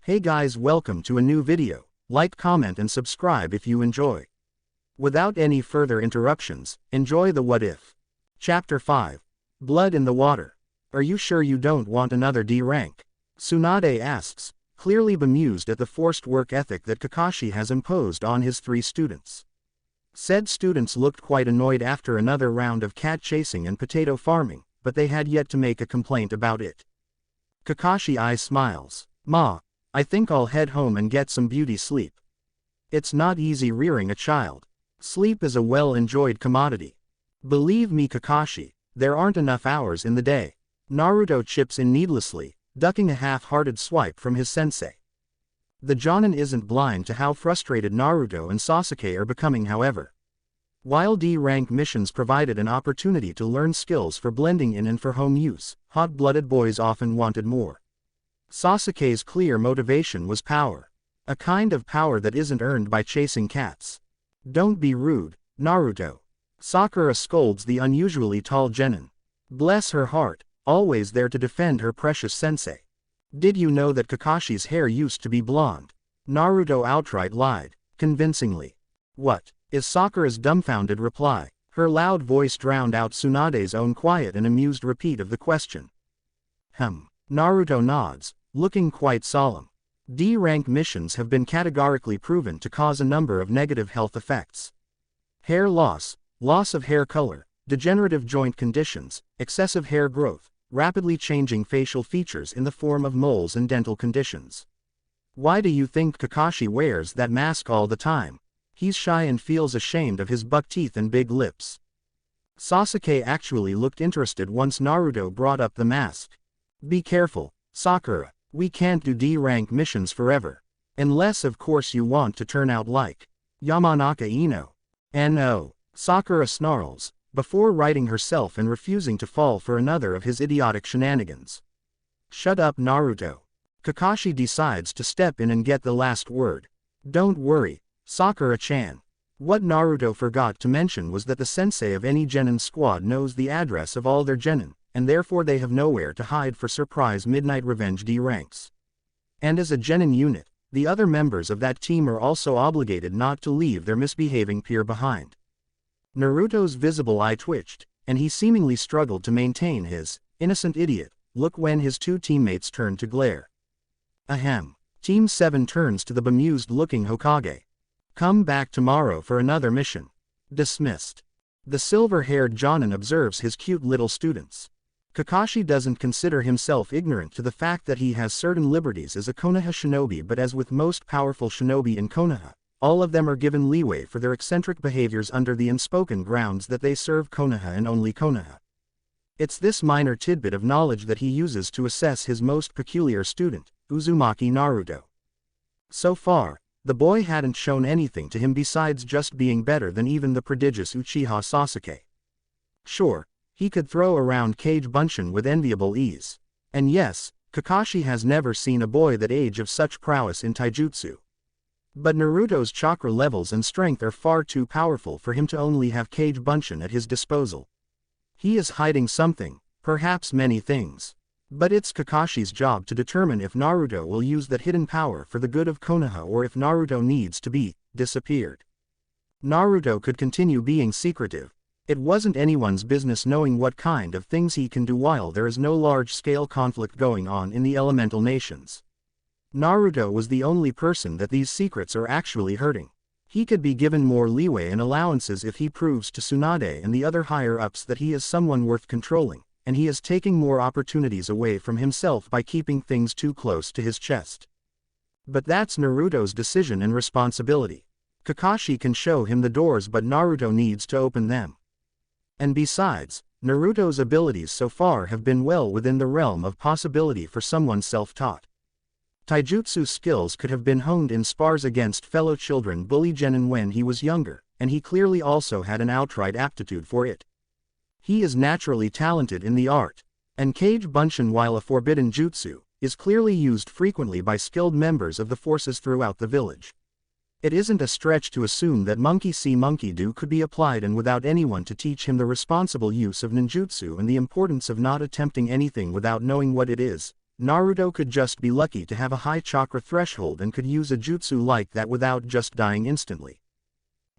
Hey guys, welcome to a new video. Like, comment and subscribe if you enjoy. Without any further interruptions, enjoy the What If. Chapter 5. Blood in the Water. Are you sure you don't want another D rank? Tsunade asks, clearly bemused at the forced work ethic that Kakashi has imposed on his 3 students. Said students looked quite annoyed after another round of cat chasing and potato farming, but they had yet to make a complaint about it. Kakashi Eye smiles. Ma, I think I'll head home and get some beauty sleep. It's not easy rearing a child. Sleep is a well-enjoyed commodity. Believe me Kakashi, there aren't enough hours in the day. Naruto chips in needlessly, ducking a half-hearted swipe from his sensei. The Jonin isn't blind to how frustrated Naruto and Sasuke are becoming however. While D-rank missions provided an opportunity to learn skills for blending in and for home use, hot-blooded boys often wanted more. Sasuke's clear motivation was power. A kind of power that isn't earned by chasing cats. Don't be rude, Naruto. Sakura scolds the unusually tall genin. Bless her heart, always there to defend her precious sensei. Did you know that Kakashi's hair used to be blonde? Naruto outright lied, convincingly. What? Is Sakura's dumbfounded reply. Her loud voice drowned out Tsunade's own quiet and amused repeat of the question. Naruto nods, looking quite solemn. D-rank missions have been categorically proven to cause a number of negative health effects. Hair loss, loss of hair color, degenerative joint conditions, excessive hair growth, rapidly changing facial features in the form of moles and dental conditions. Why do you think Kakashi wears that mask all the time? He's shy and feels ashamed of his buck teeth and big lips. Sasuke actually looked interested once Naruto brought up the mask. Be careful, Sakura, we can't do D-rank missions forever. Unless of course you want to turn out like Yamanaka Ino. N.O. Sakura snarls, before righting herself and refusing to fall for another of his idiotic shenanigans. Shut up Naruto. Kakashi decides to step in and get the last word. Don't worry, Sakura-chan. What Naruto forgot to mention was that the sensei of any genin squad knows the address of all their genin, and therefore they have nowhere to hide for surprise midnight revenge D ranks. And as a genin unit, the other members of that team are also obligated not to leave their misbehaving peer behind. Naruto's visible eye twitched, and he seemingly struggled to maintain his innocent idiot look when his 2 teammates turned to glare. Ahem. Team 7 turns to the bemused-looking Hokage. Come back tomorrow for another mission. Dismissed. The silver-haired Jonin observes his cute little students. Kakashi doesn't consider himself ignorant to the fact that he has certain liberties as a Konoha shinobi, but as with most powerful shinobi in Konoha, all of them are given leeway for their eccentric behaviors under the unspoken grounds that they serve Konoha and only Konoha. It's this minor tidbit of knowledge that he uses to assess his most peculiar student, Uzumaki Naruto. So far, the boy hadn't shown anything to him besides just being better than even the prodigious Uchiha Sasuke. Sure, he could throw around Kage Bunshin with enviable ease. And yes, Kakashi has never seen a boy that age of such prowess in taijutsu. But Naruto's chakra levels and strength are far too powerful for him to only have Kage Bunshin at his disposal. He is hiding something, perhaps many things. But it's Kakashi's job to determine if Naruto will use that hidden power for the good of Konoha or if Naruto needs to be disappeared. Naruto could continue being secretive. It wasn't anyone's business knowing what kind of things he can do while there is no large-scale conflict going on in the elemental nations. Naruto was the only person that these secrets are actually hurting. He could be given more leeway and allowances if he proves to Tsunade and the other higher-ups that he is someone worth controlling, and he is taking more opportunities away from himself by keeping things too close to his chest. But that's Naruto's decision and responsibility. Kakashi can show him the doors, but Naruto needs to open them. And besides, Naruto's abilities so far have been well within the realm of possibility for someone self-taught. Taijutsu skills could have been honed in spars against fellow children bully genin when he was younger, and he clearly also had an outright aptitude for it. He is naturally talented in the art. And Kage Bunshin, while a forbidden jutsu, is clearly used frequently by skilled members of the forces throughout the village. It isn't a stretch to assume that monkey see monkey do could be applied, and without anyone to teach him the responsible use of ninjutsu and the importance of not attempting anything without knowing what it is, Naruto could just be lucky to have a high chakra threshold and could use a jutsu like that without just dying instantly.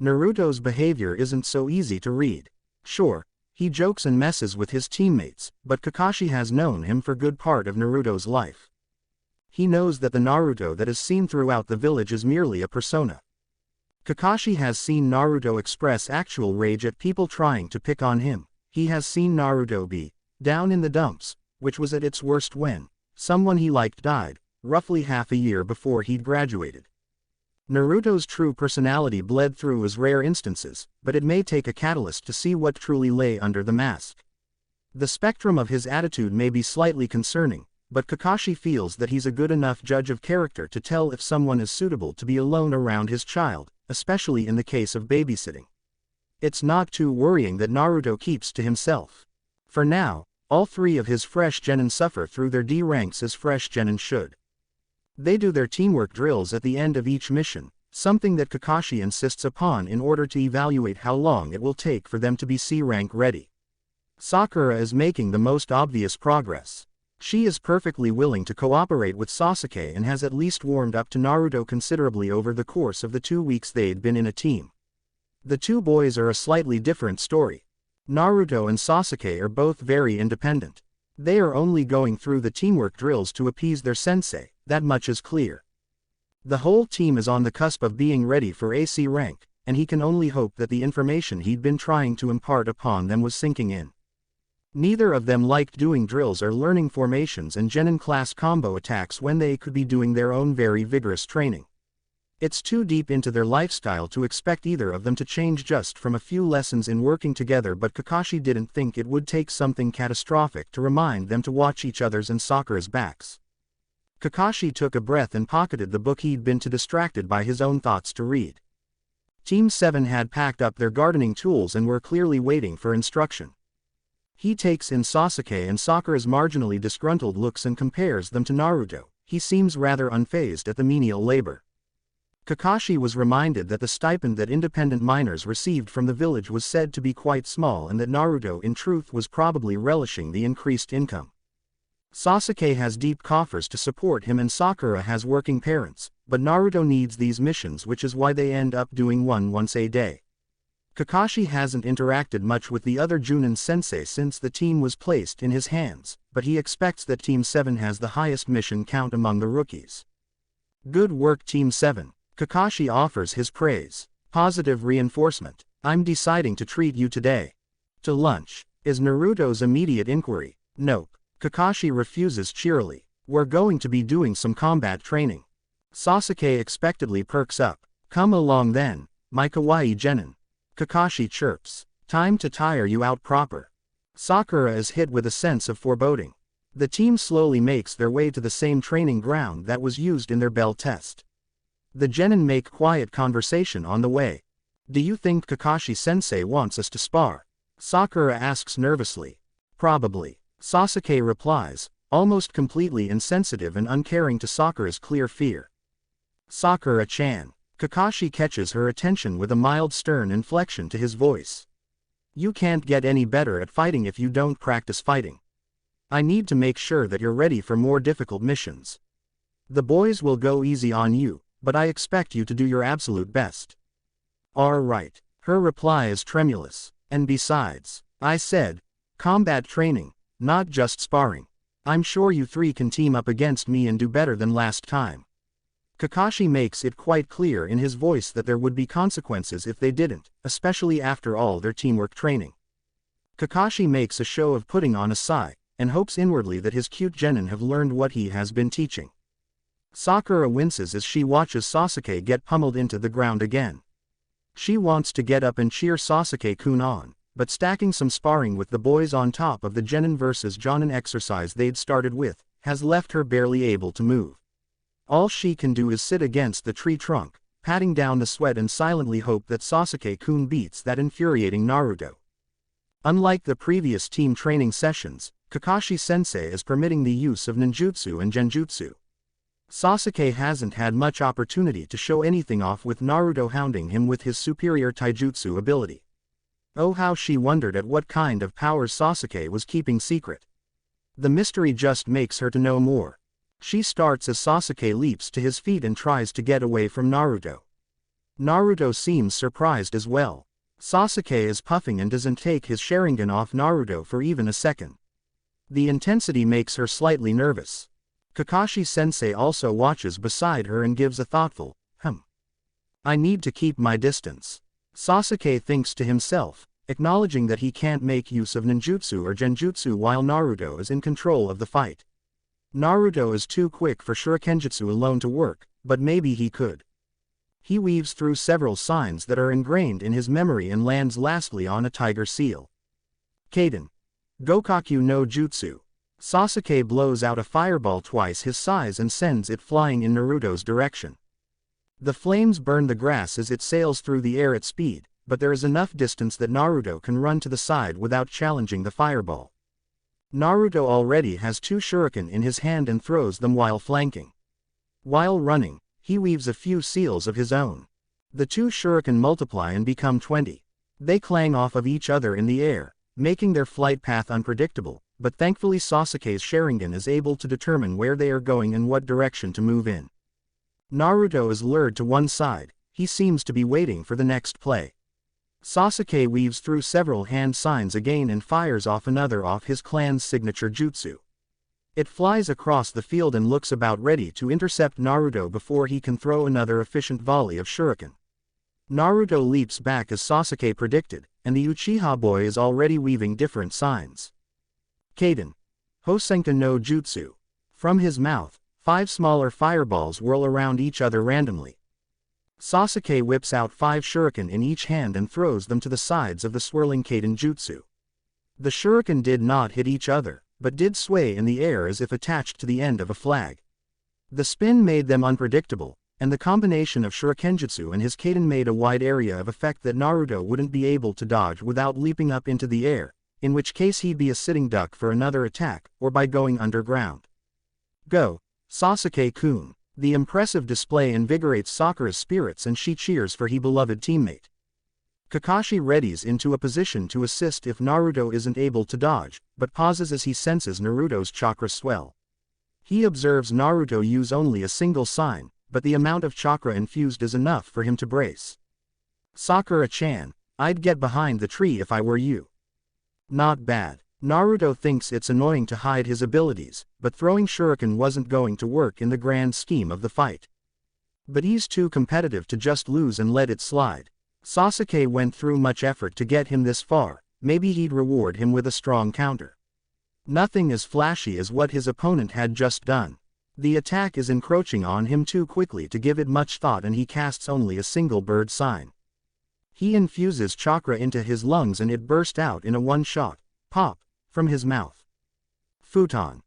Naruto's behavior isn't so easy to read. Sure, he jokes and messes with his teammates, but Kakashi has known him for good part of Naruto's life. He knows that the Naruto that is seen throughout the village is merely a persona. Kakashi has seen Naruto express actual rage at people trying to pick on him. He has seen Naruto be down in the dumps, which was at its worst when someone he liked died, roughly half a year before he'd graduated. Naruto's true personality bled through as rare instances, but it may take a catalyst to see what truly lay under the mask. The spectrum of his attitude may be slightly concerning, but Kakashi feels that he's a good enough judge of character to tell if someone is suitable to be alone around his child, especially in the case of babysitting. It's not too worrying that Naruto keeps to himself. For now, all three of his fresh genin suffer through their D ranks as fresh genin should. They do their teamwork drills at the end of each mission, something that Kakashi insists upon in order to evaluate how long it will take for them to be C rank ready. Sakura is making the most obvious progress. She is perfectly willing to cooperate with Sasuke and has at least warmed up to Naruto considerably over the course of the 2 weeks they'd been in a team. The two boys are a slightly different story. Naruto and Sasuke are both very independent. They are only going through the teamwork drills to appease their sensei, that much is clear. The whole team is on the cusp of being ready for AC rank, and he can only hope that the information he'd been trying to impart upon them was sinking in. Neither of them liked doing drills or learning formations and genin class combo attacks when they could be doing their own very vigorous training. It's too deep into their lifestyle to expect either of them to change just from a few lessons in working together, but Kakashi didn't think it would take something catastrophic to remind them to watch each other's and Sakura's backs. Kakashi took a breath and pocketed the book he'd been too distracted by his own thoughts to read. Team 7 had packed up their gardening tools and were clearly waiting for instruction. He takes in Sasuke and Sakura's marginally disgruntled looks and compares them to Naruto. He seems rather unfazed at the menial labor. Kakashi was reminded that the stipend that independent miners received from the village was said to be quite small and that Naruto in truth was probably relishing the increased income. Sasuke has deep coffers to support him and Sakura has working parents, but Naruto needs these missions, which is why they end up doing one once a day. Kakashi hasn't interacted much with the other Junin sensei since the team was placed in his hands, but he expects that Team 7 has the highest mission count among the rookies. Good work Team 7. Kakashi offers his praise. Positive reinforcement. I'm deciding to treat you today to lunch, is Naruto's immediate inquiry. Nope. Kakashi refuses cheerily. We're going to be doing some combat training. Sasuke expectedly perks up. Come along then, my kawaii genin. Kakashi chirps. Time to tire you out proper. Sakura is hit with a sense of foreboding. The team slowly makes their way to the same training ground that was used in their bell test. The genin make quiet conversation on the way. Do you think Kakashi-sensei wants us to spar? Sakura asks nervously. Probably. Sasuke replies, almost completely insensitive and uncaring to Sakura's clear fear. Sakura-chan. Kakashi catches her attention with a mild stern inflection to his voice. You can't get any better at fighting if you don't practice fighting. I need to make sure that you're ready for more difficult missions. The boys will go easy on you, but I expect you to do your absolute best. All right. Her reply is tremulous. And besides, I said, combat training, not just sparring. I'm sure you three can team up against me and do better than last time. Kakashi makes it quite clear in his voice that there would be consequences if they didn't, especially after all their teamwork training. Kakashi makes a show of putting on a sigh, and hopes inwardly that his cute genin have learned what he has been teaching. Sakura winces as she watches Sasuke get pummeled into the ground again. She wants to get up and cheer Sasuke-kun on, but stacking some sparring with the boys on top of the genin versus jonin exercise they'd started with, has left her barely able to move. All she can do is sit against the tree trunk, patting down the sweat and silently hope that Sasuke-kun beats that infuriating Naruto. Unlike the previous team training sessions, Kakashi-sensei is permitting the use of ninjutsu and genjutsu. Sasuke hasn't had much opportunity to show anything off with Naruto hounding him with his superior taijutsu ability. Oh, how she wondered at what kind of powers Sasuke was keeping secret. The mystery just makes her to know more. She starts as Sasuke leaps to his feet and tries to get away from Naruto. Naruto seems surprised as well. Sasuke is puffing and doesn't take his Sharingan off Naruto for even a second. The intensity makes her slightly nervous. Kakashi-sensei also watches beside her and gives a thoughtful, I need to keep my distance. Sasuke thinks to himself, acknowledging that he can't make use of ninjutsu or genjutsu while Naruto is in control of the fight. Naruto is too quick for shurikenjutsu alone to work, but maybe he could. He weaves through several signs that are ingrained in his memory and lands lastly on a tiger seal. Kaden. Gokaku no Jutsu. Sasuke blows out a fireball twice his size and sends it flying in Naruto's direction. The flames burn the grass as it sails through the air at speed, but there is enough distance that Naruto can run to the side without challenging the fireball. Naruto already has 2 shuriken in his hand and throws them while flanking. While running, he weaves a few seals of his own. The 2 shuriken multiply and become 20. They clang off of each other in the air, making their flight path unpredictable, but thankfully Sasuke's Sharingan is able to determine where they are going and what direction to move in. Naruto is lured to one side, he seems to be waiting for the next play. Sasuke weaves through several hand signs again and fires off another of his clan's signature jutsu. It flies across the field and looks about ready to intercept Naruto before he can throw another efficient volley of shuriken. Naruto leaps back as Sasuke predicted, and the Uchiha boy is already weaving different signs. Kaden. Hosenka no Jutsu. From his mouth, 5 smaller fireballs whirl around each other randomly. Sasuke whips out 5 shuriken in each hand and throws them to the sides of the swirling Kaden jutsu. The shuriken did not hit each other, but did sway in the air as if attached to the end of a flag. The spin made them unpredictable, and the combination of shurikenjutsu and his Kaden made a wide area of effect that Naruto wouldn't be able to dodge without leaping up into the air, in which case he'd be a sitting duck for another attack, or by going underground. Go, Sasuke-kun. The impressive display invigorates Sakura's spirits and she cheers for her beloved teammate. Kakashi readies into a position to assist if Naruto isn't able to dodge, but pauses as he senses Naruto's chakra swell. He observes Naruto use only a single sign, but the amount of chakra infused is enough for him to brace. Sakura-chan, I'd get behind the tree if I were you. Not bad. Naruto thinks it's annoying to hide his abilities, but throwing shuriken wasn't going to work in the grand scheme of the fight. But he's too competitive to just lose and let it slide. Sasuke went through much effort to get him this far, maybe he'd reward him with a strong counter. Nothing as flashy as what his opponent had just done. The attack is encroaching on him too quickly to give it much thought and he casts only a single bird sign. He infuses chakra into his lungs and it burst out in a one-shot, pop, from his mouth. Futon.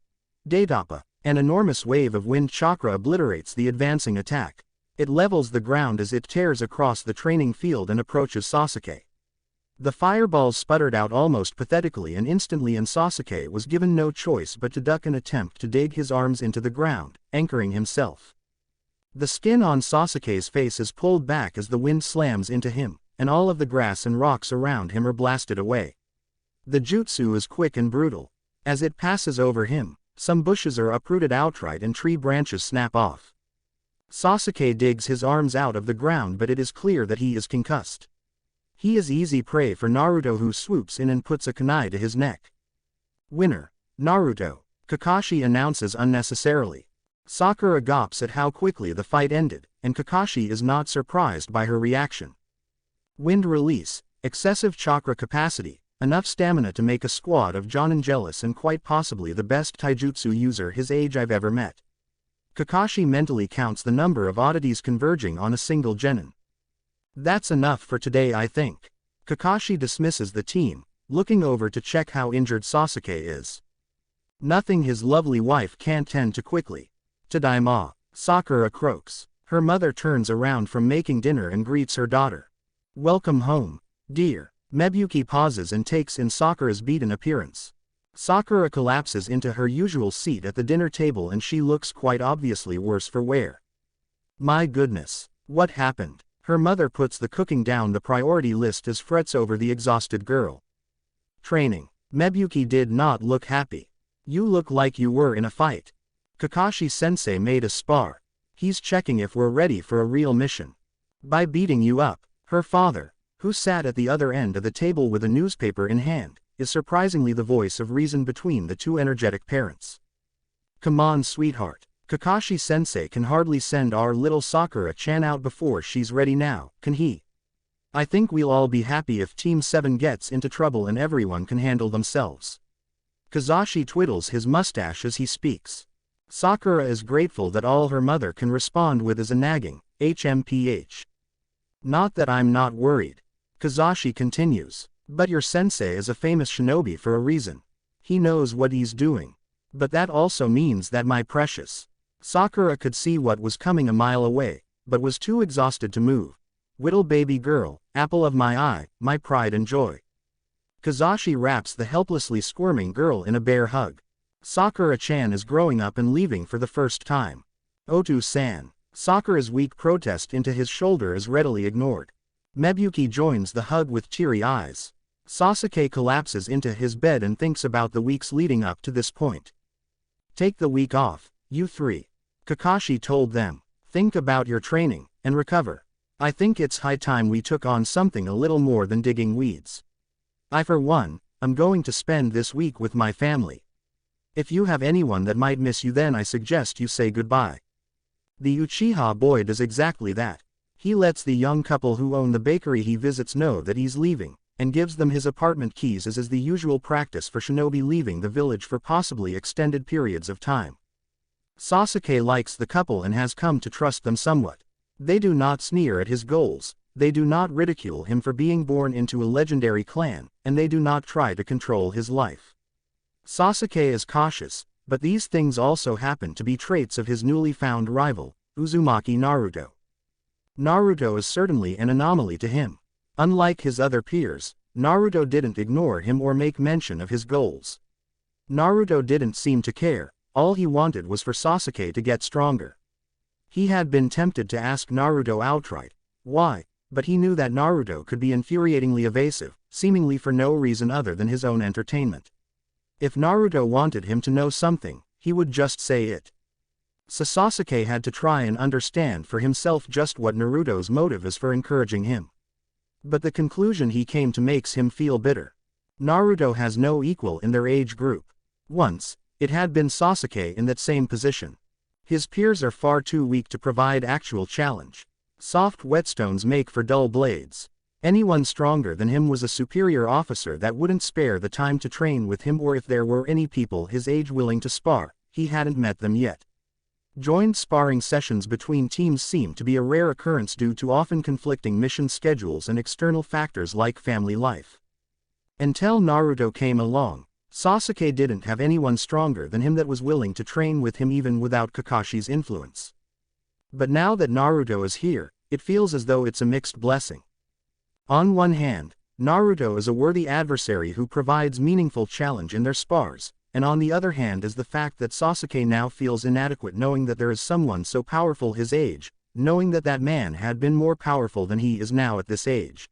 Daidappa. An enormous wave of wind chakra obliterates the advancing attack. It levels the ground as it tears across the training field and approaches Sasuke. The fireballs sputtered out almost pathetically and instantly and Sasuke was given no choice but to duck and attempt to dig his arms into the ground, anchoring himself. The skin on Sasuke's face is pulled back as the wind slams into him, and all of the grass and rocks around him are blasted away. The jutsu is quick and brutal. As it passes over him, some bushes are uprooted outright and tree branches snap off. Sasuke digs his arms out of the ground but it is clear that he is concussed. He is easy prey for Naruto who swoops in and puts a kunai to his neck. Winner, Naruto, Kakashi announces unnecessarily. Sakura gawps at how quickly the fight ended, and Kakashi is not surprised by her reaction. Wind release, excessive chakra capacity, enough stamina to make a squad of Jonin jealous and quite possibly the best taijutsu user his age I've ever met. Kakashi mentally counts the number of oddities converging on a single genin. That's enough for today I think. Kakashi dismisses the team, looking over to check how injured Sasuke is. Nothing his lovely wife can't tend to quickly. Tadaima, Sakura croaks. Her mother turns around from making dinner and greets her daughter. Welcome home, dear. Mebuyuki pauses and takes in Sakura's beaten appearance. Sakura collapses into her usual seat at the dinner table and she looks quite obviously worse for wear. My goodness, what happened? Her mother puts the cooking down the priority list as frets over the exhausted girl. Training. Mebuyuki did not look happy. You look like you were in a fight. Kakashi-sensei made us spar. He's checking if we're ready for a real mission. By beating you up. Her father, who sat at the other end of the table with a newspaper in hand, is surprisingly the voice of reason between the two energetic parents. Come on, sweetheart. Kakashi-sensei can hardly send our little Sakura-chan out before she's ready now, can he? I think we'll all be happy if Team 7 gets into trouble and everyone can handle themselves. Kazashi twiddles his mustache as he speaks. Sakura is grateful that all her mother can respond with is a nagging, HMPH. Not that I'm not worried. Kazashi continues. But your sensei is a famous shinobi for a reason. He knows what he's doing. But that also means that my precious. Sakura could see what was coming a mile away, but was too exhausted to move. Little baby girl, apple of my eye, my pride and joy. Kazashi wraps the helplessly squirming girl in a bear hug. Sakura-chan is growing up and leaving for the first time. Otu-san. Sakura's weak protest into his shoulder is readily ignored. Mebuki joins the hug with teary eyes. Sasuke collapses into his bed and thinks about the weeks leading up to this point. Take the week off, you three. Kakashi told them. Think about your training, and recover. I think it's high time we took on something a little more than digging weeds. I for one, am going to spend this week with my family. If you have anyone that might miss you, then I suggest you say goodbye. The Uchiha boy does exactly that. He lets the young couple who own the bakery he visits know that he's leaving, and gives them his apartment keys as is the usual practice for shinobi leaving the village for possibly extended periods of time. Sasuke likes the couple and has come to trust them somewhat. They do not sneer at his goals, they do not ridicule him for being born into a legendary clan, and they do not try to control his life. Sasuke is cautious, but these things also happen to be traits of his newly found rival, Uzumaki Naruto. Naruto is certainly an anomaly to him. Unlike his other peers, Naruto didn't ignore him or make mention of his goals. Naruto didn't seem to care, all he wanted was for Sasuke to get stronger. He had been tempted to ask Naruto outright, why, but he knew that Naruto could be infuriatingly evasive, seemingly for no reason other than his own entertainment. If Naruto wanted him to know something, he would just say it. So Sasuke had to try and understand for himself just what Naruto's motive is for encouraging him. But the conclusion he came to makes him feel bitter. Naruto has no equal in their age group. Once, it had been Sasuke in that same position. His peers are far too weak to provide actual challenge. Soft whetstones make for dull blades. Anyone stronger than him was a superior officer that wouldn't spare the time to train with him, or if there were any people his age willing to spar, he hadn't met them yet. Joint sparring sessions between teams seemed to be a rare occurrence due to often conflicting mission schedules and external factors like family life. Until Naruto came along, Sasuke didn't have anyone stronger than him that was willing to train with him even without Kakashi's influence. But now that Naruto is here, it feels as though it's a mixed blessing. On one hand, Naruto is a worthy adversary who provides meaningful challenge in their spars, and on the other hand is the fact that Sasuke now feels inadequate knowing that there is someone so powerful his age, knowing that that man had been more powerful than he is now at this age.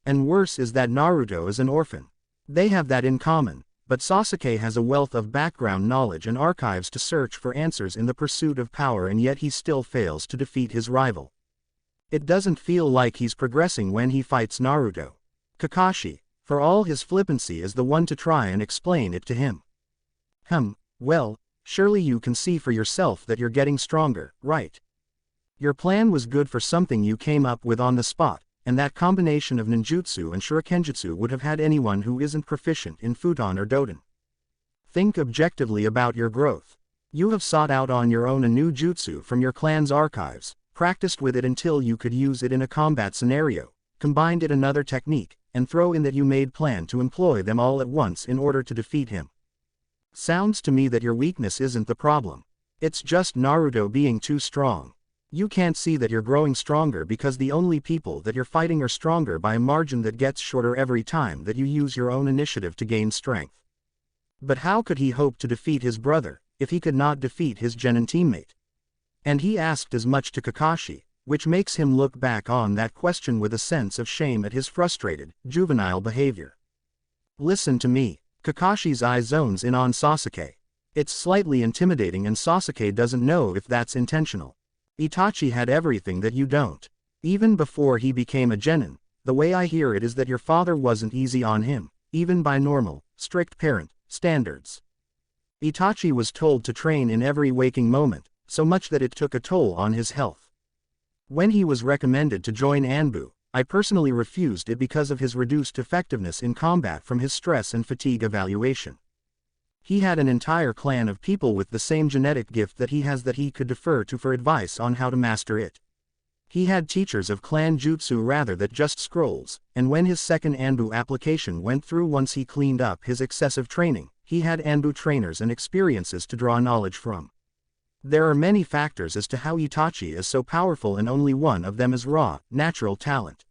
And worse is that Naruto is an orphan. They have that in common, but Sasuke has a wealth of background knowledge and archives to search for answers in the pursuit of power, and yet he still fails to defeat his rival. It doesn't feel like he's progressing when he fights Naruto. Kakashi, for all his flippancy, is the one to try and explain it to him. Well, surely you can see for yourself that you're getting stronger, right? Your plan was good for something you came up with on the spot, and that combination of ninjutsu and shurikenjutsu would have had anyone who isn't proficient in futon or doden. Think objectively about your growth. You have sought out on your own a new jutsu from your clan's archives, practiced with it until you could use it in a combat scenario, combined it another technique, and throw in that you made plan to employ them all at once in order to defeat him. Sounds to me that your weakness isn't the problem. It's just Naruto being too strong. You can't see that you're growing stronger because the only people that you're fighting are stronger by a margin that gets shorter every time that you use your own initiative to gain strength. But how could he hope to defeat his brother, if he could not defeat his genin teammate? And he asked as much to Kakashi, which makes him look back on that question with a sense of shame at his frustrated, juvenile behavior. Listen to me. Kakashi's eye zones in on Sasuke. It's slightly intimidating and Sasuke doesn't know if that's intentional. Itachi had everything that you don't. Even before he became a genin, the way I hear it is that your father wasn't easy on him, even by normal, strict parent standards. Itachi was told to train in every waking moment, so much that it took a toll on his health. When he was recommended to join Anbu, I personally refused it because of his reduced effectiveness in combat from his stress and fatigue evaluation. He had an entire clan of people with the same genetic gift that he has that he could defer to for advice on how to master it. He had teachers of clan jutsu rather than just scrolls, and when his second Anbu application went through once he cleaned up his excessive training, he had Anbu trainers and experiences to draw knowledge from. There are many factors as to how Itachi is so powerful and only one of them is raw, natural talent.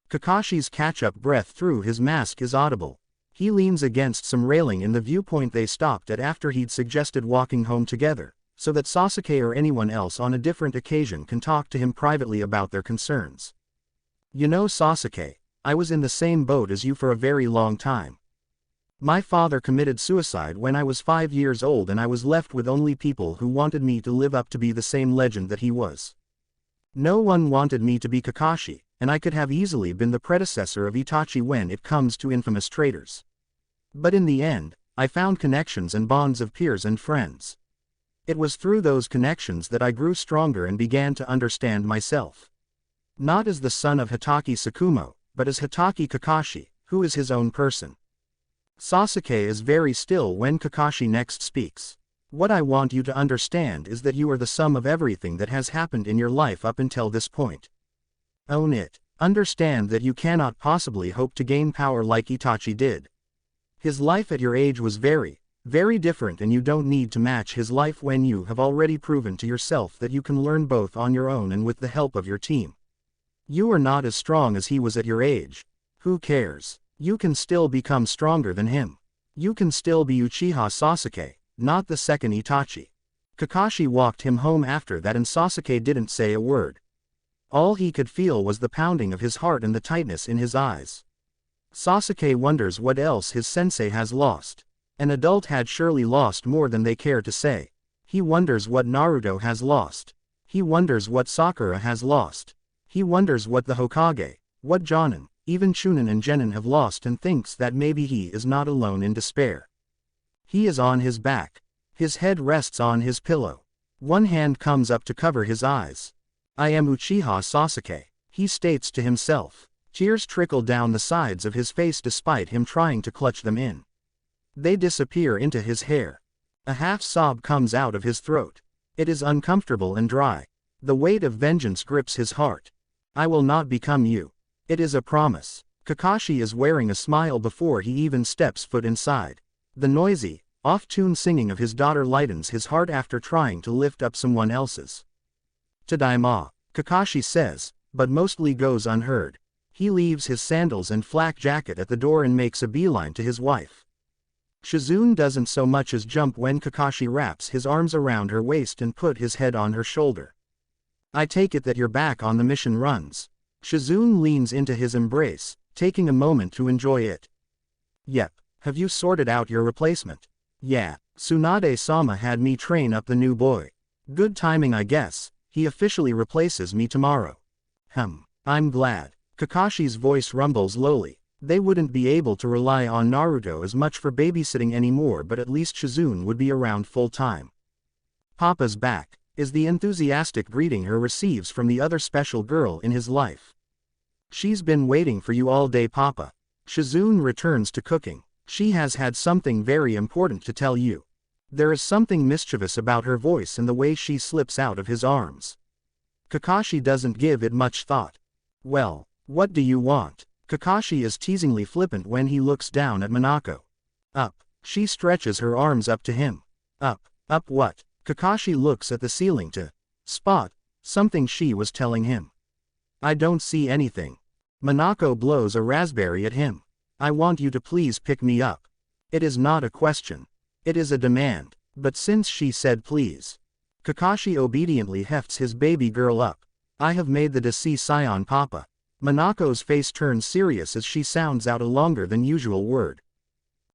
Kakashi's catch-up breath through his mask is audible. He leans against some railing in the viewpoint they stopped at after he'd suggested walking home together, so that Sasuke or anyone else on a different occasion can talk to him privately about their concerns. You know Sasuke, I was in the same boat as you for a very long time. My father committed suicide when I was 5 years old and I was left with only people who wanted me to live up to be the same legend that he was. No one wanted me to be Kakashi, and I could have easily been the predecessor of Itachi when it comes to infamous traitors. But in the end, I found connections and bonds of peers and friends. It was through those connections that I grew stronger and began to understand myself. Not as the son of Hitaki Tsukumo, but as Hitaki Kakashi, who is his own person. Sasuke is very still when Kakashi next speaks. What I want you to understand is that you are the sum of everything that has happened in your life up until this point. Own it. Understand that you cannot possibly hope to gain power like Itachi did. His life at your age was very, very different and you don't need to match his life when you have already proven to yourself that you can learn both on your own and with the help of your team. You are not as strong as he was at your age. Who cares? You can still become stronger than him. You can still be Uchiha Sasuke, not the second Itachi. Kakashi walked him home after that and Sasuke didn't say a word. All he could feel was the pounding of his heart and the tightness in his eyes. Sasuke wonders what else his sensei has lost. An adult had surely lost more than they care to say. He wonders what Naruto has lost. He wonders what Sakura has lost. He wonders what the Hokage, what Jonin, even Chunin and Genin have lost and thinks that maybe he is not alone in despair. He is on his back. His head rests on his pillow. One hand comes up to cover his eyes. I am Uchiha Sasuke, he states to himself. Tears trickle down the sides of his face despite him trying to clutch them in. They disappear into his hair. A half-sob comes out of his throat. It is uncomfortable and dry. The weight of vengeance grips his heart. I will not become you. It is a promise. Kakashi is wearing a smile before he even steps foot inside. The noisy, off-tune singing of his daughter lightens his heart after trying to lift up someone else's. Tadaima, Kakashi says, but mostly goes unheard. He leaves his sandals and flak jacket at the door and makes a beeline to his wife. Shizune doesn't so much as jump when Kakashi wraps his arms around her waist and put his head on her shoulder. I take it that you're back on the mission runs. Shizune leans into his embrace, taking a moment to enjoy it. Yep, have you sorted out your replacement? Yeah, Tsunade-sama had me train up the new boy. Good timing I guess, he officially replaces me tomorrow. I'm glad. Kakashi's voice rumbles lowly. They wouldn't be able to rely on Naruto as much for babysitting anymore but at least Shizune would be around full time. Papa's back, is the enthusiastic greeting her receives from the other special girl in his life. She's been waiting for you all day Papa. Shizune returns to cooking. She has had something very important to tell you. There is something mischievous about her voice and the way she slips out of his arms. Kakashi doesn't give it much thought. Well, what do you want? Kakashi is teasingly flippant when he looks down at Minako. Up. She stretches her arms up to him. Up what? Kakashi looks at the ceiling to spot something she was telling him. I don't see anything. Minako blows a raspberry at him. I want you to please pick me up. It is not a question. It is a demand. But since she said please. Kakashi obediently hefts his baby girl up. I have made the decision Papa. Minako's face turns serious as she sounds out a longer than usual word.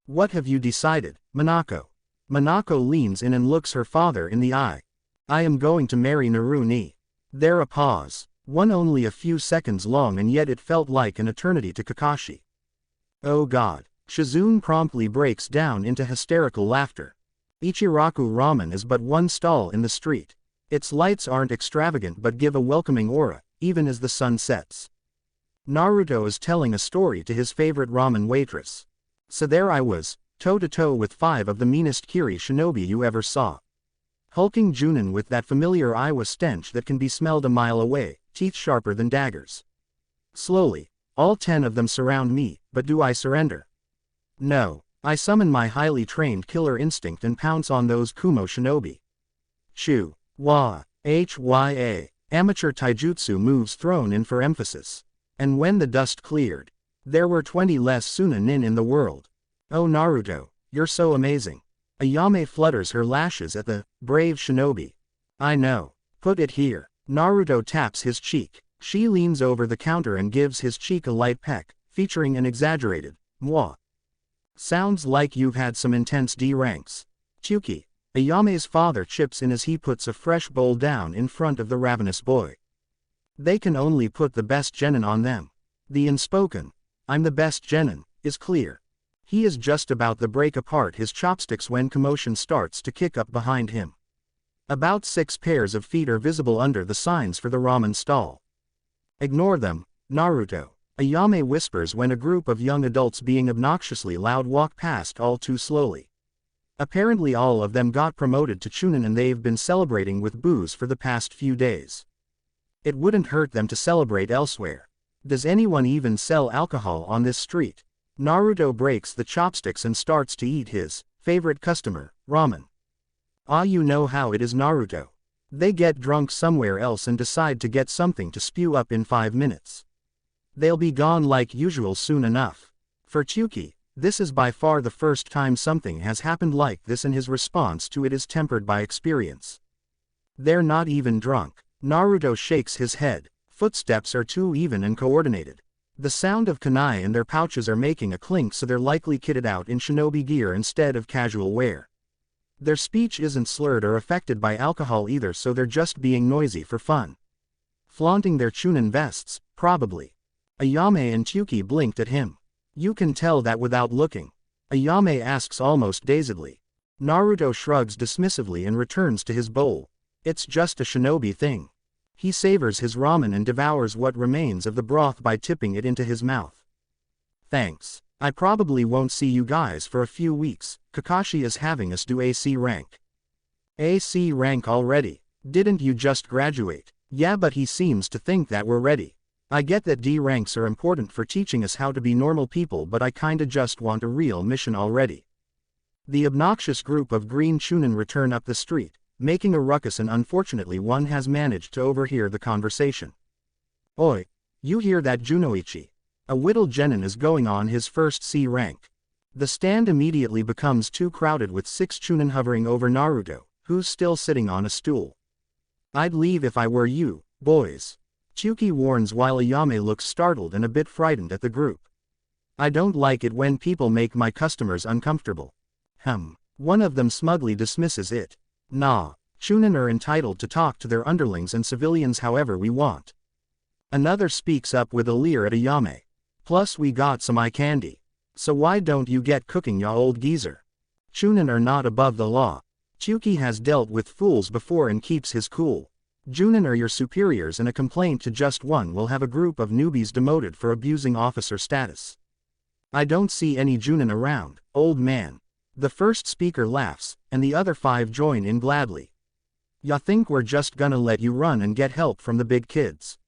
What have you decided, Minako? Minako leans in and looks her father in the eye. I am going to marry Naruni. There a pause. One only a few seconds long and yet it felt like an eternity to Kakashi. Oh God. Shizune promptly breaks down into hysterical laughter. Ichiraku Ramen is but one stall in the street. Its lights aren't extravagant but give a welcoming aura, even as the sun sets. Naruto is telling a story to his favorite ramen waitress. So there I was, toe-to-toe with 5 of the meanest Kiri shinobi you ever saw. Hulking Junin with that familiar Iwa stench that can be smelled a mile away, teeth sharper than daggers. Slowly, all 10 of them surround me, but do I surrender? No. I summon my highly trained killer instinct and pounce on those Kumo shinobi. Chu. Wa. Hya. Amateur taijutsu moves thrown in for emphasis. And when the dust cleared, there were 20 less Sunanin in the world. Oh Naruto, you're so amazing. Ayame flutters her lashes at the brave shinobi. I know. Put it here. Naruto taps his cheek. She leans over the counter and gives his cheek a light peck, featuring an exaggerated mwah. Sounds like you've had some intense D ranks. Chuki. Ayame's father chips in as he puts a fresh bowl down in front of the ravenous boy. They can only put the best genin on them. The unspoken, I'm the best genin, is clear. He is just about to break apart his chopsticks when commotion starts to kick up behind him. About 6 pairs of feet are visible under the signs for the ramen stall. Ignore them, Naruto. Ayame whispers when a group of young adults being obnoxiously loud walk past all too slowly. Apparently all of them got promoted to Chunin and they've been celebrating with booze for the past few days. It wouldn't hurt them to celebrate elsewhere. Does anyone even sell alcohol on this street? Naruto breaks the chopsticks and starts to eat his favorite customer, ramen. You know how it is Naruto. They get drunk somewhere else and decide to get something to spew up in 5 minutes. They'll be gone like usual soon enough. For Chuki, this is by far the first time something has happened like this and his response to it is tempered by experience. They're not even drunk. Naruto shakes his head. Footsteps are too even and coordinated. The sound of kunai in their pouches are making a clink so they're likely kitted out in shinobi gear instead of casual wear. Their speech isn't slurred or affected by alcohol either so they're just being noisy for fun. Flaunting their Chunin vests, probably. Ayame and Chuki blinked at him. You can tell that without looking. Ayame asks almost dazedly. Naruto shrugs dismissively and returns to his bowl. It's just a shinobi thing. He savors his ramen and devours what remains of the broth by tipping it into his mouth. Thanks. I probably won't see you guys for a few weeks. Kakashi is having us do AC rank. AC rank already? Didn't you just graduate? Yeah, but he seems to think that we're ready. I get that D ranks are important for teaching us how to be normal people, but I kinda just want a real mission already. The obnoxious group of green Chunin return up the street, making a ruckus, and unfortunately one has managed to overhear the conversation. Oi, you hear that Junoichi? A whittle genin is going on his first C rank. The stand immediately becomes too crowded with 6 Chunin hovering over Naruto, who's still sitting on a stool. I'd leave if I were you, boys. Chuki warns while Ayame looks startled and a bit frightened at the group. I don't like it when people make my customers uncomfortable. One of them smugly dismisses it. Nah, Chunin are entitled to talk to their underlings and civilians however we want. Another speaks up with a leer at Ayame. Plus we got some eye candy. So why don't you get cooking, ya old geezer? Chunin are not above the law. Chuki has dealt with fools before and keeps his cool. Junin are your superiors and a complaint to just one will have a group of newbies demoted for abusing officer status. I don't see any Junin around, old man. The first speaker laughs, and the other 5 join in gladly. Ya think we're just gonna let you run and get help from the big kids?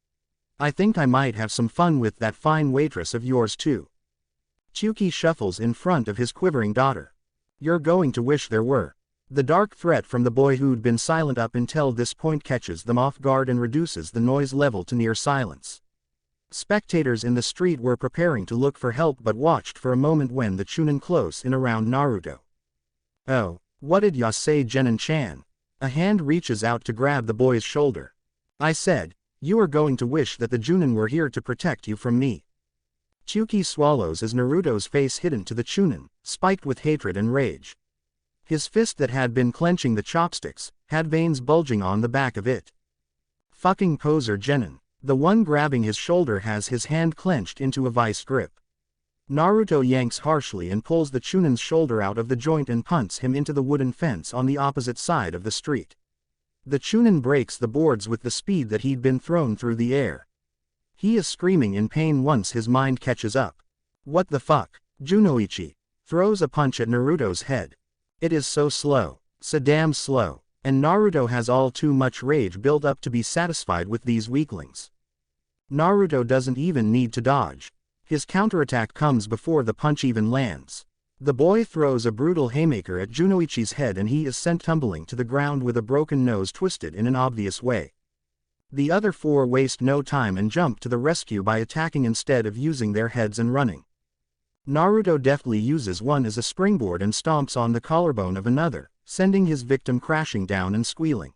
I think I might have some fun with that fine waitress of yours too. Chuki shuffles in front of his quivering daughter. You're going to wish there were. The dark threat from the boy who'd been silent up until this point catches them off guard and reduces the noise level to near silence. Spectators in the street were preparing to look for help but watched for a moment when the Chunin close in around Naruto. Oh, what did ya say, Genin-chan? A hand reaches out to grab the boy's shoulder. I said, you are going to wish that the Junin were here to protect you from me. Chuki swallows as Naruto's face hidden to the Chunin, spiked with hatred and rage. His fist that had been clenching the chopsticks, had veins bulging on the back of it. Fucking poser Genin. The one grabbing his shoulder has his hand clenched into a vice grip. Naruto yanks harshly and pulls the Chunin's shoulder out of the joint and punts him into the wooden fence on the opposite side of the street. The Chunin breaks the boards with the speed that he'd been thrown through the air. He is screaming in pain once his mind catches up. What the fuck? Junoichi throws a punch at Naruto's head. It is so slow, so damn slow, and Naruto has all too much rage built up to be satisfied with these weaklings. Naruto doesn't even need to dodge. His counterattack comes before the punch even lands. The boy throws a brutal haymaker at Junoichi's head and he is sent tumbling to the ground with a broken nose twisted in an obvious way. The other four waste no time and jump to the rescue by attacking instead of using their heads and running. Naruto deftly uses one as a springboard and stomps on the collarbone of another, sending his victim crashing down and squealing.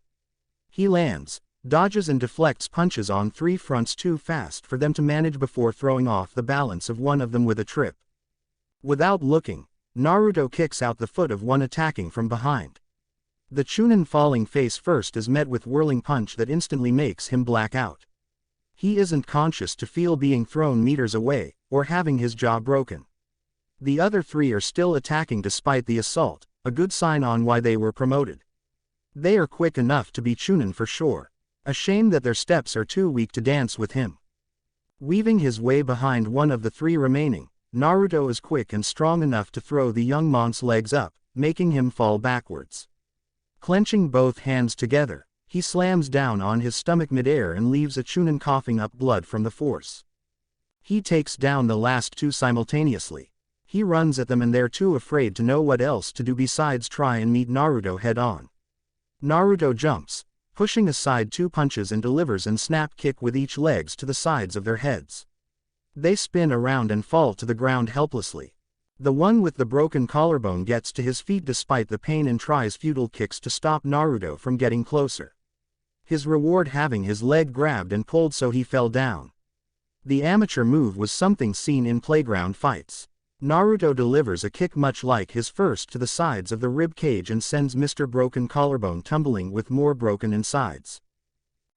He lands, dodges and deflects punches on three fronts too fast for them to manage before throwing off the balance of one of them with a trip. Without looking, Naruto kicks out the foot of one attacking from behind. The Chunin falling face first is met with whirling punch that instantly makes him black out. He isn't conscious to feel being thrown meters away, or having his jaw broken. The other three are still attacking despite the assault, a good sign on why they were promoted. They are quick enough to be Chunin for sure. A shame that their steps are too weak to dance with him. Weaving his way behind one of the three remaining, Naruto is quick and strong enough to throw the young monk's legs up, making him fall backwards. Clenching both hands together, he slams down on his stomach midair and leaves a Chunin coughing up blood from the force. He takes down the last two simultaneously. He runs at them and they're too afraid to know what else to do besides try and meet Naruto head on. Naruto jumps, pushing aside two punches and delivers a snap kick with each legs to the sides of their heads. They spin around and fall to the ground helplessly. The one with the broken collarbone gets to his feet despite the pain and tries futile kicks to stop Naruto from getting closer. His reward having his leg grabbed and pulled so he fell down. The amateur move was something seen in playground fights. Naruto delivers a kick much like his first to the sides of the rib cage and sends Mr. Broken Collarbone tumbling with more broken insides.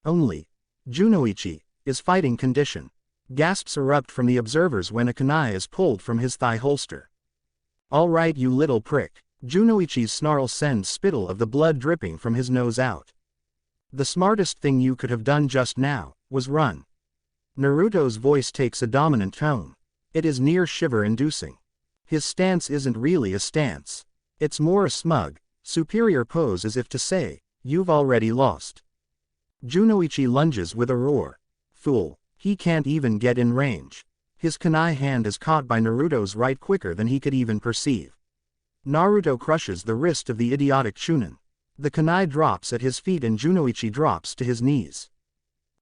Only Junoichi is fighting condition. Gasps erupt from the observers when a kunai is pulled from his thigh holster. "All right, you little prick." Junoichi's snarl sends spittle of the blood dripping from his nose out. "The smartest thing you could have done just now was run." Naruto's voice takes a dominant tone. It is near shiver-inducing. His stance isn't really a stance. It's more a smug, superior pose as if to say, "You've already lost." Junoichi lunges with a roar. Fool, he can't even get in range. His kunai hand is caught by Naruto's right quicker than he could even perceive. Naruto crushes the wrist of the idiotic Chunin. The kunai drops at his feet and Junoichi drops to his knees.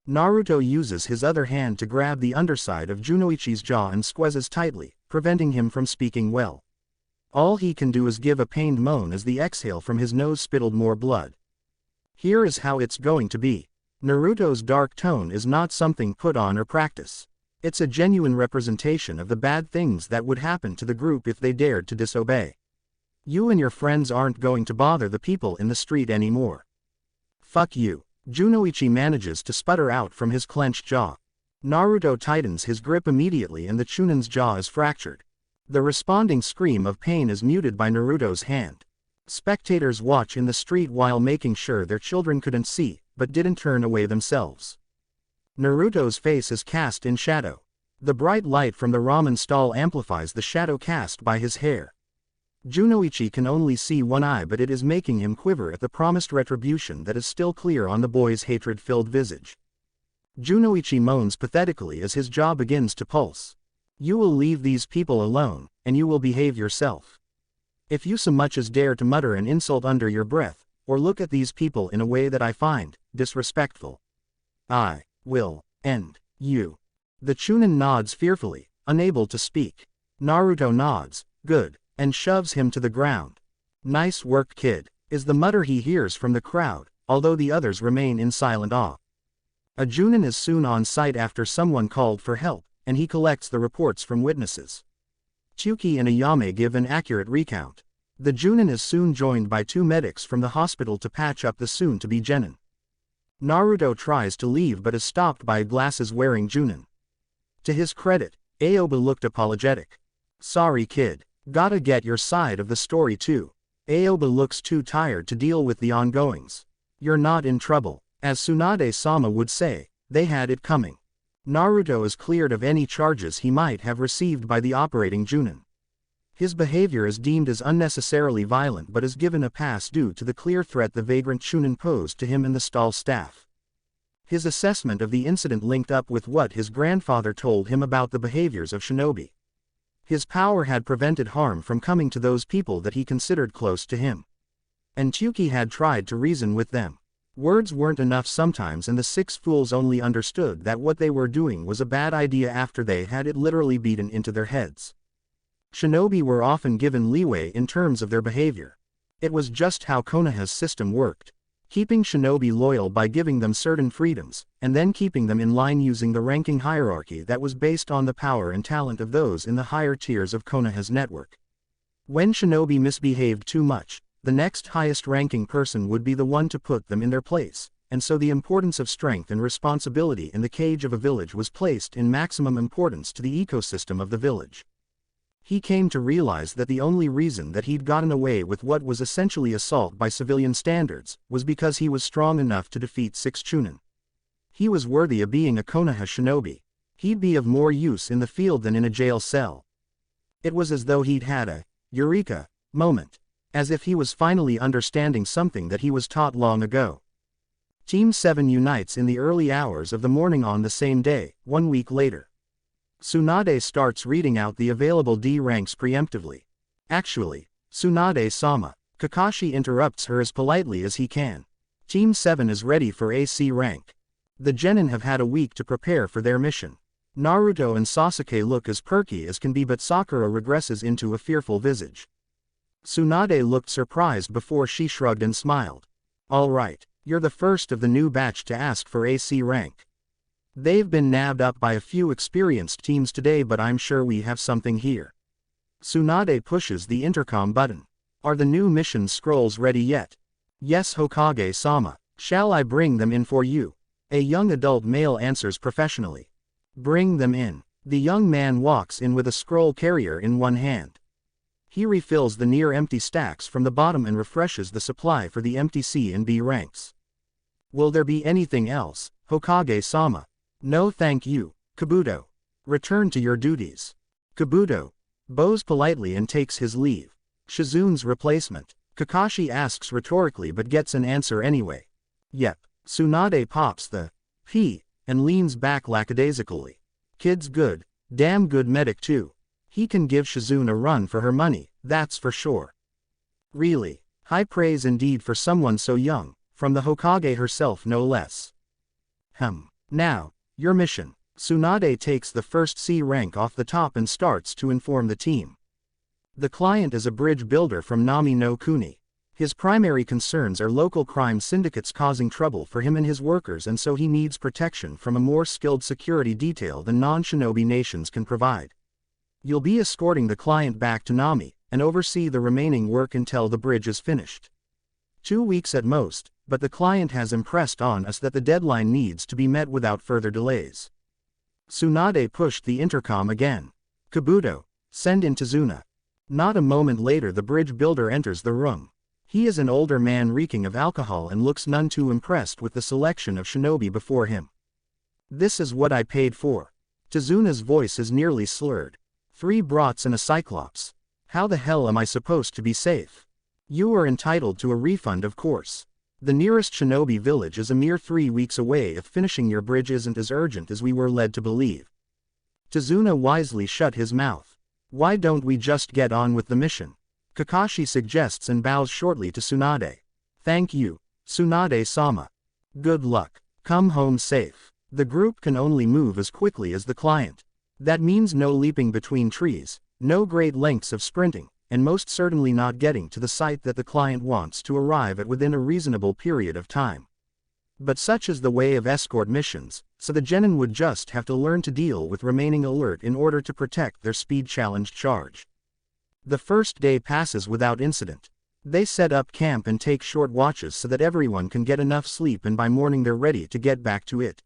Naruto uses his other hand to grab the underside of Junoichi's jaw and squeezes tightly, preventing him from speaking well. All he can do is give a pained moan as the exhale from his nose spittled more blood. Here is how it's going to be. Naruto's dark tone is not something put on or practice. It's a genuine representation of the bad things that would happen to the group if they dared to disobey. You and your friends aren't going to bother the people in the street anymore. Fuck you. Junoichi manages to sputter out from his clenched jaw. Naruto tightens his grip immediately and the Chunin's jaw is fractured. The responding scream of pain is muted by Naruto's hand. Spectators watch in the street while making sure their children couldn't see, but didn't turn away themselves. Naruto's face is cast in shadow. The bright light from the ramen stall amplifies the shadow cast by his hair. Junoichi can only see one eye, but it is making him quiver at the promised retribution that is still clear on the boy's hatred-filled visage. Junoichi moans pathetically as his jaw begins to pulse. "You will leave these people alone, and you will behave yourself. If you so much as dare to mutter an insult under your breath, or look at these people in a way that I find disrespectful, I will end you." The Chunin nods fearfully, unable to speak. Naruto nods, "Good," and shoves him to the ground. "Nice work, kid," is the mutter he hears from the crowd, although the others remain in silent awe. A Junin is soon on site after someone called for help, and he collects the reports from witnesses. Chuki and Ayame give an accurate recount. The Junin is soon joined by 2 medics from the hospital to patch up the soon-to-be genin. Naruto tries to leave but is stopped by a glasses-wearing Junin. To his credit, Aoba looked apologetic. "Sorry kid. Gotta get your side of the story too." Aoba looks too tired to deal with the ongoings. "You're not in trouble." As Tsunade-sama would say, they had it coming. Naruto is cleared of any charges he might have received by the operating Junin. His behavior is deemed as unnecessarily violent but is given a pass due to the clear threat the vagrant Chunin posed to him and the stall staff. His assessment of the incident linked up with what his grandfather told him about the behaviors of shinobi. His power had prevented harm from coming to those people that he considered close to him. And Chuki had tried to reason with them. Words weren't enough sometimes, and the 6 fools only understood that what they were doing was a bad idea after they had it literally beaten into their heads. Shinobi were often given leeway in terms of their behavior. It was just how Konoha's system worked, keeping shinobi loyal by giving them certain freedoms, and then keeping them in line using the ranking hierarchy that was based on the power and talent of those in the higher tiers of Konoha's network. When shinobi misbehaved too much, the next highest ranking person would be the one to put them in their place, and so the importance of strength and responsibility in the cage of a village was placed in maximum importance to the ecosystem of the village. He came to realize that the only reason that he'd gotten away with what was essentially assault by civilian standards was because he was strong enough to defeat 6 Chunin. He was worthy of being a Konoha shinobi. He'd be of more use in the field than in a jail cell. It was as though he'd had a eureka moment, as if he was finally understanding something that he was taught long ago. Team 7 unites in the early hours of the morning on the same day, 1 week later. Tsunade starts reading out the available D ranks preemptively. "Actually, Tsunade-sama," Kakashi interrupts her as politely as he can. "Team 7 is ready for AC rank. The genin have had a week to prepare for their mission." Naruto and Sasuke look as perky as can be, but Sakura regresses into a fearful visage. Tsunade looked surprised before she shrugged and smiled. "All right, you're the first of the new batch to ask for AC rank. They've been nabbed up by a few experienced teams today, but I'm sure we have something here." Tsunade pushes the intercom button. "Are the new mission scrolls ready yet?" "Yes, Hokage-sama. Shall I bring them in for you?" A young adult male answers professionally. "Bring them in." The young man walks in with a scroll carrier in one hand. He refills the near-empty stacks from the bottom and refreshes the supply for the empty C and B ranks. "Will there be anything else, Hokage-sama?" "No thank you, Kabuto. Return to your duties." Kabuto bows politely and takes his leave. "Shizune's replacement?" Kakashi asks rhetorically but gets an answer anyway. "Yep." Tsunade pops the P and leans back lackadaisically. "Kid's good, damn good medic too. He can give Shizune a run for her money, that's for sure." "Really? High praise indeed for someone so young, from the Hokage herself no less." Now, your mission." Tsunade takes the first C rank off the top and starts to inform the team. The client is a bridge builder from Nami no Kuni. His primary concerns are local crime syndicates causing trouble for him and his workers, and so he needs protection from a more skilled security detail than non-shinobi nations can provide. You'll be escorting the client back to Nami, and oversee the remaining work until the bridge is finished. 2 weeks at most, but the client has impressed on us that the deadline needs to be met without further delays. Tsunade pushed the intercom again. "Kabuto, send in Tazuna." Not a moment later the bridge builder enters the room. He is an older man reeking of alcohol and looks none too impressed with the selection of shinobi before him. "This is what I paid for." Tazuna's voice is nearly slurred. 3 brats and a cyclops. How the hell am I supposed to be safe? You are entitled to a refund, of course. The nearest shinobi village is a mere 3 weeks away if finishing your bridge isn't as urgent as we were led to believe. Tazuna wisely shut his mouth. "Why don't we just get on with the mission?" Kakashi suggests and bows shortly to Tsunade. "Thank you, Tsunade-sama. Good luck. Come home safe." The group can only move as quickly as the client. That means no leaping between trees, no great lengths of sprinting, and most certainly not getting to the site that the client wants to arrive at within a reasonable period of time. But such is the way of escort missions, so the genin would just have to learn to deal with remaining alert in order to protect their speed-challenged charge. The first day passes without incident. They set up camp and take short watches so that everyone can get enough sleep, and by morning they're ready to get back to it.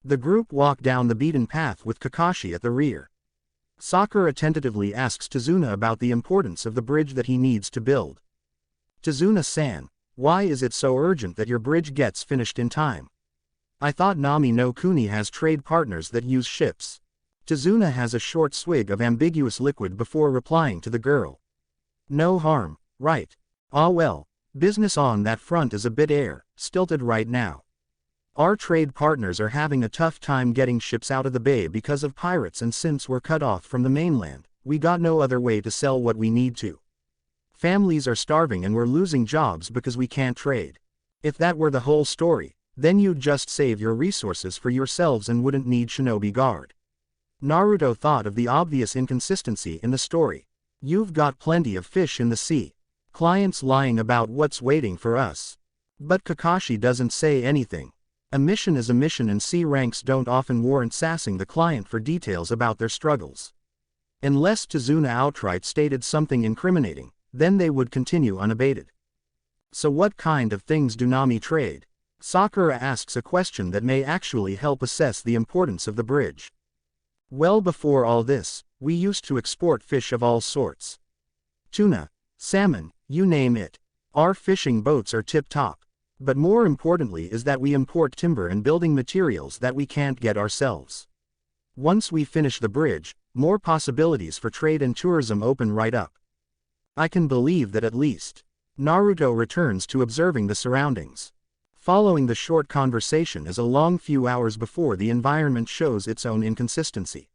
The group walk down the beaten path with Kakashi at the rear. Sakura tentatively asks Tazuna about the importance of the bridge that he needs to build. Tazuna-san, why is it so urgent that your bridge gets finished in time? I thought Nami no Kuni has trade partners that use ships. Tazuna has a short swig of ambiguous liquid before replying to the girl. No harm, right? Ah well, business on that front is a bit stilted right now. Our trade partners are having a tough time getting ships out of the bay because of pirates, and since we're cut off from the mainland, we got no other way to sell what we need to. Families are starving and we're losing jobs because we can't trade. If that were the whole story, then you'd just save your resources for yourselves and wouldn't need shinobi guard. Naruto thought of the obvious inconsistency in the story. You've got plenty of fish in the sea. Clients lying about what's waiting for us. But Kakashi doesn't say anything. A mission is a mission, and C ranks don't often warrant sassing the client for details about their struggles. Unless Tazuna outright stated something incriminating, then they would continue unabated. So what kind of things do Nami trade? Sakura asks a question that may actually help assess the importance of the bridge. Well, before all this, we used to export fish of all sorts. Tuna, salmon, you name it. Our fishing boats are tip-top. But more importantly is that we import timber and building materials that we can't get ourselves. Once we finish the bridge, more possibilities for trade and tourism open right up. I can believe that at least. Naruto returns to observing the surroundings. Following the short conversation is a long few hours before the environment shows its own inconsistency.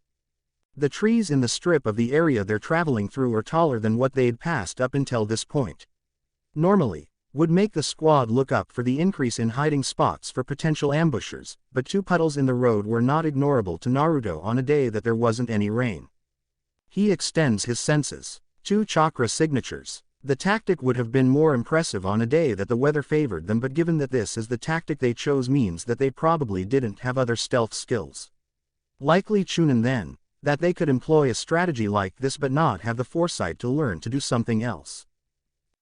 The trees in the strip of the area they're traveling through are taller than what they'd passed up until this point. Normally, would make the squad look up for the increase in hiding spots for potential ambushers, but two puddles in the road were not ignorable to Naruto on a day that there wasn't any rain. He extends his senses. 2 chakra signatures. The tactic would have been more impressive on a day that the weather favored them, but given that this is the tactic they chose means that they probably didn't have other stealth skills. Likely Chunin then, that they could employ a strategy like this but not have the foresight to learn to do something else.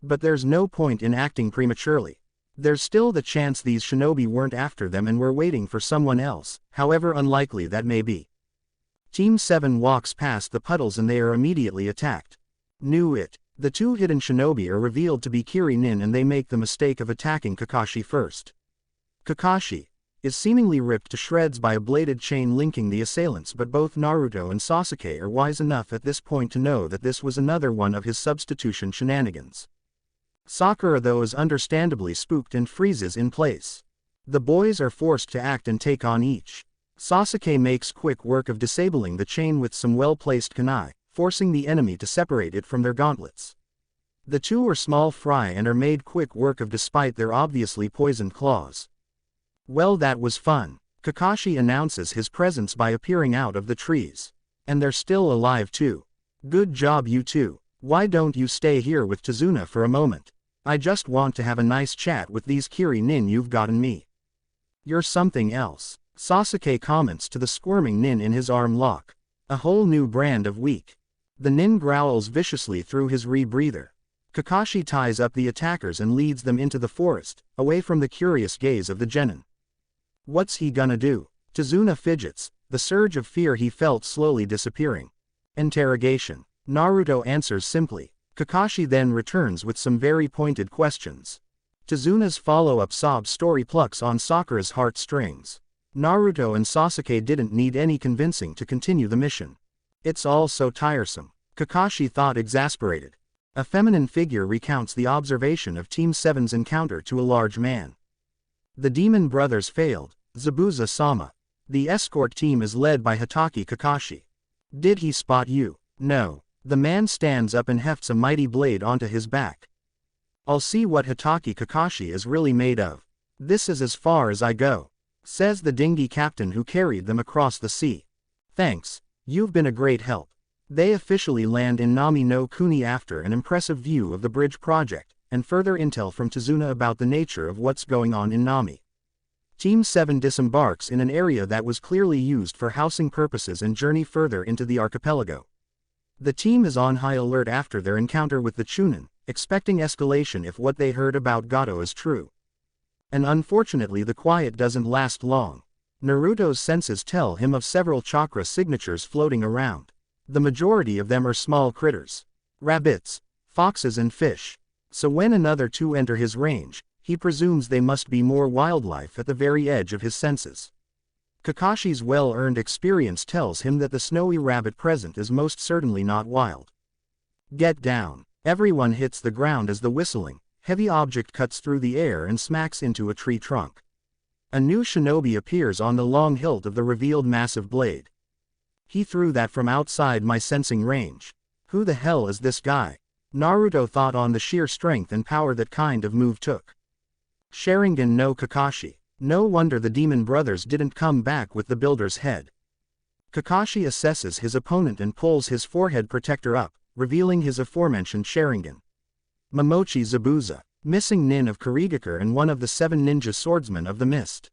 But there's no point in acting prematurely. There's still the chance these shinobi weren't after them and were waiting for someone else, however unlikely that may be. Team 7 walks past the puddles and they are immediately attacked. Knew it. The 2 hidden shinobi are revealed to be Kiri-nin and they make the mistake of attacking Kakashi first. Kakashi is seemingly ripped to shreds by a bladed chain linking the assailants, but both Naruto and Sasuke are wise enough at this point to know that this was another one of his substitution shenanigans. Sakura though is understandably spooked and freezes in place. The boys are forced to act and take on each. Sasuke makes quick work of disabling the chain with some well-placed kunai, forcing the enemy to separate it from their gauntlets. The 2 are small fry and are made quick work of despite their obviously poisoned claws. Well, that was fun. Kakashi announces his presence by appearing out of the trees. And they're still alive too. Good job you two. Why don't you stay here with Tazuna for a moment? I just want to have a nice chat with these Kiri-nin you've gotten me. You're something else. Sasuke comments to the squirming nin in his arm lock. A whole new brand of weak. The nin growls viciously through his rebreather. Kakashi ties up the attackers and leads them into the forest, away from the curious gaze of the genin. What's he gonna do? Tazuna fidgets, the surge of fear he felt slowly disappearing. Interrogation. Naruto answers simply. Kakashi then returns with some very pointed questions. Tazuna's follow-up sob story plucks on Sakura's heartstrings. Naruto and Sasuke didn't need any convincing to continue the mission. It's all so tiresome, Kakashi thought, exasperated. A feminine figure recounts the observation of Team 7's encounter to a large man. The demon brothers failed, Zabuza-sama. The escort team is led by Hitaki Kakashi. Did he spot you? No. The man stands up and hefts a mighty blade onto his back. I'll see what Hitaki Kakashi is really made of. This is as far as I go, says the dinghy captain who carried them across the sea. Thanks. You've been a great help. They officially land in Nami no Kuni after an impressive view of the bridge project, and further intel from Tazuna about the nature of what's going on in Nami. Team 7 disembarks in an area that was clearly used for housing purposes and journey further into the archipelago. The team is on high alert after their encounter with the Chunin, expecting escalation if what they heard about Gato is true. And unfortunately the quiet doesn't last long. Naruto's senses tell him of several chakra signatures floating around. The majority of them are small critters. Rabbits, foxes and fish. So when another two enter his range, he presumes they must be more wildlife at the very edge of his senses. Kakashi's well-earned experience tells him that the snowy rabbit present is most certainly not wild. Get down. Everyone hits the ground as the whistling, heavy object cuts through the air and smacks into a tree trunk. A new shinobi appears on the long hilt of the revealed massive blade. He threw that from outside my sensing range. Who the hell is this guy? Naruto thought on the sheer strength and power that kind of move took. Sharingan no Kakashi. No wonder the demon brothers didn't come back with the builder's head. Kakashi assesses his opponent and pulls his forehead protector up, revealing his aforementioned Sharingan. Momochi Zabuza, missing nin of Kurigakure and one of the 7 ninja swordsmen of the mist.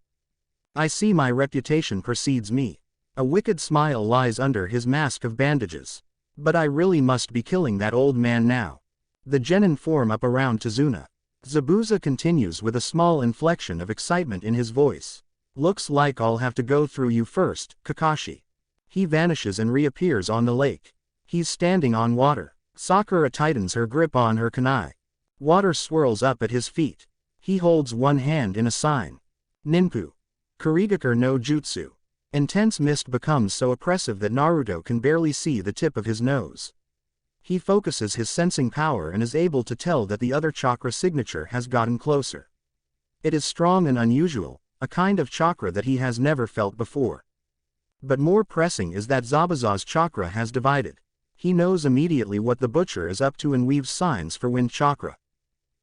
I see my reputation precedes me. A wicked smile lies under his mask of bandages. But I really must be killing that old man now. The genin form up around Tazuna. Zabuza continues with a small inflection of excitement in his voice. Looks like I'll have to go through you first, Kakashi. He vanishes and reappears on the lake. He's standing on water. Sakura tightens her grip on her kunai. Water swirls up at his feet. He holds one hand in a sign. Ninpu. Kurigakure no Jutsu. Intense mist becomes so oppressive that Naruto can barely see the tip of his nose. He focuses his sensing power and is able to tell that the other chakra signature has gotten closer. It is strong and unusual, a kind of chakra that he has never felt before. But more pressing is that Zabuza's chakra has divided. He knows immediately what the butcher is up to and weaves signs for wind chakra.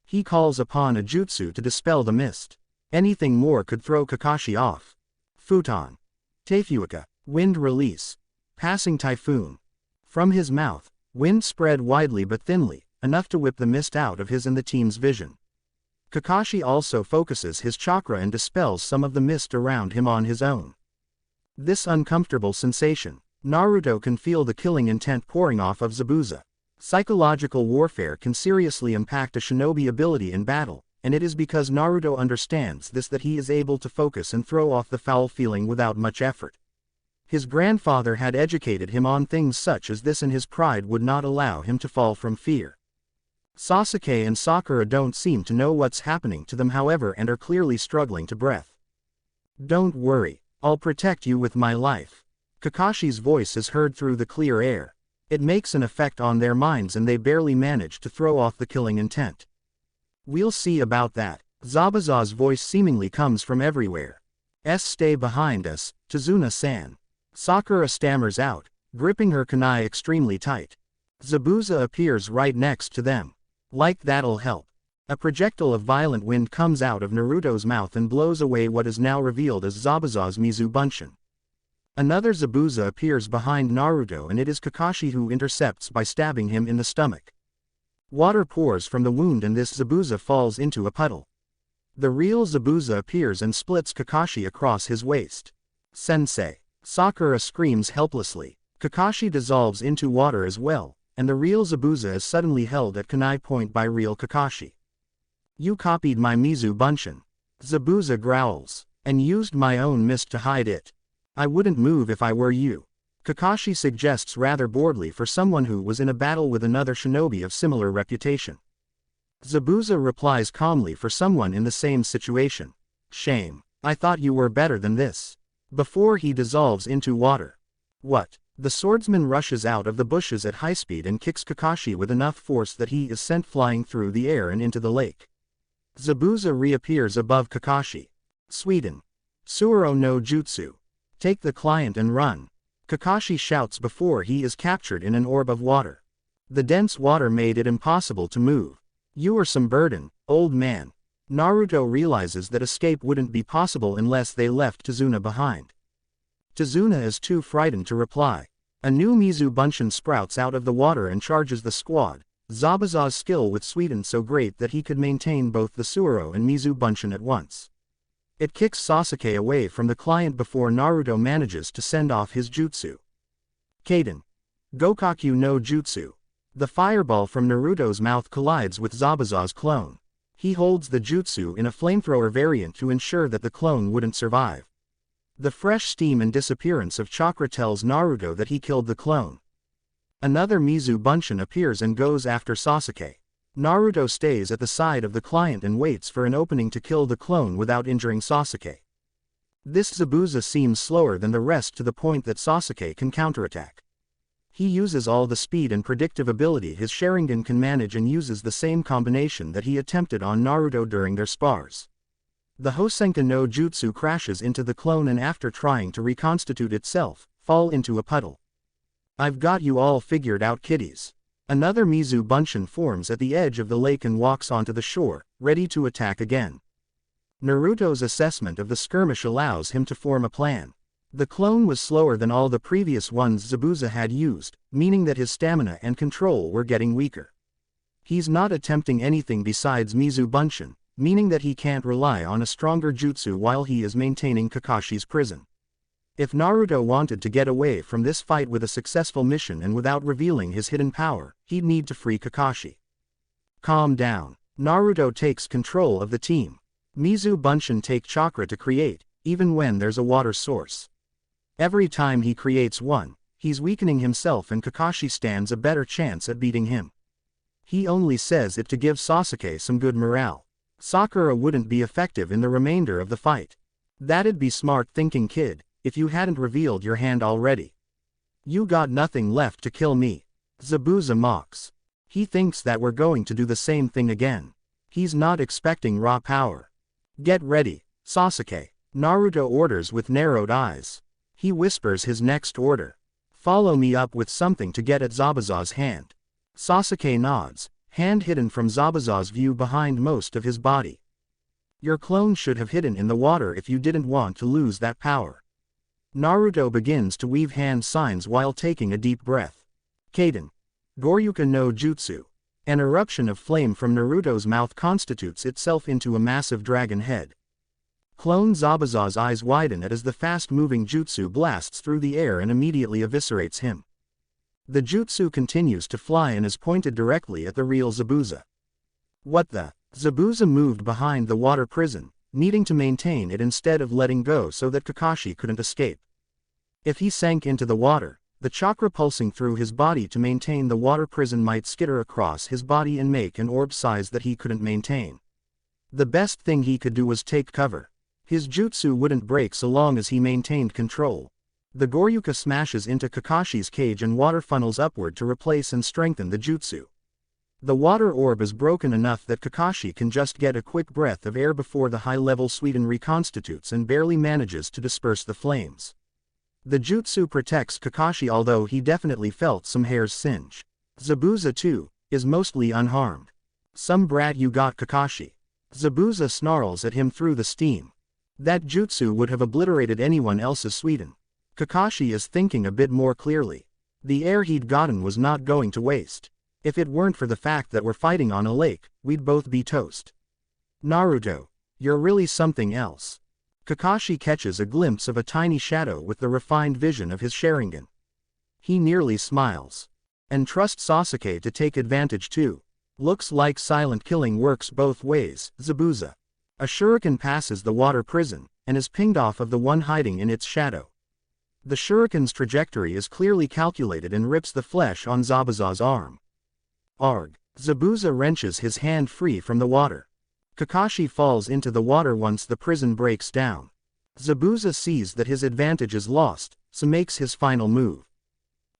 He calls upon a jutsu to dispel the mist. Anything more could throw Kakashi off. Futon. Teifuika, wind release. Passing typhoon. From his mouth, wind spread widely but thinly, enough to whip the mist out of his and the team's vision. Kakashi also focuses his chakra and dispels some of the mist around him on his own. This uncomfortable sensation, Naruto can feel the killing intent pouring off of Zabuza. Psychological warfare can seriously impact a shinobi ability in battle, and it is because Naruto understands this that he is able to focus and throw off the foul feeling without much effort. His grandfather had educated him on things such as this and his pride would not allow him to fall from fear. Sasuke and Sakura don't seem to know what's happening to them however and are clearly struggling to breath. Don't worry, I'll protect you with my life. Kakashi's voice is heard through the clear air. It makes an effect on their minds and they barely manage to throw off the killing intent. We'll see about that. Zabuza's voice seemingly comes from everywhere. Stay behind us, Tazuna-san. Sakura stammers out, gripping her kunai extremely tight. Zabuza appears right next to them. Like that'll help. A projectile of violent wind comes out of Naruto's mouth and blows away what is now revealed as Zabuza's Mizu Bunshin. Another Zabuza appears behind Naruto and it is Kakashi who intercepts by stabbing him in the stomach. Water pours from the wound and this Zabuza falls into a puddle. The real Zabuza appears and splits Kakashi across his waist. Sensei. Sakura screams helplessly. Kakashi dissolves into water as well, and the real Zabuza is suddenly held at kunai point by real Kakashi. You copied my Mizu Bunshin. Zabuza growls. And used my own mist to hide it. I wouldn't move if I were you. Kakashi suggests rather boredly for someone who was in a battle with another shinobi of similar reputation. Zabuza replies calmly for someone in the same situation. Shame. I thought you were better than this. Before he dissolves into water. What? The swordsman rushes out of the bushes at high speed and kicks Kakashi with enough force that he is sent flying through the air and into the lake. Zabuza reappears above Kakashi. Sweden. Suoro no Jutsu. Take the client and run. Kakashi shouts before he is captured in an orb of water. The dense water made it impossible to move. You are some burden, old man. Naruto realizes that escape wouldn't be possible unless they left Tazuna behind. Tazuna is too frightened to reply. A new Mizu Bunshin sprouts out of the water and charges the squad, Zabuza's skill with Sweden so great that he could maintain both the Suoro and Mizu Bunshin at once. It kicks Sasuke away from the client before Naruto manages to send off his jutsu. Kaden. Gokaku no Jutsu. The fireball from Naruto's mouth collides with Zabuza's clone. He holds the jutsu in a flamethrower variant to ensure that the clone wouldn't survive. The fresh steam and disappearance of chakra tells Naruto that he killed the clone. Another Mizu Bunshin appears and goes after Sasuke. Naruto stays at the side of the client and waits for an opening to kill the clone without injuring Sasuke. This Zabuza seems slower than the rest to the point that Sasuke can counterattack. He uses all the speed and predictive ability his Sharingan can manage and uses the same combination that he attempted on Naruto during their spars. The Hosenka no Jutsu crashes into the clone and after trying to reconstitute itself, fall into a puddle. I've got you all figured out, kiddies. Another Mizu Bunshin forms at the edge of the lake and walks onto the shore, ready to attack again. Naruto's assessment of the skirmish allows him to form a plan. The clone was slower than all the previous ones Zabuza had used, meaning that his stamina and control were getting weaker. He's not attempting anything besides Mizu Bunshin, meaning that he can't rely on a stronger jutsu while he is maintaining Kakashi's prison. If Naruto wanted to get away from this fight with a successful mission and without revealing his hidden power, he'd need to free Kakashi. Calm down. Naruto takes control of the team. Mizu Bunshin take chakra to create, even when there's a water source. Every time he creates one, he's weakening himself and Kakashi stands a better chance at beating him. He only says it to give Sasuke some good morale. Sakura wouldn't be effective in the remainder of the fight. That'd be smart thinking, kid, if you hadn't revealed your hand already. You got nothing left to kill me. Zabuza mocks. He thinks that we're going to do the same thing again. He's not expecting raw power. Get ready, Sasuke. Naruto orders with narrowed eyes. He whispers his next order. Follow me up with something to get at Zabuza's hand. Sasuke nods, hand hidden from Zabuza's view behind most of his body. Your clone should have hidden in the water if you didn't want to lose that power. Naruto begins to weave hand signs while taking a deep breath. Kaden. Goryuka no Jutsu. An eruption of flame from Naruto's mouth constitutes itself into a massive dragon head. Clone Zabuza's eyes widen as the fast-moving jutsu blasts through the air and immediately eviscerates him. The jutsu continues to fly and is pointed directly at the real Zabuza. What the? Zabuza moved behind the water prison, needing to maintain it instead of letting go so that Kakashi couldn't escape. If he sank into the water, the chakra pulsing through his body to maintain the water prison might skitter across his body and make an orb size that he couldn't maintain. The best thing he could do was take cover. His jutsu wouldn't break so long as he maintained control. The Goryuka smashes into Kakashi's cage and water funnels upward to replace and strengthen the jutsu. The water orb is broken enough that Kakashi can just get a quick breath of air before the high-level Suiden reconstitutes and barely manages to disperse the flames. The jutsu protects Kakashi, although he definitely felt some hairs singe. Zabuza, too, is mostly unharmed. Some brat, you got, Kakashi. Zabuza snarls at him through the steam. That jutsu would have obliterated anyone else's Suiden. Kakashi is thinking a bit more clearly. The air he'd gotten was not going to waste. If it weren't for the fact that we're fighting on a lake, we'd both be toast. Naruto, you're really something else. Kakashi catches a glimpse of a tiny shadow with the refined vision of his Sharingan. He nearly smiles. And trusts Sasuke to take advantage too. Looks like silent killing works both ways, Zabuza. A shuriken passes the water prison, and is pinged off of the one hiding in its shadow. The shuriken's trajectory is clearly calculated and rips the flesh on Zabuza's arm. Arg. Zabuza wrenches his hand free from the water. Kakashi falls into the water once the prison breaks down. Zabuza sees that his advantage is lost, so makes his final move.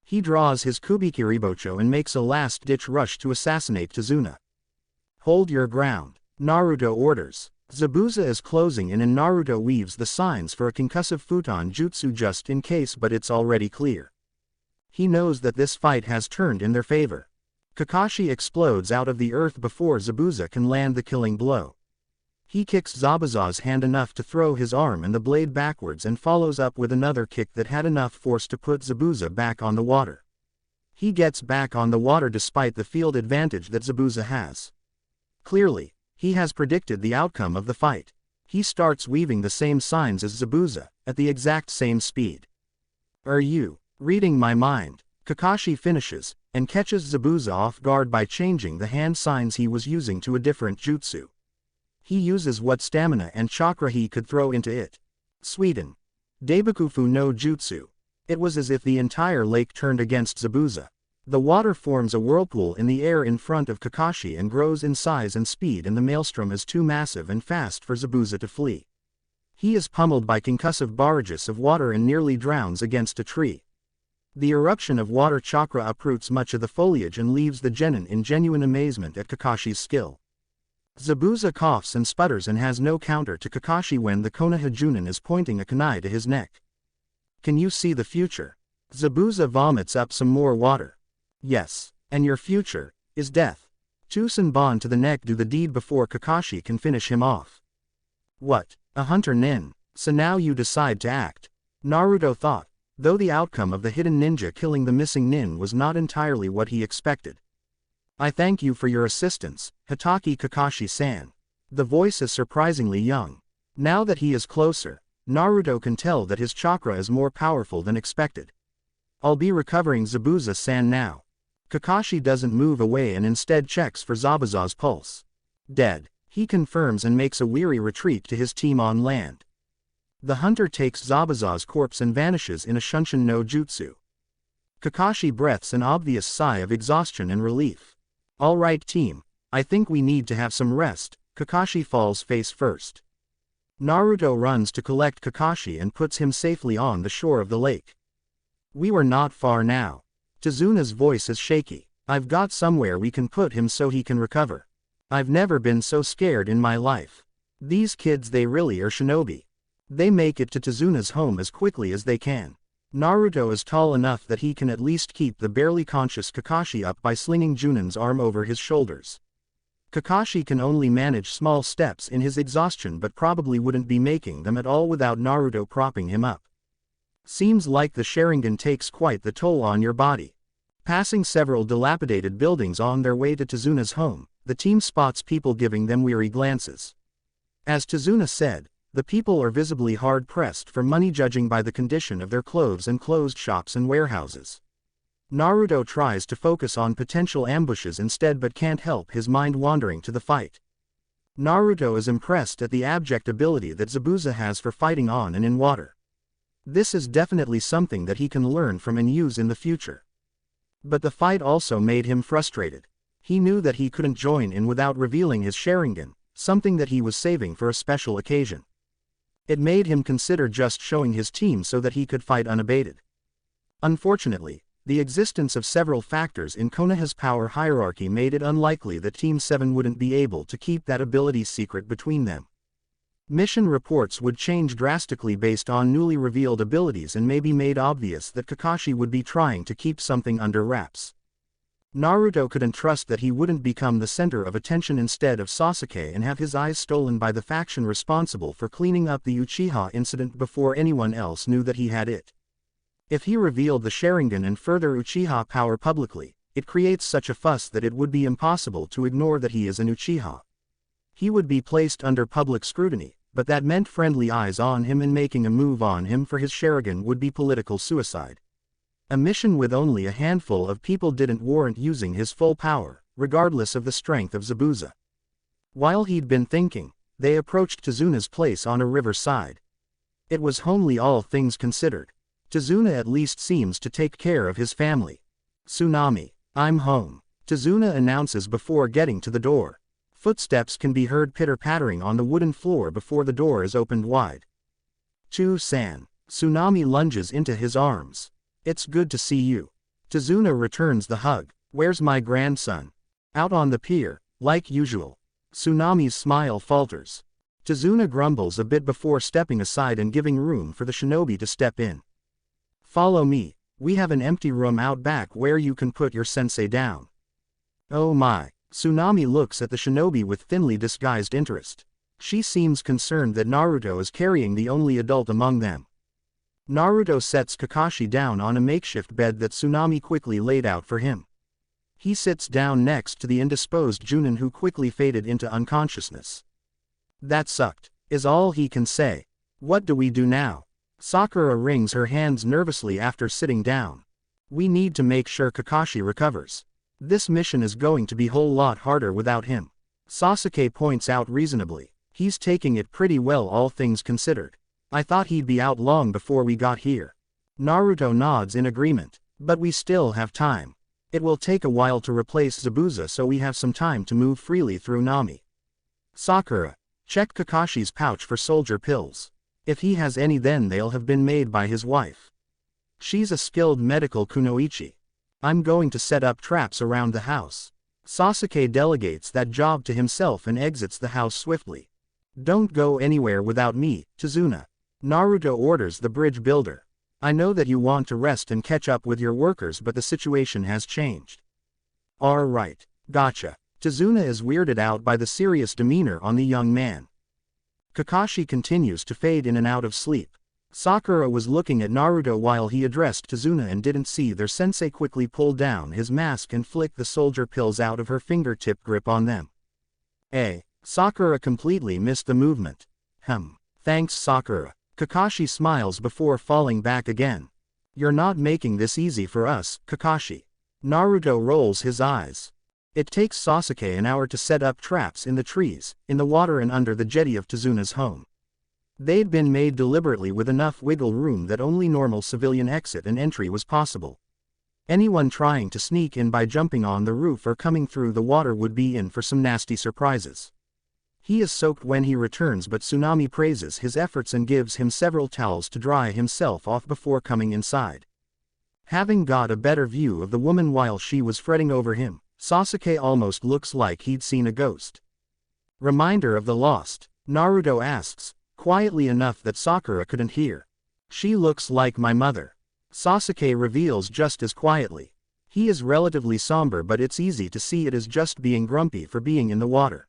He draws his Kubikiribocho and makes a last-ditch rush to assassinate Tazuna. Hold your ground, Naruto orders. Zabuza is closing in and Naruto weaves the signs for a concussive futon jutsu just in case, but it's already clear. He knows that this fight has turned in their favor. Kakashi explodes out of the earth before Zabuza can land the killing blow. He kicks Zabuza's hand enough to throw his arm and the blade backwards and follows up with another kick that had enough force to put Zabuza back on the water. He gets back on the water despite the field advantage that Zabuza has. Clearly, he has predicted the outcome of the fight. He starts weaving the same signs as Zabuza, at the exact same speed. Are you reading my mind? Kakashi finishes, and catches Zabuza off guard by changing the hand signs he was using to a different jutsu. He uses what stamina and chakra he could throw into it. Sweden. Daibakufu no Jutsu. It was as if the entire lake turned against Zabuza. The water forms a whirlpool in the air in front of Kakashi and grows in size and speed, and the maelstrom is too massive and fast for Zabuza to flee. He is pummeled by concussive barrages of water and nearly drowns against a tree. The eruption of water chakra uproots much of the foliage and leaves the genin in genuine amazement at Kakashi's skill. Zabuza coughs and sputters and has no counter to Kakashi when the Konoha Junin is pointing a kunai to his neck. Can you see the future? Zabuza vomits up some more water. Yes, and your future is death. Tsusenban to the neck, do the deed before Kakashi can finish him off. What, a hunter nin? So now you decide to act. Naruto thought, though the outcome of the hidden ninja killing the missing nin was not entirely what he expected. I thank you for your assistance, Hitaki Kakashi-san. The voice is surprisingly young. Now that he is closer, Naruto can tell that his chakra is more powerful than expected. I'll be recovering Zabuza-san now. Kakashi doesn't move away and instead checks for Zabuza's pulse. Dead, he confirms and makes a weary retreat to his team on land. The hunter takes Zabuza's corpse and vanishes in a Shunshin no Jutsu. Kakashi breathes an obvious sigh of exhaustion and relief. All right team, I think we need to have some rest. Kakashi falls face first. Naruto runs to collect Kakashi and puts him safely on the shore of the lake. We were not far now. Tazuna's voice is shaky. I've got somewhere we can put him so he can recover. I've never been so scared in my life. These kids, they really are shinobi. They make it to Tazuna's home as quickly as they can. Naruto is tall enough that he can at least keep the barely conscious Kakashi up by slinging Junin's arm over his shoulders. Kakashi can only manage small steps in his exhaustion but probably wouldn't be making them at all without Naruto propping him up. Seems like the Sharingan takes quite the toll on your body. Passing several dilapidated buildings on their way to Tazuna's home, the team spots people giving them weary glances. As Tazuna said, the people are visibly hard-pressed for money judging by the condition of their clothes and closed shops and warehouses. Naruto tries to focus on potential ambushes instead but can't help his mind wandering to the fight. Naruto is impressed at the abject ability that Zabuza has for fighting on and in water. This is definitely something that he can learn from and use in the future. But the fight also made him frustrated. He knew that he couldn't join in without revealing his Sharingan, something that he was saving for a special occasion. It made him consider just showing his team so that he could fight unabated. Unfortunately, the existence of several factors in Konoha's power hierarchy made it unlikely that Team 7 wouldn't be able to keep that ability secret between them. Mission reports would change drastically based on newly revealed abilities and maybe made obvious that Kakashi would be trying to keep something under wraps. Naruto couldn't trust that he wouldn't become the center of attention instead of Sasuke and have his eyes stolen by the faction responsible for cleaning up the Uchiha incident before anyone else knew that he had it. If he revealed the Sharingan and further Uchiha power publicly, it creates such a fuss that it would be impossible to ignore that he is an Uchiha. He would be placed under public scrutiny, but that meant friendly eyes on him and making a move on him for his Sharingan would be political suicide. A mission with only a handful of people didn't warrant using his full power, regardless of the strength of Zabuza. While he'd been thinking, they approached Tazuna's place on a riverside. It was homely all things considered. Tazuna at least seems to take care of his family. Tsunami, I'm home, Tazuna announces before getting to the door. Footsteps can be heard pitter-pattering on the wooden floor before the door is opened wide. Chu-san, Tsunami lunges into his arms. It's good to see you. Tazuna returns the hug. Where's my grandson? Out on the pier, like usual. Tsunami's smile falters. Tazuna grumbles a bit before stepping aside and giving room for the shinobi to step in. Follow me, we have an empty room out back where you can put your sensei down. Oh my, Tsunami looks at the shinobi with thinly disguised interest. She seems concerned that Naruto is carrying the only adult among them. Naruto sets Kakashi down on a makeshift bed that Tsunami quickly laid out for him. He sits down next to the indisposed Junin who quickly faded into unconsciousness. That sucked, is all he can say. What do we do now? Sakura wrings her hands nervously after sitting down. We need to make sure Kakashi recovers. This mission is going to be whole lot harder without him. Sasuke points out reasonably. He's taking it pretty well all things considered. I thought he'd be out long before we got here. Naruto nods in agreement. But we still have time. It will take a while to replace Zabuza, so we have some time to move freely through Nami. Sakura, check Kakashi's pouch for soldier pills. If he has any, then they'll have been made by his wife. She's a skilled medical kunoichi. I'm going to set up traps around the house. Sasuke delegates that job to himself and exits the house swiftly. Don't go anywhere without me, Tazuna. Naruto orders the bridge builder. I know that you want to rest and catch up with your workers, but the situation has changed. Alright, gotcha. Tazuna is weirded out by the serious demeanor on the young man. Kakashi continues to fade in and out of sleep. Sakura was looking at Naruto while he addressed Tazuna and didn't see their sensei quickly pull down his mask and flick the soldier pills out of her fingertip grip on them. Sakura completely missed the movement. Thanks, Sakura. Kakashi smiles before falling back again. You're not making this easy for us, Kakashi. Naruto rolls his eyes. It takes Sasuke an hour to set up traps in the trees, in the water and under the jetty of Tazuna's home. They'd been made deliberately with enough wiggle room that only normal civilian exit and entry was possible. Anyone trying to sneak in by jumping on the roof or coming through the water would be in for some nasty surprises. He is soaked when he returns, but Tsunami praises his efforts and gives him several towels to dry himself off before coming inside. Having got a better view of the woman while she was fretting over him, Sasuke almost looks like he'd seen a ghost. Reminder of the lost? Naruto asks, quietly enough that Sakura couldn't hear. She looks like my mother. Sasuke reveals just as quietly. He is relatively somber, but it's easy to see it as just being grumpy for being in the water.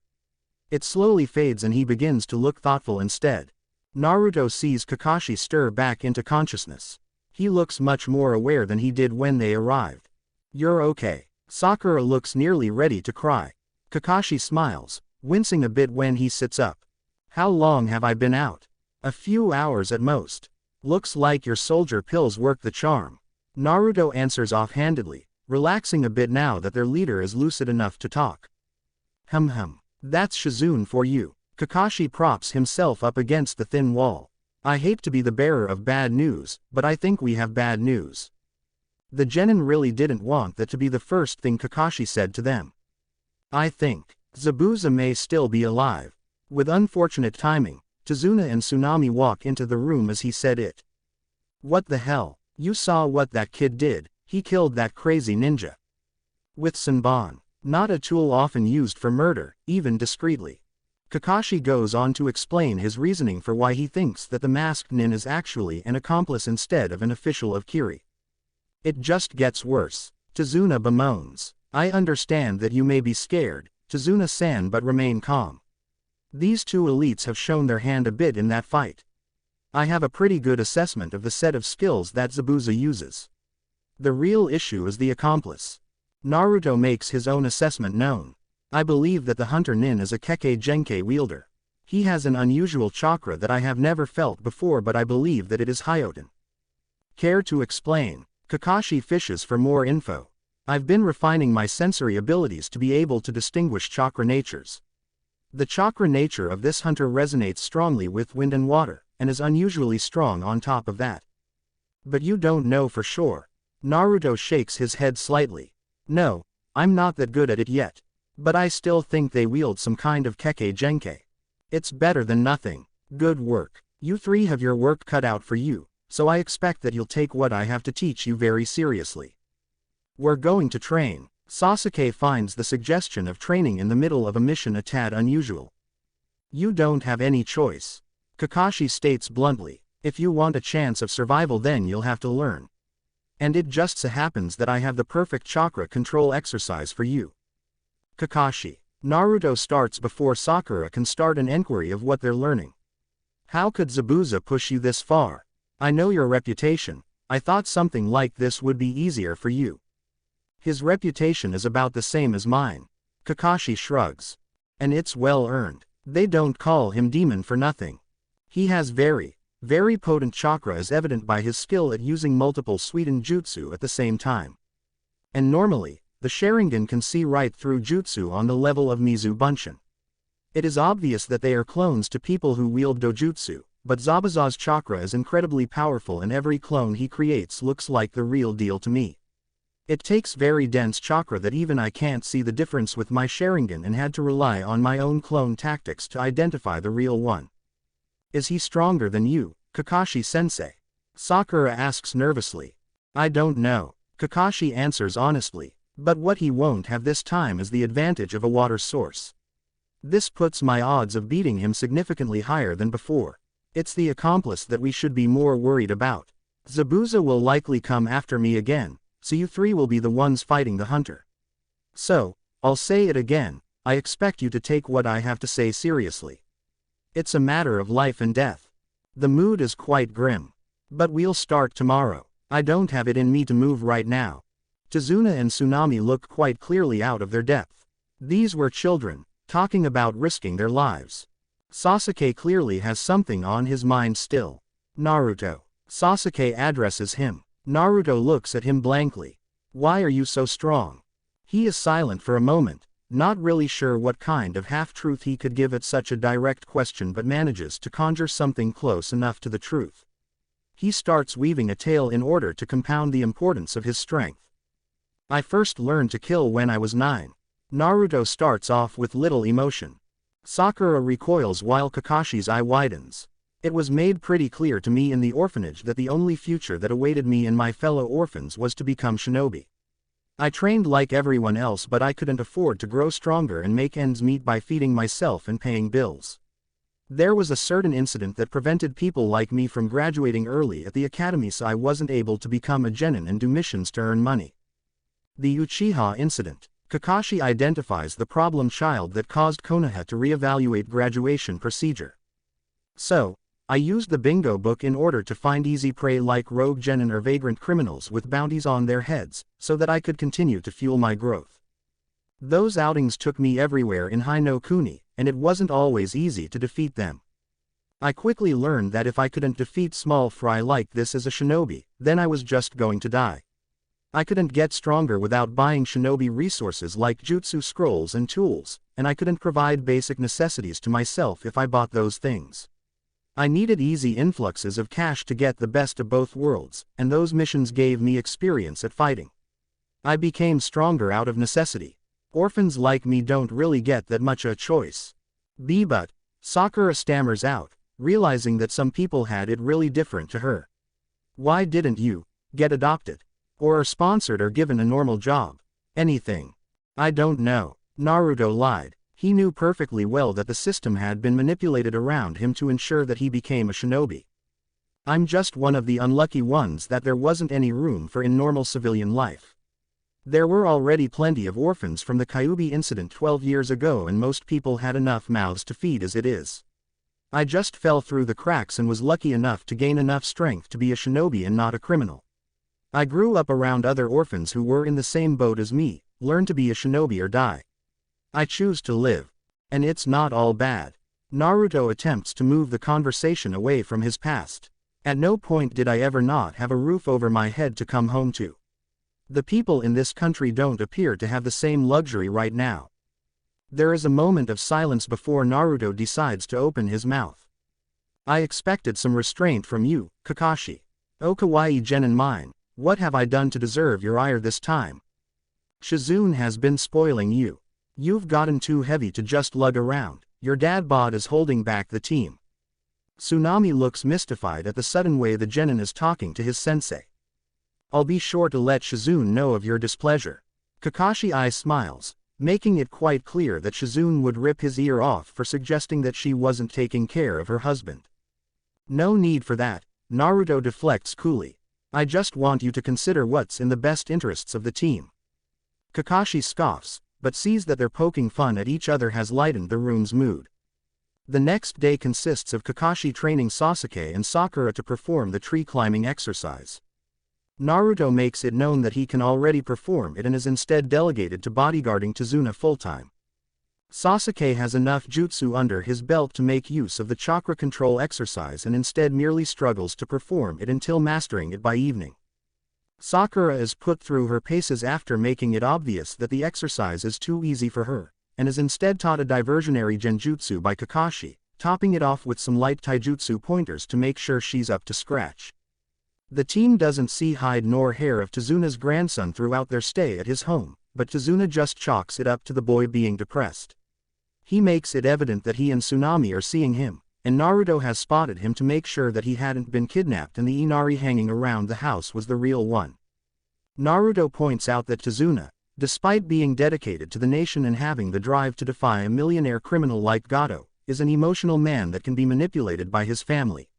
It slowly fades and he begins to look thoughtful instead. Naruto sees Kakashi stir back into consciousness. He looks much more aware than he did when they arrived. You're okay. Sakura looks nearly ready to cry. Kakashi smiles, wincing a bit when he sits up. How long have I been out? A few hours at most. Looks like your soldier pills work the charm. Naruto answers offhandedly, relaxing a bit now that their leader is lucid enough to talk. That's Shizune for you. Kakashi props himself up against the thin wall. I hate to be the bearer of bad news, but I think we have bad news. The genin really didn't want that to be the first thing Kakashi said to them. I think Zabuza may still be alive. With unfortunate timing, Tazuna and Tsunami walk into the room as he said it. What the hell? You saw what that kid did, he killed that crazy ninja. With Senbon. Not a tool often used for murder, even discreetly. Kakashi goes on to explain his reasoning for why he thinks that the masked nin is actually an accomplice instead of an official of Kiri. It just gets worse. Tazuna bemoans. I understand that you may be scared, Tazuna-san, but remain calm. These two elites have shown their hand a bit in that fight. I have a pretty good assessment of the set of skills that Zabuza uses. The real issue is the accomplice. Naruto makes his own assessment known. I believe that the hunter nin is a Kekkei Genkai wielder. He has an unusual chakra that I have never felt before, but I believe that it is Hyoten. Care to explain? Kakashi fishes for more info. I've been refining my sensory abilities to be able to distinguish chakra natures. The chakra nature of this hunter resonates strongly with wind and water, and is unusually strong on top of that. But you don't know for sure. Naruto shakes his head slightly. No, I'm not that good at it yet. But I still think they wield some kind of Kekkei Genkai. It's better than nothing. Good work. You three have your work cut out for you, so I expect that you'll take what I have to teach you very seriously. We're going to train. Sasuke finds the suggestion of training in the middle of a mission a tad unusual. You don't have any choice. Kakashi states bluntly. If you want a chance of survival, then you'll have to learn. And it just so happens that I have the perfect chakra control exercise for you. Kakashi. Naruto starts before Sakura can start an inquiry of what they're learning. How could Zabuza push you this far? I know your reputation. I thought something like this would be easier for you. His reputation is about the same as mine. Kakashi shrugs. And it's well earned. They don't call him demon for nothing. He has very, Very potent chakra is evident by his skill at using multiple sweetened jutsu at the same time. And normally, the Sharingan can see right through jutsu on the level of Mizu Bunshin. It is obvious that they are clones to people who wield dojutsu, but Zabuza's chakra is incredibly powerful and every clone he creates looks like the real deal to me. It takes very dense chakra that even I can't see the difference with my Sharingan and had to rely on my own clone tactics to identify the real one. Is he stronger than you, Kakashi-sensei? Sakura asks nervously. I don't know, Kakashi answers honestly, but what he won't have this time is the advantage of a water source. This puts my odds of beating him significantly higher than before. It's the accomplice that we should be more worried about. Zabuza will likely come after me again, so you three will be the ones fighting the hunter. So, I'll say it again, I expect you to take what I have to say seriously. It's a matter of life and death. The mood is quite grim. But we'll start tomorrow. I don't have it in me to move right now. Tazuna and Tsunami look quite clearly out of their depth. These were children, talking about risking their lives. Sasuke clearly has something on his mind still. Naruto. Sasuke addresses him. Naruto looks at him blankly. Why are you so strong? He is silent for a moment, not really sure what kind of half-truth he could give at such a direct question, but manages to conjure something close enough to the truth. He starts weaving a tale in order to compound the importance of his strength. I first learned to kill when I was 9. Naruto starts off with little emotion. Sakura recoils while Kakashi's eye widens. It was made pretty clear to me in the orphanage that the only future that awaited me and my fellow orphans was to become shinobi. I trained like everyone else, but I couldn't afford to grow stronger and make ends meet by feeding myself and paying bills. There was a certain incident that prevented people like me from graduating early at the academy, so I wasn't able to become a genin and do missions to earn money. The Uchiha incident. Kakashi identifies the problem child that caused Konoha to reevaluate graduation procedure. So, I used the bingo book in order to find easy prey like rogue genin or vagrant criminals with bounties on their heads, so that I could continue to fuel my growth. Those outings took me everywhere in Hino Kuni, and it wasn't always easy to defeat them. I quickly learned that if I couldn't defeat small fry like this as a shinobi, then I was just going to die. I couldn't get stronger without buying shinobi resources like jutsu scrolls and tools, and I couldn't provide basic necessities to myself if I bought those things. I needed easy influxes of cash to get the best of both worlds, and those missions gave me experience at fighting. I became stronger out of necessity. Orphans like me don't really get that much a choice. But, Sakura stammers out, realizing that some people had it really different to her. Why didn't you get adopted? Or are sponsored or given a normal job? Anything. I don't know. Naruto lied. He knew perfectly well that the system had been manipulated around him to ensure that he became a shinobi. I'm just one of the unlucky ones that there wasn't any room for in normal civilian life. There were already plenty of orphans from the Kyuubi incident 12 years ago, and most people had enough mouths to feed as it is. I just fell through the cracks and was lucky enough to gain enough strength to be a shinobi and not a criminal. I grew up around other orphans who were in the same boat as me, learn to be a shinobi or die. I choose to live. And it's not all bad. Naruto attempts to move the conversation away from his past. At no point did I ever not have a roof over my head to come home to. The people in this country don't appear to have the same luxury right now. There is a moment of silence before Naruto decides to open his mouth. I expected some restraint from you, Kakashi. Oh kawaii genin mine. What have I done to deserve your ire this time? Shizune has been spoiling you. You've gotten too heavy to just lug around. Your dad bod is holding back the team. Tsunami looks mystified at the sudden way the genin is talking to his sensei. I'll be sure to let Shizune know of your displeasure. Kakashi Eye smiles, making it quite clear that Shizune would rip his ear off for suggesting that she wasn't taking care of her husband. No need for that, Naruto deflects coolly. I just want you to consider what's in the best interests of the team. Kakashi scoffs, but sees that their poking fun at each other has lightened the room's mood. The next day consists of Kakashi training Sasuke and Sakura to perform the tree climbing exercise. Naruto makes it known that he can already perform it and is instead delegated to bodyguarding Tazuna full-time. Sasuke has enough jutsu under his belt to make use of the chakra control exercise and instead merely struggles to perform it until mastering it by evening. Sakura is put through her paces after making it obvious that the exercise is too easy for her, and is instead taught a diversionary genjutsu by Kakashi, topping it off with some light taijutsu pointers to make sure she's up to scratch. The team doesn't see hide nor hair of Tezuna's grandson throughout their stay at his home, but Tezuna just chalks it up to the boy being depressed. He makes it evident that he and Tsunami are seeing him, and Naruto has spotted him to make sure that he hadn't been kidnapped and the Inari hanging around the house was the real one. Naruto points out that Tezuna, despite being dedicated to the nation and having the drive to defy a millionaire criminal like Gato, is an emotional man that can be manipulated by his family.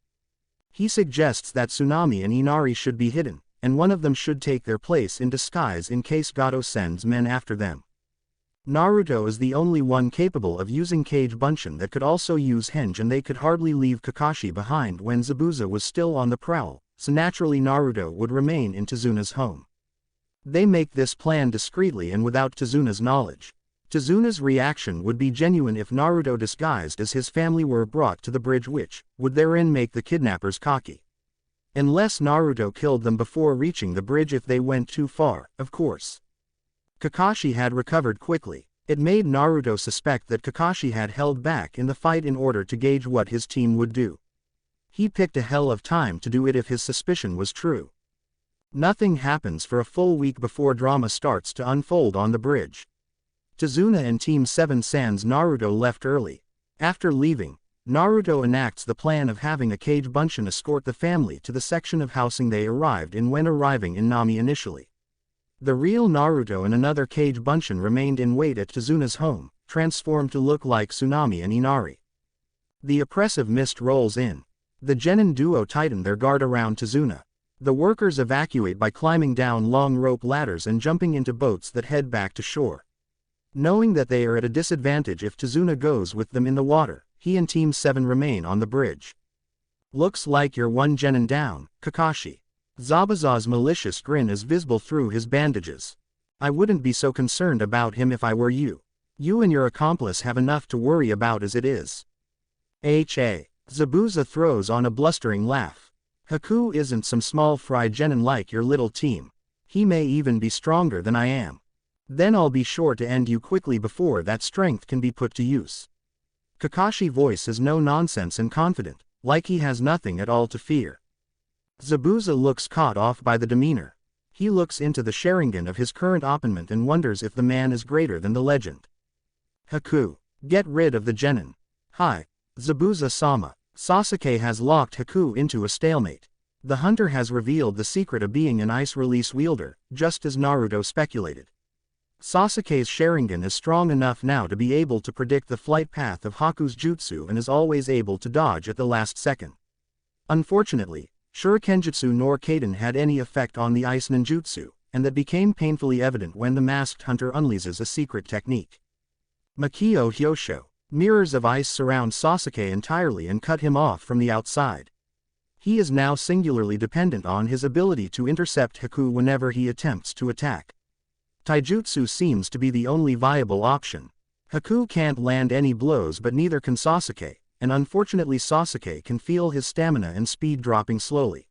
He suggests that Tsunami and Inari should be hidden, and one of them should take their place in disguise in case Gato sends men after them. Naruto is the only one capable of using Kage Bunshin that could also use Henge, and they could hardly leave Kakashi behind when Zabuza was still on the prowl, so naturally Naruto would remain in Tezuna's home. They make this plan discreetly and without Tezuna's knowledge. Tezuna's reaction would be genuine if Naruto disguised as his family were brought to the bridge, which would therein make the kidnappers cocky. Unless Naruto killed them before reaching the bridge if they went too far, of course. Kakashi had recovered quickly. It made Naruto suspect that Kakashi had held back in the fight in order to gauge what his team would do. He picked a hell of time to do it if his suspicion was true. Nothing happens for a full week before drama starts to unfold on the bridge. Tezuna and Team 7 sans Naruto left early. After leaving, Naruto enacts the plan of having a Kage Bunshin escort the family to the section of housing they arrived in when arriving in Nami initially. The real Naruto and another Kage Bunshin remained in wait at Tezuna's home, transformed to look like Tsunami and Inari. The oppressive mist rolls in. The genin duo tighten their guard around Tezuna. The workers evacuate by climbing down long rope ladders and jumping into boats that head back to shore. Knowing that they are at a disadvantage if Tezuna goes with them in the water, he and Team 7 remain on the bridge. Looks like you're one genin down, Kakashi. Zabuza's malicious grin is visible through his bandages. I wouldn't be so concerned about him if I were you. You and your accomplice have enough to worry about as it is. Zabuza throws on a blustering laugh. Haku isn't some small fry genin like your little team. He may even be stronger than I am. Then I'll be sure to end you quickly before that strength can be put to use. Kakashi's voice is no nonsense and confident, like he has nothing at all to fear. Zabuza looks caught off by the demeanor. He looks into the Sharingan of his current opponent and wonders if the man is greater than the legend. Haku, get rid of the genin. Hi, Zabuza-sama. Sasuke has locked Haku into a stalemate. The hunter has revealed the secret of being an ice release wielder, just as Naruto speculated. Sasuke's Sharingan is strong enough now to be able to predict the flight path of Haku's jutsu and is always able to dodge at the last second. Unfortunately, Shurikenjutsu nor Kaden had any effect on the ice ninjutsu, and that became painfully evident when the masked hunter unleashes a secret technique. Makio Hyosho. Mirrors of ice surround Sasuke entirely and cut him off from the outside. He is now singularly dependent on his ability to intercept Haku whenever he attempts to attack. Taijutsu seems to be the only viable option. Haku can't land any blows, but neither can Sasuke, and unfortunately Sasuke can feel his stamina and speed dropping slowly.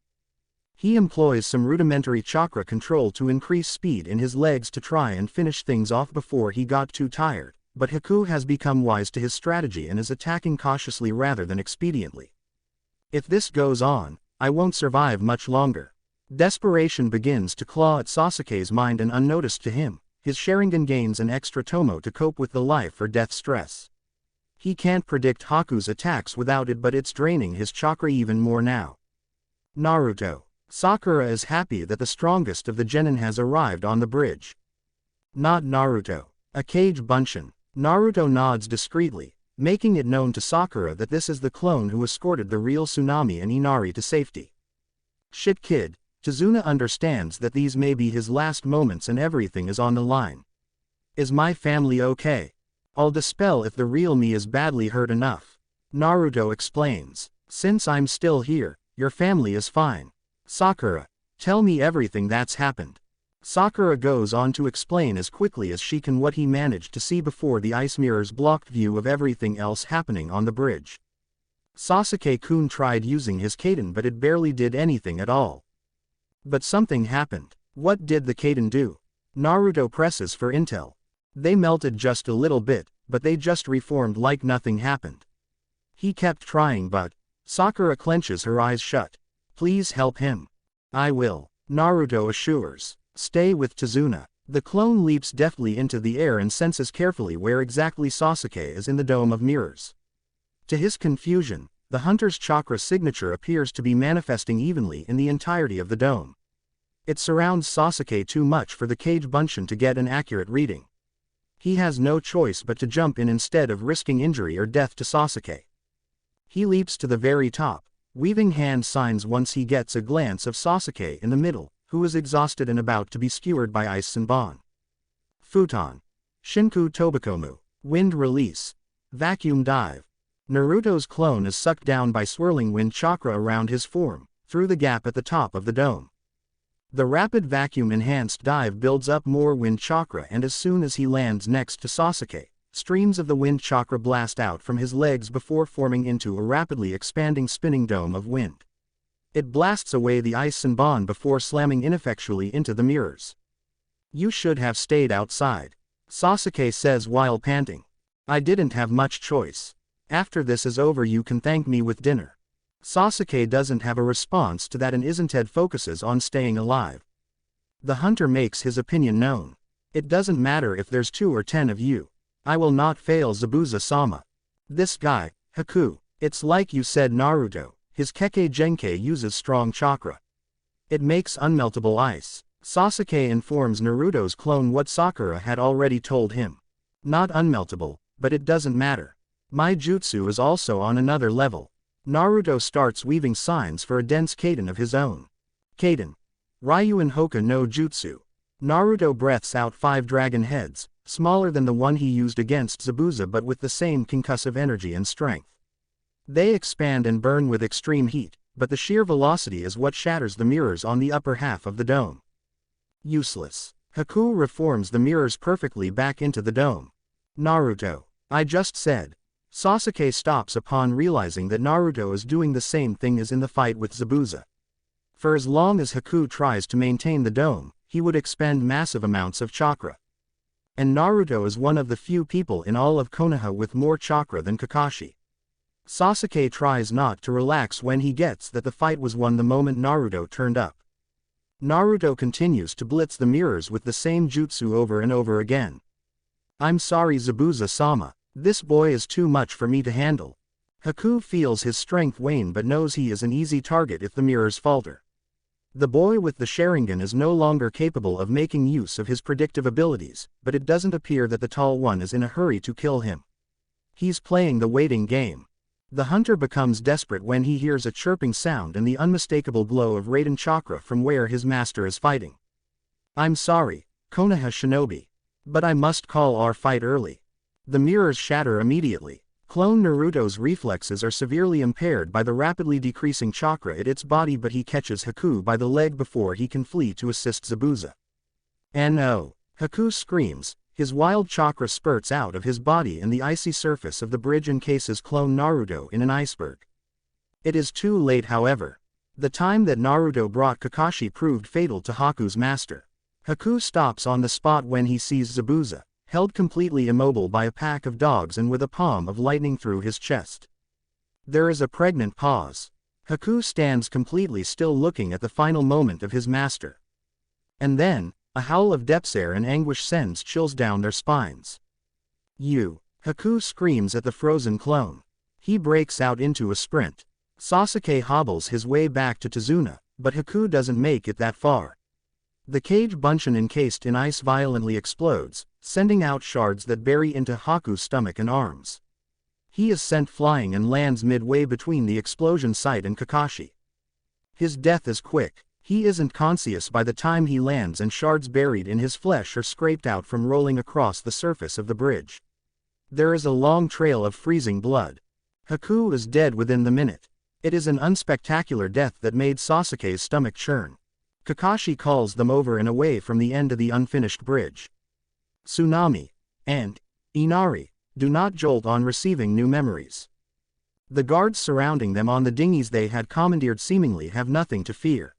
He employs some rudimentary chakra control to increase speed in his legs to try and finish things off before he got too tired, but Haku has become wise to his strategy and is attacking cautiously rather than expediently. If this goes on, I won't survive much longer. Desperation begins to claw at Sasuke's mind, and unnoticed to him, his Sharingan gains an extra tomo to cope with the life or death stress. He can't predict Haku's attacks without it, but it's draining his chakra even more now. Naruto. Sakura is happy that the strongest of the genin has arrived on the bridge. Not Naruto. A Kage Bunshin. Naruto nods discreetly, making it known to Sakura that this is the clone who escorted the real Tsunami and Inari to safety. Shit kid, Tezuna understands that these may be his last moments and everything is on the line. Is my family okay? I'll dispel if the real me is badly hurt enough. Naruto explains. Since I'm still here, your family is fine. Sakura, tell me everything that's happened. Sakura goes on to explain as quickly as she can what he managed to see before the ice mirrors blocked view of everything else happening on the bridge. Sasuke-kun tried using his Kaden but it barely did anything at all. But something happened. What did the Kaden do? Naruto presses for intel. They melted just a little bit, but they just reformed like nothing happened. He kept trying but... Sakura clenches her eyes shut. Please help him. I will. Naruto assures. Stay with Tazuna. The clone leaps deftly into the air and senses carefully where exactly Sasuke is in the dome of mirrors. To his confusion, the hunter's chakra signature appears to be manifesting evenly in the entirety of the dome. It surrounds Sasuke too much for the cage Bunshin to get an accurate reading. He has no choice but to jump in instead of risking injury or death to Sasuke. He leaps to the very top, weaving hand signs once he gets a glance of Sasuke in the middle, who is exhausted and about to be skewered by Ice Senbon. Futon. Shinku Tobakomu. Wind release. Vacuum dive. Naruto's clone is sucked down by swirling wind chakra around his form, through the gap at the top of the dome. The rapid vacuum-enhanced dive builds up more wind chakra and as soon as he lands next to Sasuke, streams of the wind chakra blast out from his legs before forming into a rapidly expanding spinning dome of wind. It blasts away the Ice Senbon before slamming ineffectually into the mirrors. You should have stayed outside, Sasuke says while panting. I didn't have much choice. After this is over you can thank me with dinner. Sasuke doesn't have a response to that and instead focuses on staying alive. The hunter makes his opinion known. It doesn't matter if there's 2 or 10 of you. I will not fail Zabuza-sama. This guy, Haku, it's like you said Naruto, his Kekkei Genkai uses strong chakra. It makes unmeltable ice. Sasuke informs Naruto's clone what Sakura had already told him. Not unmeltable, but it doesn't matter. My jutsu is also on another level. Naruto starts weaving signs for a dense Kaden of his own. Kaden. Ryuin Hoka no Jutsu. Naruto breaths out 5 dragon heads, smaller than the one he used against Zabuza but with the same concussive energy and strength. They expand and burn with extreme heat, but the sheer velocity is what shatters the mirrors on the upper half of the dome. Useless. Haku reforms the mirrors perfectly back into the dome. Naruto. I just said. Sasuke stops upon realizing that Naruto is doing the same thing as in the fight with Zabuza. For as long as Haku tries to maintain the dome, he would expend massive amounts of chakra. And Naruto is one of the few people in all of Konoha with more chakra than Kakashi. Sasuke tries not to relax when he gets that the fight was won the moment Naruto turned up. Naruto continues to blitz the mirrors with the same jutsu over and over again. I'm sorry Zabuza-sama, this boy is too much for me to handle. Haku feels his strength wane but knows he is an easy target if the mirrors falter. The boy with the Sharingan is no longer capable of making use of his predictive abilities, but it doesn't appear that the tall one is in a hurry to kill him. He's playing the waiting game. The hunter becomes desperate when he hears a chirping sound and the unmistakable glow of Raiden chakra from where his master is fighting. I'm sorry, Konoha shinobi. But I must call our fight early. The mirrors shatter immediately. Clone Naruto's reflexes are severely impaired by the rapidly decreasing chakra in its body but he catches Haku by the leg before he can flee to assist Zabuza. No! Haku screams. His wild chakra spurts out of his body and the icy surface of the bridge encases clone Naruto in an iceberg. It is too late however. The time that Naruto brought Kakashi proved fatal to Haku's master. Haku stops on the spot when he sees Zabuza, held completely immobile by a pack of dogs and with a palm of lightning through his chest. There is a pregnant pause. Haku stands completely still looking at the final moment of his master. And then, a howl of despair and anguish sends chills down their spines. Haku screams at the frozen clone. He breaks out into a sprint. Sasuke hobbles his way back to Tazuna, but Haku doesn't make it that far. The cage Bunshin encased in ice violently explodes, sending out shards that bury into Haku's stomach and arms. He is sent flying and lands midway between the explosion site and Kakashi. His death is quick. He isn't conscious by the time he lands and shards buried in his flesh are scraped out from rolling across the surface of the bridge. There is a long trail of freezing blood. Haku is dead within the minute. It is an unspectacular death that made Sasuke's stomach churn. Kakashi calls them over and away from the end of the unfinished bridge. Tsunami and Inari do not jolt on receiving new memories. The guards surrounding them on the dinghies they had commandeered seemingly have nothing to fear.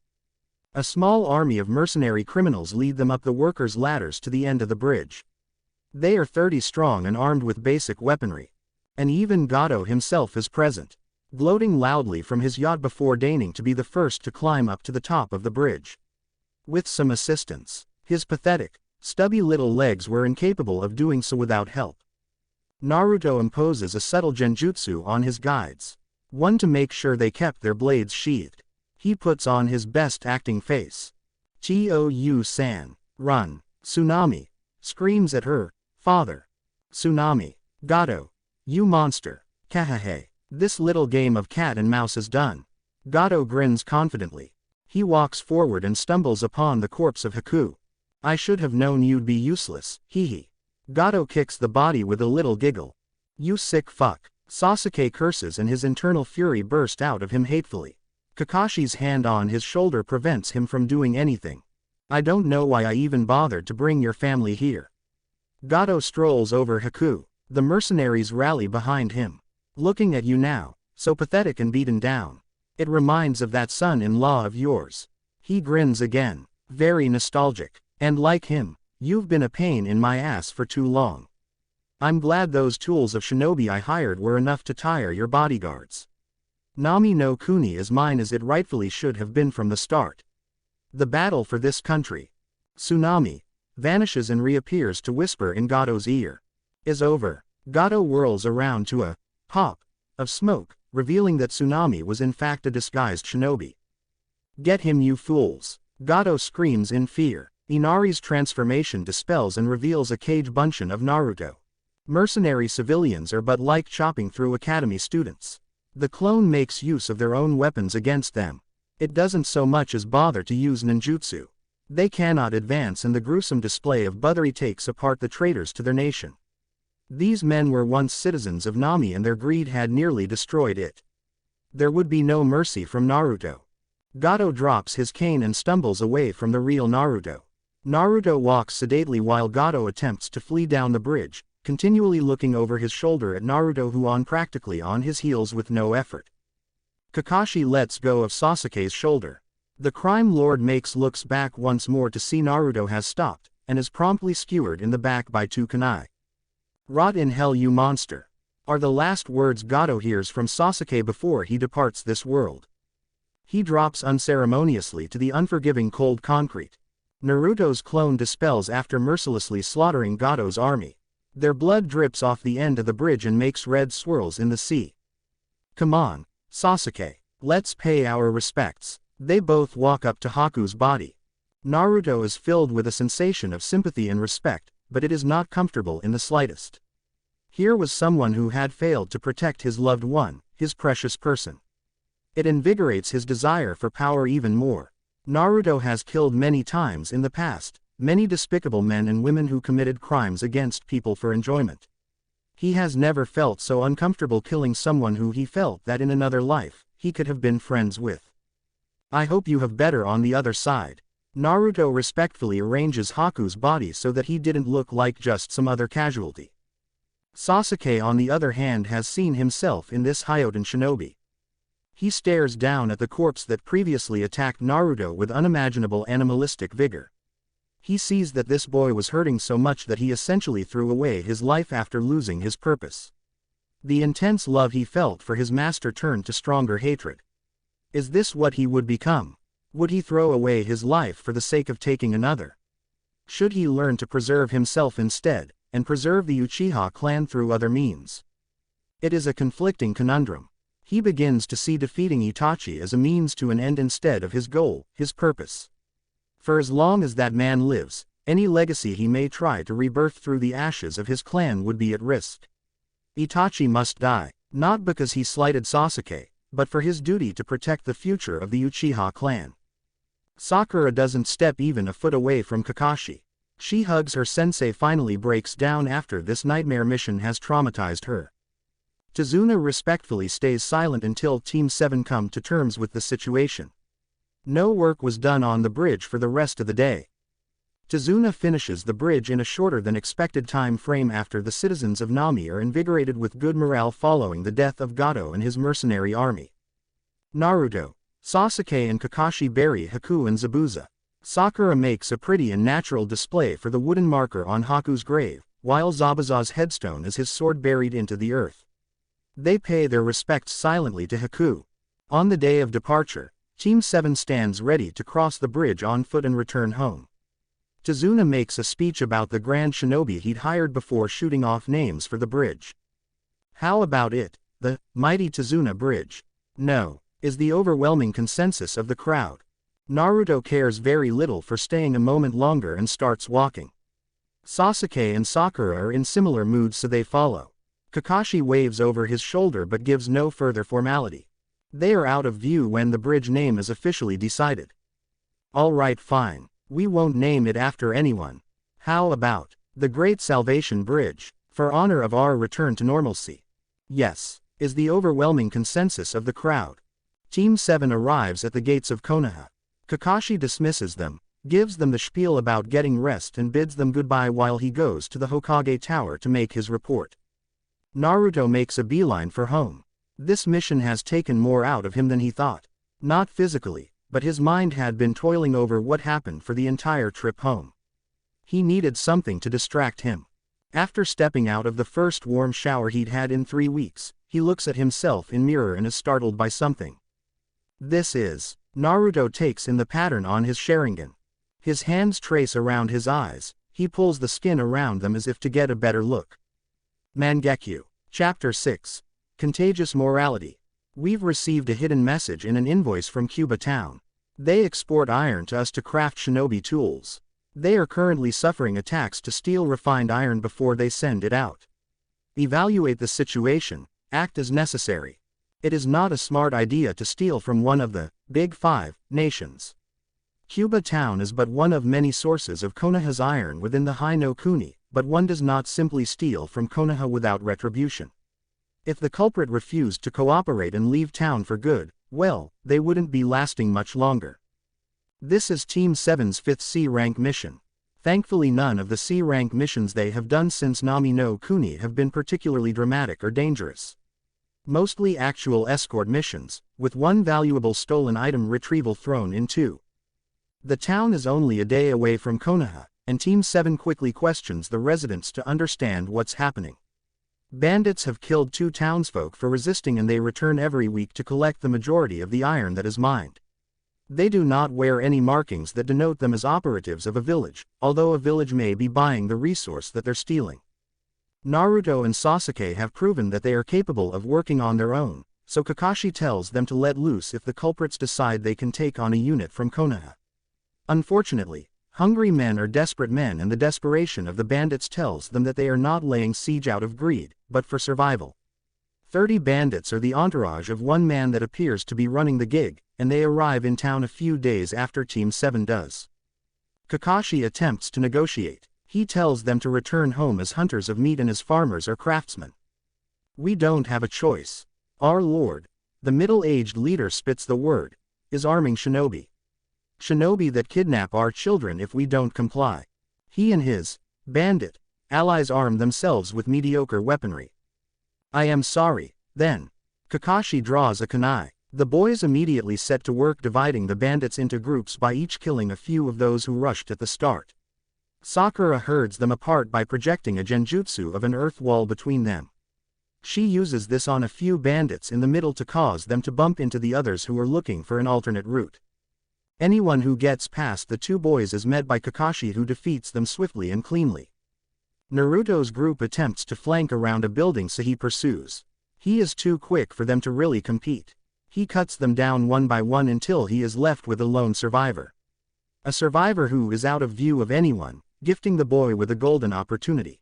A small army of mercenary criminals lead them up the workers' ladders to the end of the bridge. They are 30 strong and armed with basic weaponry. And even Gato himself is present, gloating loudly from his yacht before deigning to be the first to climb up to the top of the bridge. With some assistance, his pathetic, stubby little legs were incapable of doing so without help. Naruto imposes a subtle genjutsu on his guides, one to make sure they kept their blades sheathed. He puts on his best acting face. Chou-san, run. Tsunami screams at her father. Tsunami, Gato, you monster. Kahahe. This little game of cat and mouse is done. Gato grins confidently. He walks forward and stumbles upon the corpse of Haku. I should have known you'd be useless, hee. Gato kicks the body with a little giggle. You sick fuck. Sasuke curses and his internal fury burst out of him hatefully. Kakashi's hand on his shoulder prevents him from doing anything. I don't know why I even bothered to bring your family here. Gato strolls over Haku. The mercenaries rally behind him. Looking at you now, so pathetic and beaten down. It reminds of that son-in-law of yours. He grins again, very nostalgic. And like him, you've been a pain in my ass for too long. I'm glad those tools of shinobi I hired were enough to tire your bodyguards. Nami no Kuni is mine as it rightfully should have been from the start. The battle for this country, Tsunami, vanishes and reappears to whisper in Gato's ear. Is over. Gato whirls around to a pop of smoke, revealing that Tsunami was in fact a disguised shinobi. Get him, you fools. Gato screams in fear. Inari's transformation dispels and reveals a cage bunchen of Naruto. Mercenary civilians are but like chopping through academy students. The clone makes use of their own weapons against them. It doesn't so much as bother to use ninjutsu. They cannot advance and the gruesome display of buttery takes apart the traitors to their nation. These men were once citizens of Nami and their greed had nearly destroyed it. There would be no mercy from Naruto. Gato drops his cane and stumbles away from the real Naruto. Naruto walks sedately while Gato attempts to flee down the bridge, continually looking over his shoulder at Naruto who on practically on his heels with no effort. Kakashi lets go of Sasuke's shoulder. The crime lord looks back once more to see Naruto has stopped, and is promptly skewered in the back by two kunai. Rot in hell, you monster, are the last words Gato hears from Sasuke before he departs this world. He drops unceremoniously to the unforgiving cold concrete. Naruto's clone dispels after mercilessly slaughtering Gato's army. Their blood drips off the end of the bridge and makes red swirls in the sea. Come on, Sasuke, let's pay our respects. They both walk up to Haku's body. Naruto is filled with a sensation of sympathy and respect, but it is not comfortable in the slightest. Here was someone who had failed to protect his loved one, his precious person. It invigorates his desire for power even more. Naruto has killed many times in the past, many despicable men and women who committed crimes against people for enjoyment. He has never felt so uncomfortable killing someone who he felt that in another life, he could have been friends with. I hope you have better on the other side. Naruto respectfully arranges Haku's body so that he didn't look like just some other casualty. Sasuke on the other hand has seen himself in this Hyoten shinobi. He stares down at the corpse that previously attacked Naruto with unimaginable animalistic vigor. He sees that this boy was hurting so much that he essentially threw away his life after losing his purpose. The intense love he felt for his master turned to stronger hatred. Is this what he would become? Would he throw away his life for the sake of taking another? Should he learn to preserve himself instead, and preserve the Uchiha clan through other means? It is a conflicting conundrum. He begins to see defeating Itachi as a means to an end instead of his goal, his purpose. For as long as that man lives, any legacy he may try to rebirth through the ashes of his clan would be at risk. Itachi must die, not because he slighted Sasuke, but for his duty to protect the future of the Uchiha clan. Sakura doesn't step even a foot away from Kakashi. She hugs her sensei, finally breaks down after this nightmare mission has traumatized her. Tazuna respectfully stays silent until Team 7 come to terms with the situation. No work was done on the bridge for the rest of the day. Tazuna finishes the bridge in a shorter than expected time frame after the citizens of Nami are invigorated with good morale following the death of Gato and his mercenary army. Naruto, Sasuke and Kakashi bury Haku and Zabuza. Sakura makes a pretty and natural display for the wooden marker on Haku's grave, while Zabuza's headstone is his sword buried into the earth. They pay their respects silently to Haku. On the day of departure, Team 7 stands ready to cross the bridge on foot and return home. Tazuna makes a speech about the grand shinobi he'd hired before shooting off names for the bridge. How about it, the mighty Tazuna Bridge? No, is the overwhelming consensus of the crowd. Naruto cares very little for staying a moment longer and starts walking. Sasuke and Sakura are in similar moods, so they follow. Kakashi waves over his shoulder but gives no further formality. They are out of view when the bridge name is officially decided. Alright, fine. We won't name it after anyone. How about the Great Salvation Bridge, for honor of our return to normalcy? Yes, is the overwhelming consensus of the crowd. Team 7 arrives at the gates of Konoha. Kakashi dismisses them, gives them the spiel about getting rest and bids them goodbye while he goes to the Hokage Tower to make his report. Naruto makes a beeline for home. This mission has taken more out of him than he thought. Not physically, but his mind had been toiling over what happened for the entire trip home. He needed something to distract him. After stepping out of the first warm shower he'd had in 3 weeks, he looks at himself in mirror and is startled by something. This is. Naruto takes in the pattern on his Sharingan. His hands trace around his eyes, he pulls the skin around them as if to get a better look. Mangekyo. Chapter 6. Contagious Morality. We've received a hidden message in an invoice from Cuba Town. They export iron to us to craft shinobi tools. They are currently suffering attacks to steal refined iron before they send it out. Evaluate the situation, act as necessary. It is not a smart idea to steal from one of the Big Five nations. Cuba Town is but one of many sources of Konoha's iron within the Hai no Kuni, but one does not simply steal from Konoha without retribution. If the culprit refused to cooperate and leave town for good, well, they wouldn't be lasting much longer. This is Team 7's 5th C-rank mission. Thankfully none of the C-rank missions they have done since Nami no Kuni have been particularly dramatic or dangerous. Mostly actual escort missions, with one valuable stolen item retrieval thrown in too. The town is only a day away from Konoha, and Team 7 quickly questions the residents to understand what's happening. Bandits have killed 2 townsfolk for resisting and they return every week to collect the majority of the iron that is mined. They do not wear any markings that denote them as operatives of a village, although a village may be buying the resource that they're stealing. Naruto and Sasuke have proven that they are capable of working on their own, so Kakashi tells them to let loose if the culprits decide they can take on a unit from Konoha. Unfortunately, hungry men are desperate men and the desperation of the bandits tells them that they are not laying siege out of greed, but for survival. 30 bandits are the entourage of one man that appears to be running the gig, and they arrive in town a few days after Team 7 does. Kakashi attempts to negotiate. He tells them to return home as hunters of meat and as farmers or craftsmen. We don't have a choice. Our lord, the middle-aged leader spits the word, is arming shinobi. Shinobi that kidnap our children if we don't comply. He and his bandit allies arm themselves with mediocre weaponry. I am sorry, then. Kakashi draws a kunai. The boys immediately set to work dividing the bandits into groups by each killing a few of those who rushed at the start. Sakura herds them apart by projecting a genjutsu of an earth wall between them. She uses this on a few bandits in the middle to cause them to bump into the others who are looking for an alternate route. Anyone who gets past the 2 boys is met by Kakashi, who defeats them swiftly and cleanly. Naruto's group attempts to flank around a building, so he pursues. He is too quick for them to really compete. He cuts them down one by one until he is left with a lone survivor. A survivor who is out of view of anyone, gifting the boy with a golden opportunity.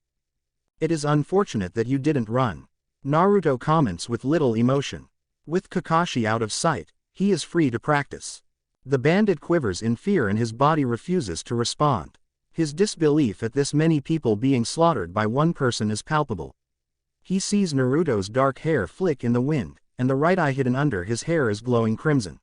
It is unfortunate that you didn't run. Naruto comments with little emotion. With Kakashi out of sight, he is free to practice. The bandit quivers in fear and his body refuses to respond. His disbelief at this many people being slaughtered by one person is palpable. He sees Naruto's dark hair flick in the wind, and the right eye hidden under his hair is glowing crimson.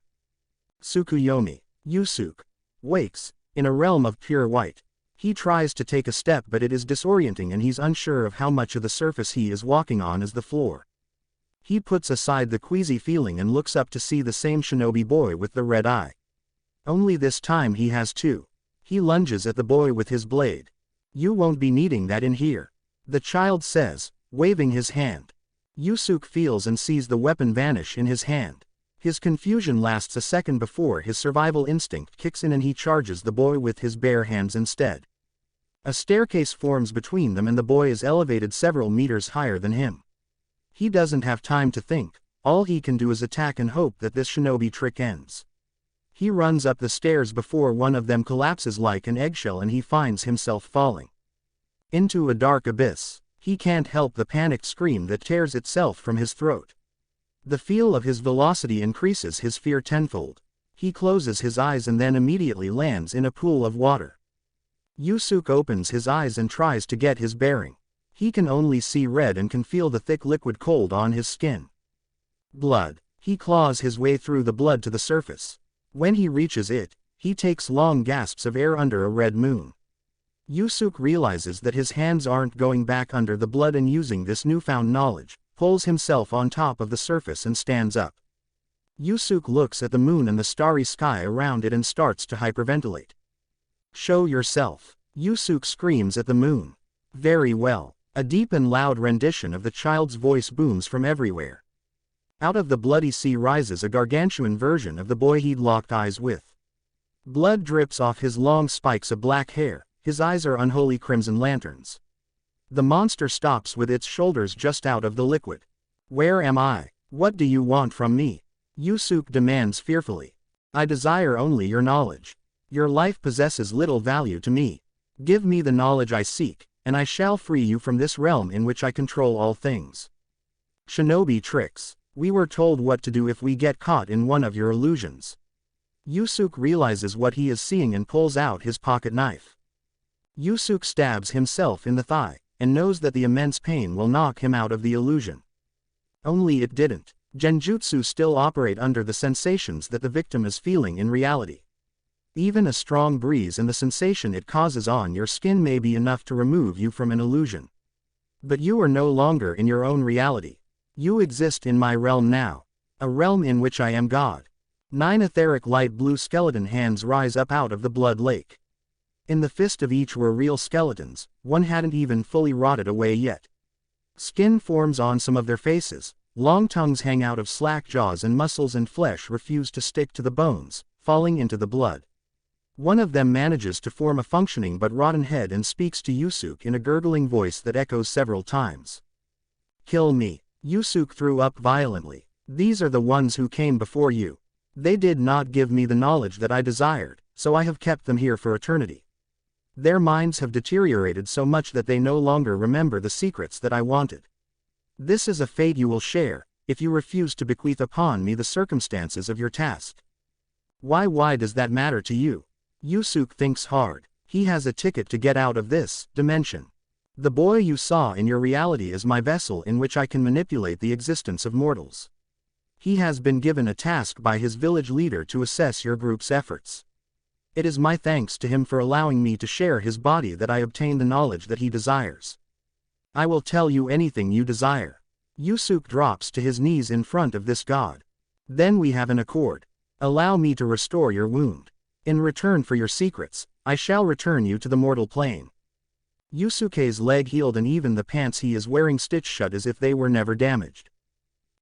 Tsukuyomi. Yusuke wakes, in a realm of pure white. He tries to take a step but it is disorienting and he's unsure of how much of the surface he is walking on is the floor. He puts aside the queasy feeling and looks up to see the same shinobi boy with the red eye. Only this time he has two. He lunges at the boy with his blade. "You won't be needing that in here," the child says, waving his hand. Yusuke feels and sees the weapon vanish in his hand. His confusion lasts a second before his survival instinct kicks in and he charges the boy with his bare hands instead. A staircase forms between them and the boy is elevated several meters higher than him. He doesn't have time to think, all he can do is attack and hope that this shinobi trick ends. He runs up the stairs before one of them collapses like an eggshell and he finds himself falling into a dark abyss. He can't help the panicked scream that tears itself from his throat. The feel of his velocity increases his fear tenfold. He closes his eyes and then immediately lands in a pool of water. Yusuke opens his eyes and tries to get his bearing. He can only see red and can feel the thick liquid cold on his skin. Blood. He claws his way through the blood to the surface. When he reaches it, he takes long gasps of air under a red moon. Yusuke realizes that his hands aren't going back under the blood and using this newfound knowledge, pulls himself on top of the surface and stands up. Yusuke looks at the moon and the starry sky around it and starts to hyperventilate. "Show yourself," Yusuke screams at the moon. "Very well." A deep and loud rendition of the child's voice booms from everywhere. Out of the bloody sea rises a gargantuan version of the boy he'd locked eyes with. Blood drips off his long spikes of black hair, his eyes are unholy crimson lanterns. The monster stops with its shoulders just out of the liquid. "Where am I? What do you want from me?" Yusuke demands fearfully. "I desire only your knowledge. Your life possesses little value to me. Give me the knowledge I seek, and I shall free you from this realm in which I control all things." Shinobi tricks. We were told what to do if we get caught in one of your illusions. Yusuke realizes what he is seeing and pulls out his pocket knife. Yusuke stabs himself in the thigh, and knows that the immense pain will knock him out of the illusion. Only it didn't. Genjutsu still operate under the sensations that the victim is feeling in reality. Even a strong breeze and the sensation it causes on your skin may be enough to remove you from an illusion. But you are no longer in your own reality. You exist in my realm now. A realm in which I am God. 9 etheric light blue skeleton hands rise up out of the blood lake. In the fist of each were real skeletons, one hadn't even fully rotted away yet. Skin forms on some of their faces, long tongues hang out of slack jaws and muscles and flesh refuse to stick to the bones, falling into the blood. One of them manages to form a functioning but rotten head and speaks to Yusuke in a gurgling voice that echoes several times. "Kill me." Yusuke threw up violently. "These are the ones who came before you. They did not give me the knowledge that I desired, so I have kept them here for eternity. Their minds have deteriorated so much that they no longer remember the secrets that I wanted. This is a fate you will share, if you refuse to bequeath upon me the circumstances of your task." Why does that matter to you? Yusuke thinks hard. He has a ticket to get out of this dimension. The boy you saw in your reality is my vessel in which I can manipulate the existence of mortals. He has been given a task by his village leader to assess your group's efforts. It is my thanks to him for allowing me to share his body that I obtain the knowledge that he desires. I will tell you anything you desire. Yusuke drops to his knees in front of this god. Then we have an accord. Allow me to restore your wound. In return for your secrets, I shall return you to the mortal plane. Yusuke's leg healed and even the pants he is wearing stitched shut as if they were never damaged.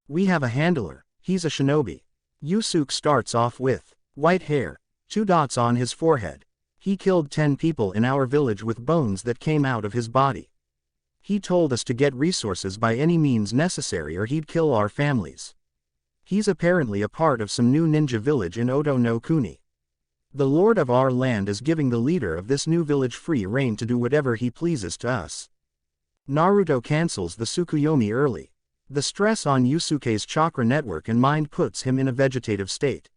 We have a handler, he's a shinobi. Yusuke starts off with white hair, 2 dots on his forehead. He killed 10 people in our village with bones that came out of his body. He told us to get resources by any means necessary or he'd kill our families. He's apparently a part of some new ninja village in Oto no Kuni. The lord of our land is giving the leader of this new village free reign to do whatever he pleases to us. Naruto cancels the Tsukuyomi early. The stress on Yusuke's chakra network and mind puts him in a vegetative state.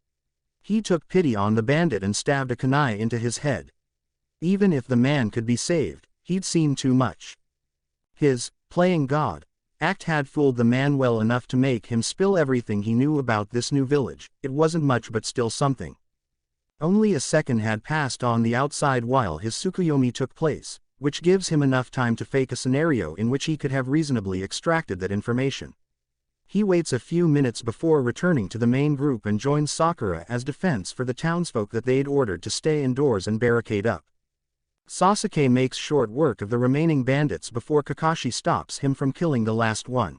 He took pity on the bandit and stabbed a kunai into his head. Even if the man could be saved, he'd seen too much. His playing God act had fooled the man well enough to make him spill everything he knew about this new village. It wasn't much but still something. Only a second had passed on the outside while his Tsukuyomi took place, which gives him enough time to fake a scenario in which he could have reasonably extracted that information. He waits a few minutes before returning to the main group and joins Sakura as defense for the townsfolk that they'd ordered to stay indoors and barricade up. Sasuke makes short work of the remaining bandits before Kakashi stops him from killing the last one.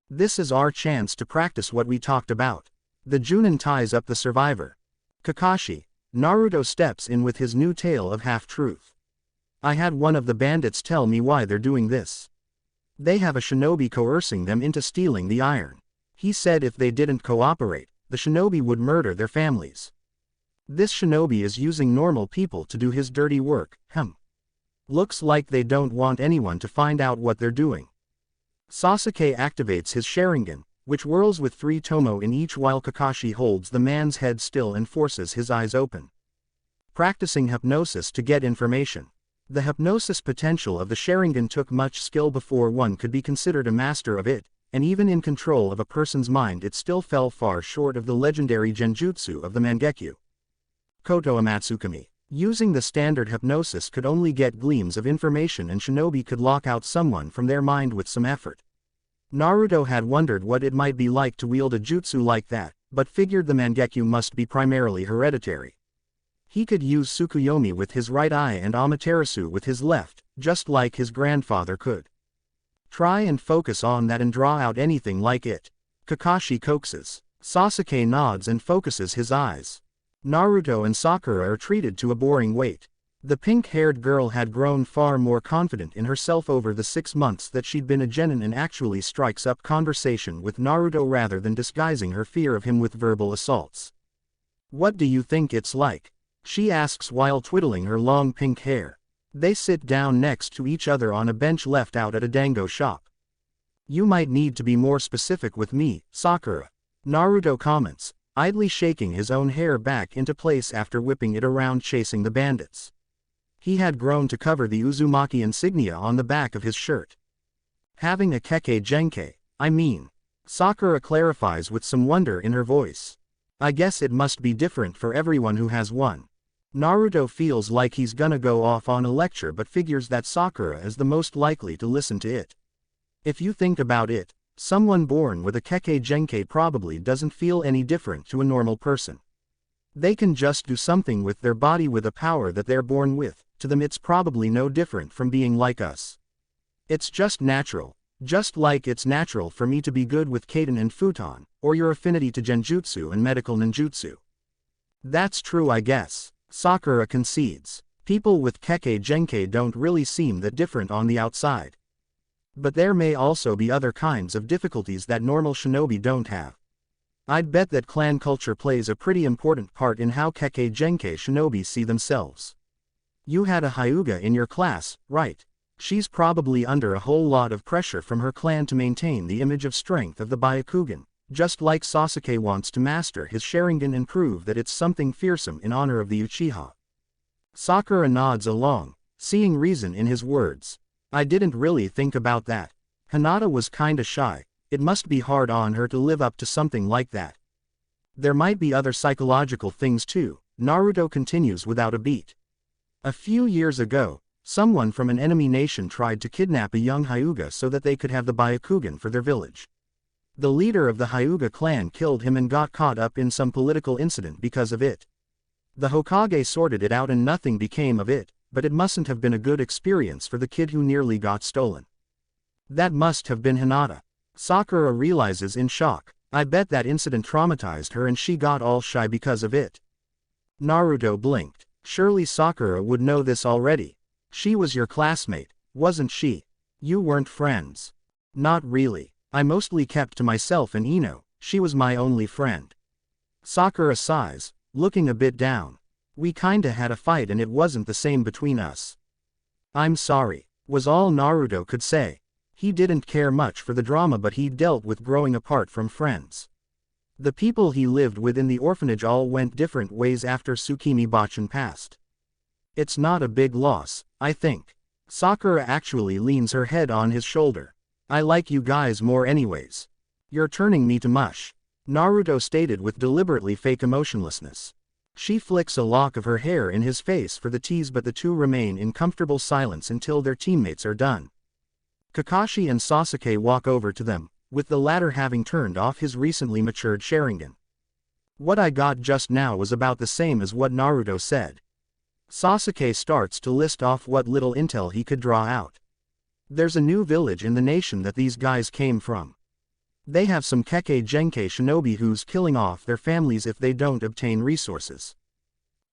This is our chance to practice what we talked about. The Junin ties up the survivor. Kakashi. Naruto steps in with his new tale of half-truth. I had one of the bandits tell me why they're doing this. They have a shinobi coercing them into stealing the iron. He said if they didn't cooperate, the shinobi would murder their families. This shinobi is using normal people to do his dirty work. Looks like they don't want anyone to find out what they're doing. Sasuke activates his Sharingan, which whirls with 3 tomo in each while Kakashi holds the man's head still and forces his eyes open. Practicing hypnosis to get information. The hypnosis potential of the Sharingan took much skill before one could be considered a master of it, and even in control of a person's mind it still fell far short of the legendary genjutsu of the Mangekyo. Koto Amatsukami. Using the standard hypnosis could only get gleams of information and shinobi could lock out someone from their mind with some effort. Naruto had wondered what it might be like to wield a jutsu like that, but figured the Mangekyo must be primarily hereditary. He could use Tsukuyomi with his right eye and Amaterasu with his left, just like his grandfather could. Try and focus on that and draw out anything like it. Kakashi coaxes. Sasuke nods and focuses his eyes. Naruto and Sakura are treated to a boring wait. The pink-haired girl had grown far more confident in herself over the 6 months that she'd been a genin and actually strikes up conversation with Naruto rather than disguising her fear of him with verbal assaults. What do you think it's like? She asks while twiddling her long pink hair. They sit down next to each other on a bench left out at a dango shop. You might need to be more specific with me, Sakura. Naruto comments, idly shaking his own hair back into place after whipping it around chasing the bandits. He had grown to cover the Uzumaki insignia on the back of his shirt. Having a Kekkei Genkei, I mean. Sakura clarifies with some wonder in her voice. I guess it must be different for everyone who has one. Naruto feels like he's gonna go off on a lecture but figures that Sakura is the most likely to listen to it. If you think about it, someone born with a Kekkei Genkei probably doesn't feel any different to a normal person. They can just do something with their body with a power that they're born with. To them it's probably no different from being like us. It's just natural, just like it's natural for me to be good with Kaden and Futon, or your affinity to genjutsu and medical ninjutsu. That's true I guess, Sakura concedes. People with Kekkei Genkei don't really seem that different on the outside. But there may also be other kinds of difficulties that normal shinobi don't have. I'd bet that clan culture plays a pretty important part in how Kekkei Genkei shinobi see themselves. You had a Hyuga in your class, right? She's probably under a whole lot of pressure from her clan to maintain the image of strength of the Byakugan, just like Sasuke wants to master his Sharingan and prove that it's something fearsome in honor of the Uchiha. Sakura nods along, seeing reason in his words. I didn't really think about that. Hinata was kinda shy, it must be hard on her to live up to something like that. There might be other psychological things too, Naruto continues without a beat. A few years ago, someone from an enemy nation tried to kidnap a young Hyuga so that they could have the Byakugan for their village. The leader of the Hyuga clan killed him and got caught up in some political incident because of it. The Hokage sorted it out and nothing became of it, but it mustn't have been a good experience for the kid who nearly got stolen. That must have been Hinata. Sakura realizes in shock. I bet that incident traumatized her and she got all shy because of it. Naruto blinked. Surely Sakura would know this already. She was your classmate, wasn't she? You weren't friends. Not really. I mostly kept to myself and Ino, she was my only friend. Sakura sighs, looking a bit down. We kinda had a fight and it wasn't the same between us. I'm sorry, was all Naruto could say. He didn't care much for the drama but he dealt with growing apart from friends. The people he lived with in the orphanage all went different ways after Tsukimi Bachin passed. It's not a big loss, I think. Sakura actually leans her head on his shoulder. I like you guys more anyways. You're turning me to mush. Naruto stated with deliberately fake emotionlessness. She flicks a lock of her hair in his face for the tease, but the two remain in comfortable silence until their teammates are done. Kakashi and Sasuke walk over to them, with the latter having turned off his recently matured Sharingan. What I got just now was about the same as what Naruto said. Sasuke starts to list off what little intel he could draw out. There's a new village in the nation that these guys came from. They have some Kekkei Genkai shinobi who's killing off their families if they don't obtain resources.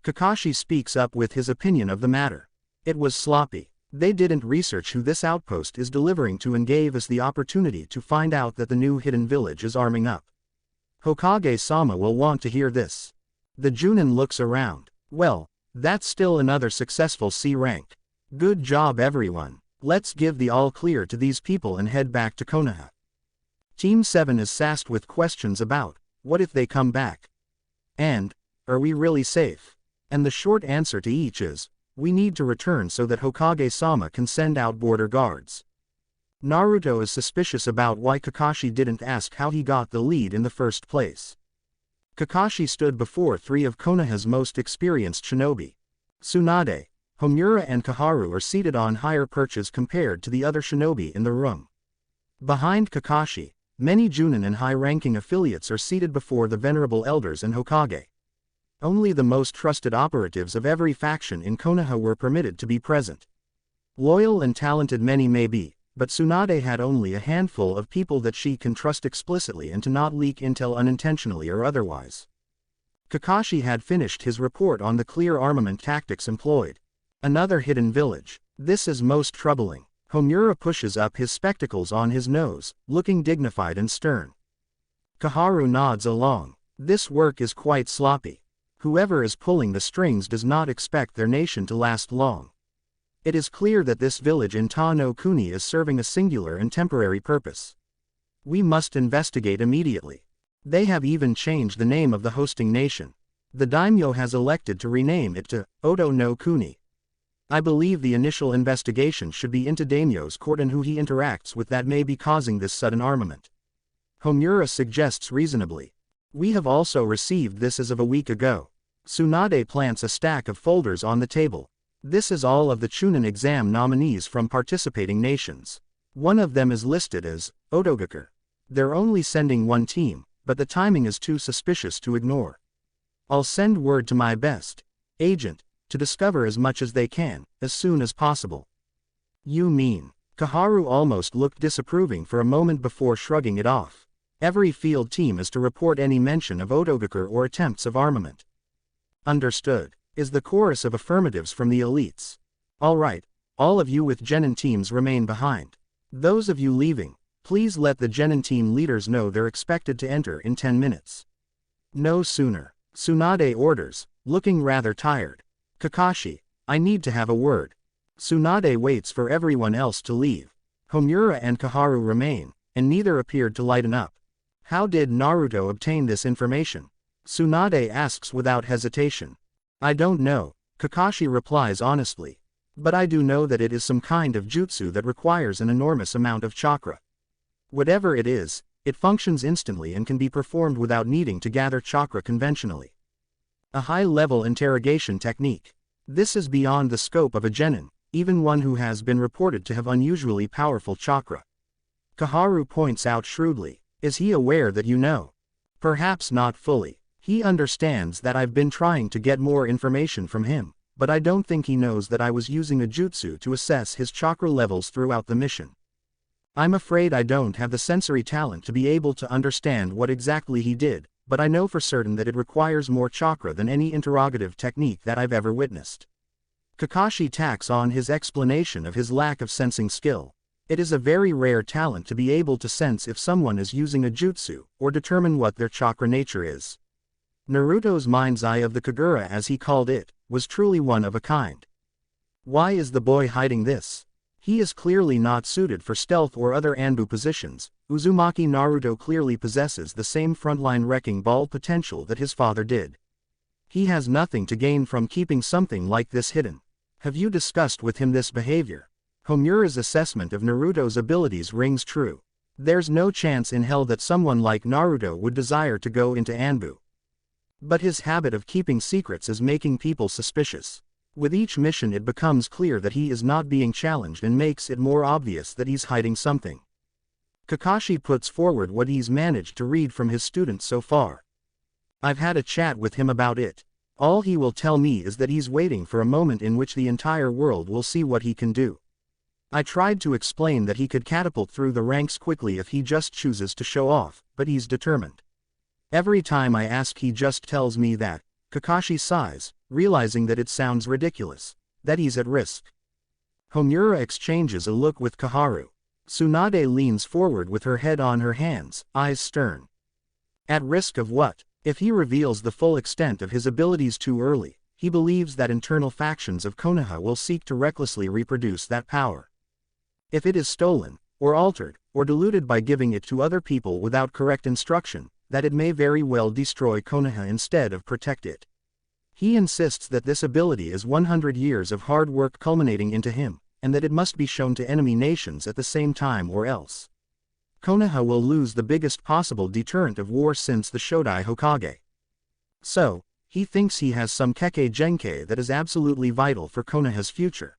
Kakashi speaks up with his opinion of the matter. It was sloppy. They didn't research who this outpost is delivering to and gave us the opportunity to find out that the new hidden village is arming up. Hokage-sama will want to hear this. The Junin looks around. Well, that's still another successful C rank. Good job everyone. Let's give the all clear to these people and head back to Konoha. Team 7 is sassed with questions about, what if they come back? And, are we really safe? And the short answer to each is, we need to return so that Hokage-sama can send out border guards. Naruto is suspicious about why Kakashi didn't ask how he got the lead in the first place. Kakashi stood before three of Konoha's most experienced shinobi. Tsunade, Homura and Kaharu are seated on higher perches compared to the other shinobi in the room. Behind Kakashi, many Junin and high-ranking affiliates are seated before the venerable elders and Hokage. Only the most trusted operatives of every faction in Konoha were permitted to be present. Loyal and talented many may be, but Tsunade had only a handful of people that she can trust explicitly and to not leak intel unintentionally or otherwise. Kakashi had finished his report on the clear armament tactics employed. Another hidden village. This is most troubling. Homura pushes up his spectacles on his nose, looking dignified and stern. Kaharu nods along. This work is quite sloppy. Whoever is pulling the strings does not expect their nation to last long. It is clear that this village in Ta no Kuni is serving a singular and temporary purpose. We must investigate immediately. They have even changed the name of the hosting nation. The daimyo has elected to rename it to Oto no Kuni. I believe the initial investigation should be into daimyo's court and who he interacts with that may be causing this sudden armament. Homura suggests reasonably. We have also received this as of a week ago. Tsunade plants a stack of folders on the table. This is all of the Chunin exam nominees from participating nations. One of them is listed as Otogaku. They're only sending one team, but the timing is too suspicious to ignore. I'll send word to my best agent to discover as much as they can, as soon as possible. You mean? Kaharu almost looked disapproving for a moment before shrugging it off. Every field team is to report any mention of Otogaku or attempts of armament. Understood, is the chorus of affirmatives from the elites. All right, all of you with Genin teams remain behind. Those of you leaving, please let the Genin team leaders know they're expected to enter in 10 minutes. No sooner. Tsunade orders, looking rather tired. Kakashi, I need to have a word. Tsunade waits for everyone else to leave. Homura and Kaharu remain, and neither appeared to lighten up. How did Naruto obtain this information? Tsunade asks without hesitation. I don't know, Kakashi replies honestly. But I do know that it is some kind of jutsu that requires an enormous amount of chakra. Whatever it is, it functions instantly and can be performed without needing to gather chakra conventionally. A high-level interrogation technique. This is beyond the scope of a genin, even one who has been reported to have unusually powerful chakra. Kaharu points out shrewdly. Is he aware that you know? Perhaps not fully. He understands that I've been trying to get more information from him, but I don't think he knows that I was using a jutsu to assess his chakra levels throughout the mission. I'm afraid I don't have the sensory talent to be able to understand what exactly he did, but I know for certain that it requires more chakra than any interrogative technique that I've ever witnessed. Kakashi tacks on his explanation of his lack of sensing skill. It is a very rare talent to be able to sense if someone is using a jutsu, or determine what their chakra nature is. Naruto's mind's eye of the Kagura, as he called it, was truly one of a kind. Why is the boy hiding this? He is clearly not suited for stealth or other Anbu positions. Uzumaki Naruto clearly possesses the same frontline wrecking ball potential that his father did. He has nothing to gain from keeping something like this hidden. Have you discussed with him this behavior? Homura's assessment of Naruto's abilities rings true. There's no chance in hell that someone like Naruto would desire to go into Anbu. But his habit of keeping secrets is making people suspicious. With each mission it becomes clear that he is not being challenged and makes it more obvious that he's hiding something. Kakashi puts forward what he's managed to read from his students so far. I've had a chat with him about it. All he will tell me is that he's waiting for a moment in which the entire world will see what he can do. I tried to explain that he could catapult through the ranks quickly if he just chooses to show off, but he's determined. Every time I ask he just tells me that. Kakashi sighs, realizing that it sounds ridiculous, that he's at risk. Homura exchanges a look with Koharu. Tsunade leans forward with her head on her hands, eyes stern. At risk of what? If he reveals the full extent of his abilities too early, he believes that internal factions of Konoha will seek to recklessly reproduce that power. If it is stolen, or altered, or diluted by giving it to other people without correct instruction, that it may very well destroy Konoha instead of protect it. He insists that this ability is 100 years of hard work culminating into him, and that it must be shown to enemy nations at the same time or else Konoha will lose the biggest possible deterrent of war since the Shodai Hokage. So, he thinks he has some Kekkei Genkei that is absolutely vital for Konoha's future.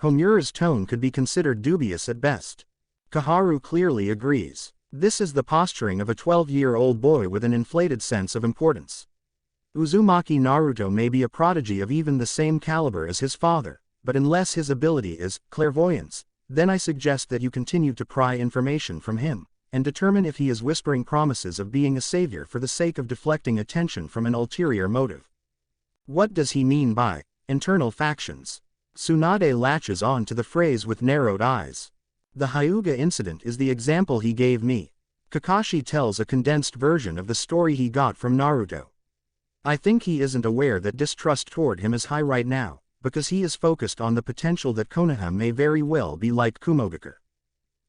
Homura's tone could be considered dubious at best. Koharu clearly agrees. This is the posturing of a 12-year-old boy with an inflated sense of importance. Uzumaki Naruto may be a prodigy of even the same caliber as his father, but unless his ability is clairvoyance, then I suggest that you continue to pry information from him, and determine if he is whispering promises of being a savior for the sake of deflecting attention from an ulterior motive. What does he mean by internal factions? Tsunade latches on to the phrase with narrowed eyes. The Hyuga incident is the example he gave me. Kakashi tells a condensed version of the story he got from Naruto. I think he isn't aware that distrust toward him is high right now, because he is focused on the potential that Konoha may very well be like Kumogakure.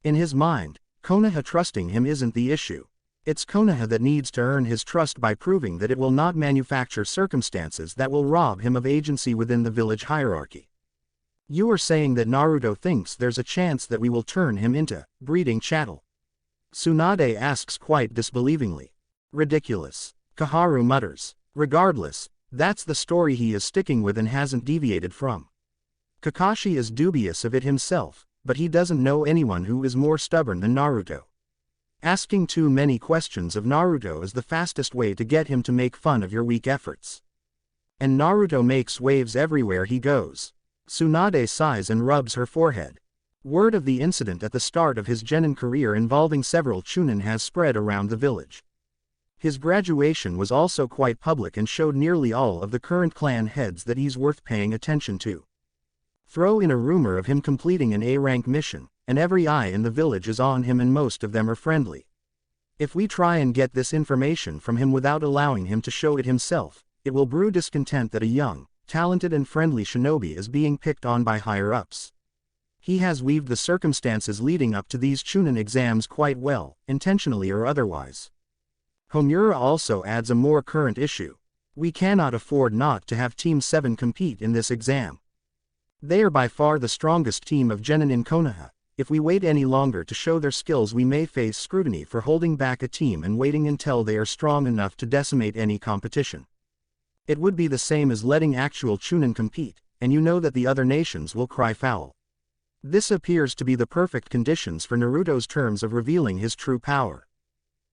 In his mind, Konoha trusting him isn't the issue. It's Konoha that needs to earn his trust by proving that it will not manufacture circumstances that will rob him of agency within the village hierarchy. You are saying that Naruto thinks there's a chance that we will turn him into breeding chattel? Tsunade asks quite disbelievingly. Ridiculous. Koharu mutters. Regardless, that's the story he is sticking with and hasn't deviated from. Kakashi is dubious of it himself, but he doesn't know anyone who is more stubborn than Naruto. Asking too many questions of Naruto is the fastest way to get him to make fun of your weak efforts. And Naruto makes waves everywhere he goes. Tsunade sighs and rubs her forehead. Word of the incident at the start of his genin career involving several Chunin has spread around the village. His graduation was also quite public and showed nearly all of the current clan heads that he's worth paying attention to. Throw in a rumor of him completing an A-rank mission, and every eye in the village is on him and most of them are friendly. If we try and get this information from him without allowing him to show it himself, it will brew discontent that a young, talented and friendly shinobi is being picked on by higher-ups. He has weaved the circumstances leading up to these Chunin exams quite well, intentionally or otherwise. Homura also adds a more current issue. We cannot afford not to have Team 7 compete in this exam. They are by far the strongest team of genin in Konoha. If we wait any longer to show their skills we may face scrutiny for holding back a team and waiting until they are strong enough to decimate any competition. It would be the same as letting actual Chunin compete, and you know that the other nations will cry foul. This appears to be the perfect conditions for Naruto's terms of revealing his true power.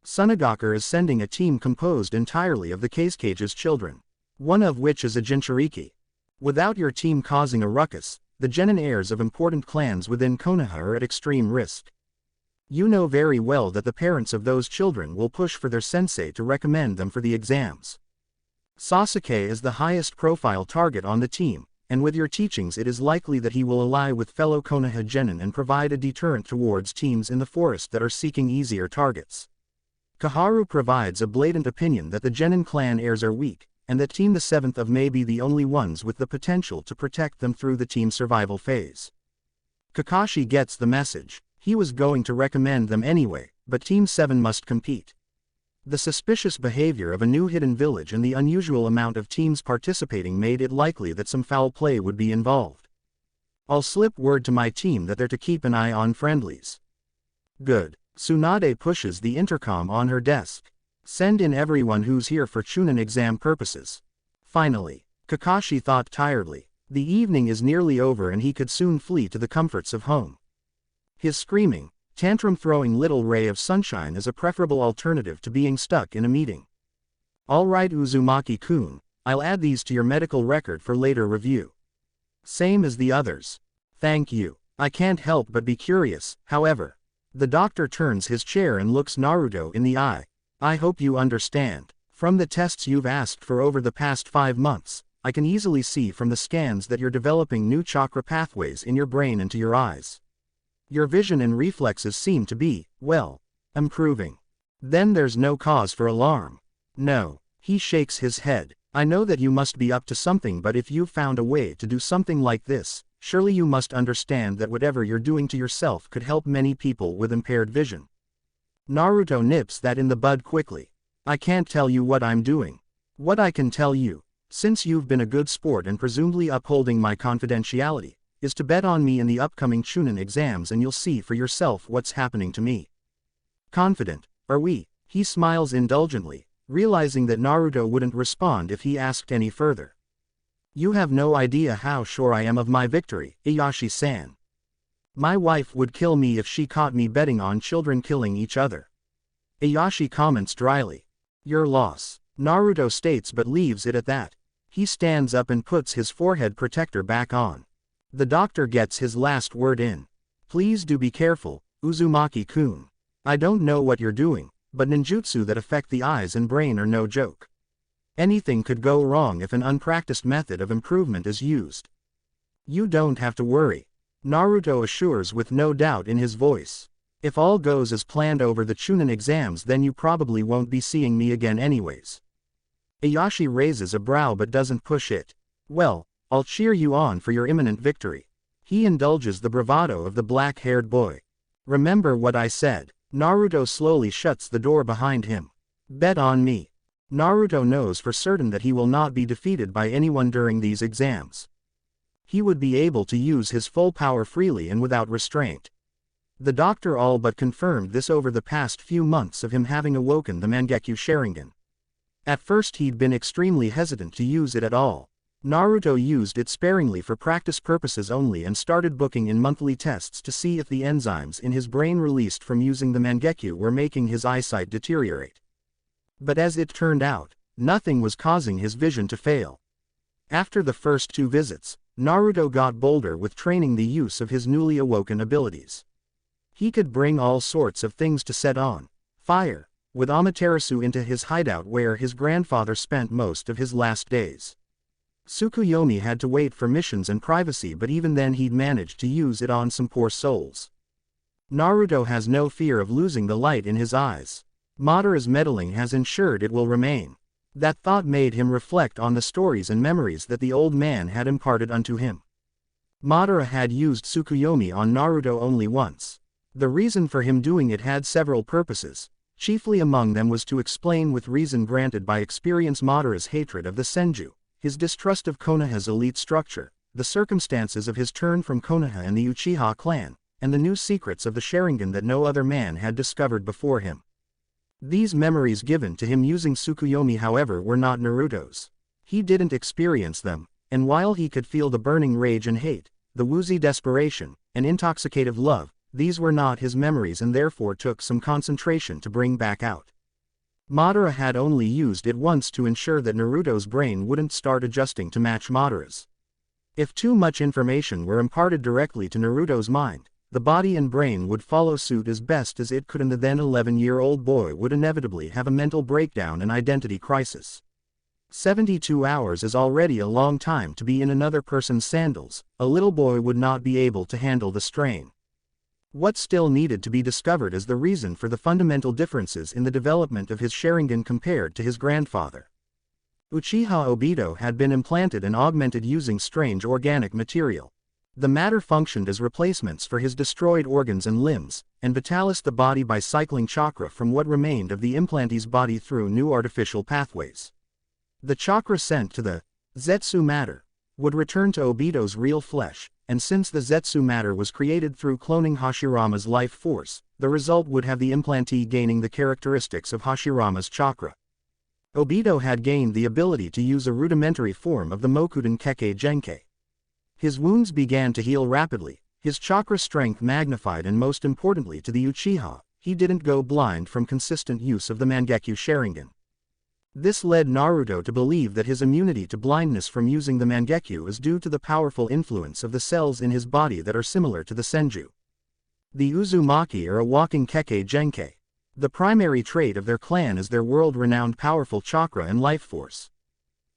Tsunagakure is sending a team composed entirely of the Kasuke's children, one of which is a Jinchuriki. Without your team causing a ruckus, the genin heirs of important clans within Konoha are at extreme risk. You know very well that the parents of those children will push for their sensei to recommend them for the exams. Sasuke is the highest profile target on the team, and with your teachings it is likely that he will ally with fellow Konoha genin and provide a deterrent towards teams in the forest that are seeking easier targets. Koharu provides a blatant opinion that the genin clan heirs are weak, and that Team the 7th of may be the only ones with the potential to protect them through the team survival phase. Kakashi gets the message. He was going to recommend them anyway, but Team 7 must compete. The suspicious behavior of a new hidden village and the unusual amount of teams participating made it likely that some foul play would be involved. I'll slip word to my team that they're to keep an eye on friendlies. Good. Tsunade pushes the intercom on her desk. Send in everyone who's here for Chunin exam purposes. Finally, Kakashi thought tiredly. The evening is nearly over and he could soon flee to the comforts of home. His screaming, tantrum-throwing little ray of sunshine is a preferable alternative to being stuck in a meeting. Alright Uzumaki-kun, I'll add these to your medical record for later review. Same as the others. Thank you. I can't help but be curious, however. The doctor turns his chair and looks Naruto in the eye. I hope you understand. From the tests you've asked for over the past 5 months, I can easily see from the scans that you're developing new chakra pathways in your brain and to your eyes. Your vision and reflexes seem to be, well, improving. Then there's no cause for alarm. No. He shakes his head. I know that you must be up to something, but if you've found a way to do something like this, surely you must understand that whatever you're doing to yourself could help many people with impaired vision. Naruto nips that in the bud quickly. I can't tell you what I'm doing. What I can tell you, since you've been a good sport and presumably upholding my confidentiality, is to bet on me in the upcoming Chunin exams and you'll see for yourself what's happening to me. Confident, are we? He smiles indulgently, realizing that Naruto wouldn't respond if he asked any further. You have no idea how sure I am of my victory, Ieyashi-san. My wife would kill me if she caught me betting on children killing each other. Ieyashi comments dryly. Your loss, Naruto states, but leaves it at that. He stands up and puts his forehead protector back on. The doctor gets his last word in. Please do be careful, Uzumaki-kun. I don't know what you're doing, but ninjutsu that affect the eyes and brain are no joke. Anything could go wrong if an unpracticed method of improvement is used. You don't have to worry, Naruto assures with no doubt in his voice. If all goes as planned over the Chunin exams, then you probably won't be seeing me again anyways. Ieyashi raises a brow but doesn't push it. Well, I'll cheer you on for your imminent victory. He indulges the bravado of the black-haired boy. Remember what I said. Naruto slowly shuts the door behind him. Bet on me. Naruto knows for certain that he will not be defeated by anyone during these exams. He would be able to use his full power freely and without restraint. The doctor all but confirmed this over the past few months of him having awoken the Mangekyo Sharingan. At first he'd been extremely hesitant to use it at all. Naruto used it sparingly for practice purposes only and started booking in monthly tests to see if the enzymes in his brain released from using the Mangekyo were making his eyesight deteriorate. But as it turned out, nothing was causing his vision to fail. After the first 2 visits, Naruto got bolder with training the use of his newly awoken abilities. He could bring all sorts of things to set on fire, with Amaterasu into his hideout where his grandfather spent most of his last days. Tsukuyomi had to wait for missions and privacy, but even then he'd managed to use it on some poor souls. Naruto has no fear of losing the light in his eyes. Madara's meddling has ensured it will remain. That thought made him reflect on the stories and memories that the old man had imparted unto him. Madara had used Tsukuyomi on Naruto only once. The reason for him doing it had several purposes. Chiefly among them was to explain with reason granted by experience Madara's hatred of the Senju, his distrust of Konoha's elite structure, the circumstances of his turn from Konoha and the Uchiha clan, and the new secrets of the Sharingan that no other man had discovered before him. These memories given to him using Tsukuyomi, however, were not Naruto's. He didn't experience them, and while he could feel the burning rage and hate, the woozy desperation, and intoxicative love, these were not his memories and therefore took some concentration to bring back out. Madara had only used it once to ensure that Naruto's brain wouldn't start adjusting to match Madara's. If too much information were imparted directly to Naruto's mind, the body and brain would follow suit as best as it could, and the then 11-year-old boy would inevitably have a mental breakdown and identity crisis. 72 hours is already a long time to be in another person's sandals. A little boy would not be able to handle the strain. What still needed to be discovered is the reason for the fundamental differences in the development of his Sharingan compared to his grandfather. Uchiha Obito had been implanted and augmented using strange organic material. The matter functioned as replacements for his destroyed organs and limbs, and vitalized the body by cycling chakra from what remained of the implantee's body through new artificial pathways. The chakra sent to the Zetsu matter would return to Obito's real flesh, and since the Zetsu matter was created through cloning Hashirama's life force, the result would have the implantee gaining the characteristics of Hashirama's chakra. Obito had gained the ability to use a rudimentary form of the Mokuden Kekkei Genkai. His wounds began to heal rapidly, his chakra strength magnified, and most importantly to the Uchiha, he didn't go blind from consistent use of the Mangekyo Sharingan. This led Naruto to believe that his immunity to blindness from using the Mangekyo is due to the powerful influence of the cells in his body that are similar to the Senju. The Uzumaki are a walking Kekkei Genkai. The primary trait of their clan is their world-renowned powerful chakra and life force.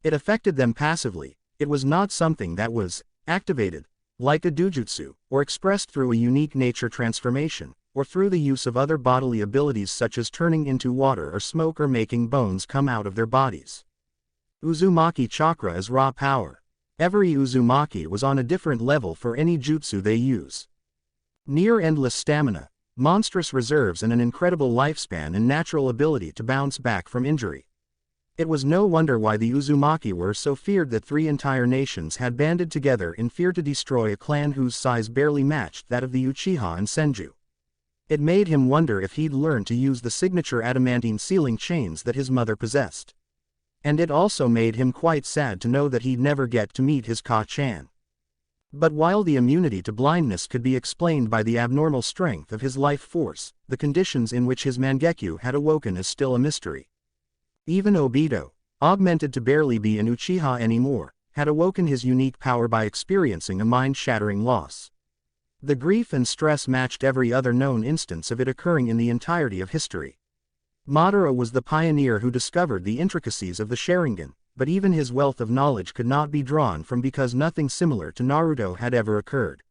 It affected them passively, it was not something that was activated, like a dujutsu, or expressed through a unique nature transformation, or through the use of other bodily abilities such as turning into water or smoke or making bones come out of their bodies. Uzumaki chakra is raw power. Every Uzumaki was on a different level for any jutsu they use. Near endless stamina, monstrous reserves, and an incredible lifespan and natural ability to bounce back from injury. It was no wonder why the Uzumaki were so feared that 3 entire nations had banded together in fear to destroy a clan whose size barely matched that of the Uchiha and Senju. It made him wonder if he'd learned to use the signature adamantine sealing chains that his mother possessed. And it also made him quite sad to know that he'd never get to meet his Ka-chan. But while the immunity to blindness could be explained by the abnormal strength of his life force, the conditions in which his Mangekyo had awoken is still a mystery. Even Obito, augmented to barely be an Uchiha anymore, had awoken his unique power by experiencing a mind-shattering loss. The grief and stress matched every other known instance of it occurring in the entirety of history. Madara was the pioneer who discovered the intricacies of the Sharingan, but even his wealth of knowledge could not be drawn from because nothing similar to Naruto had ever occurred.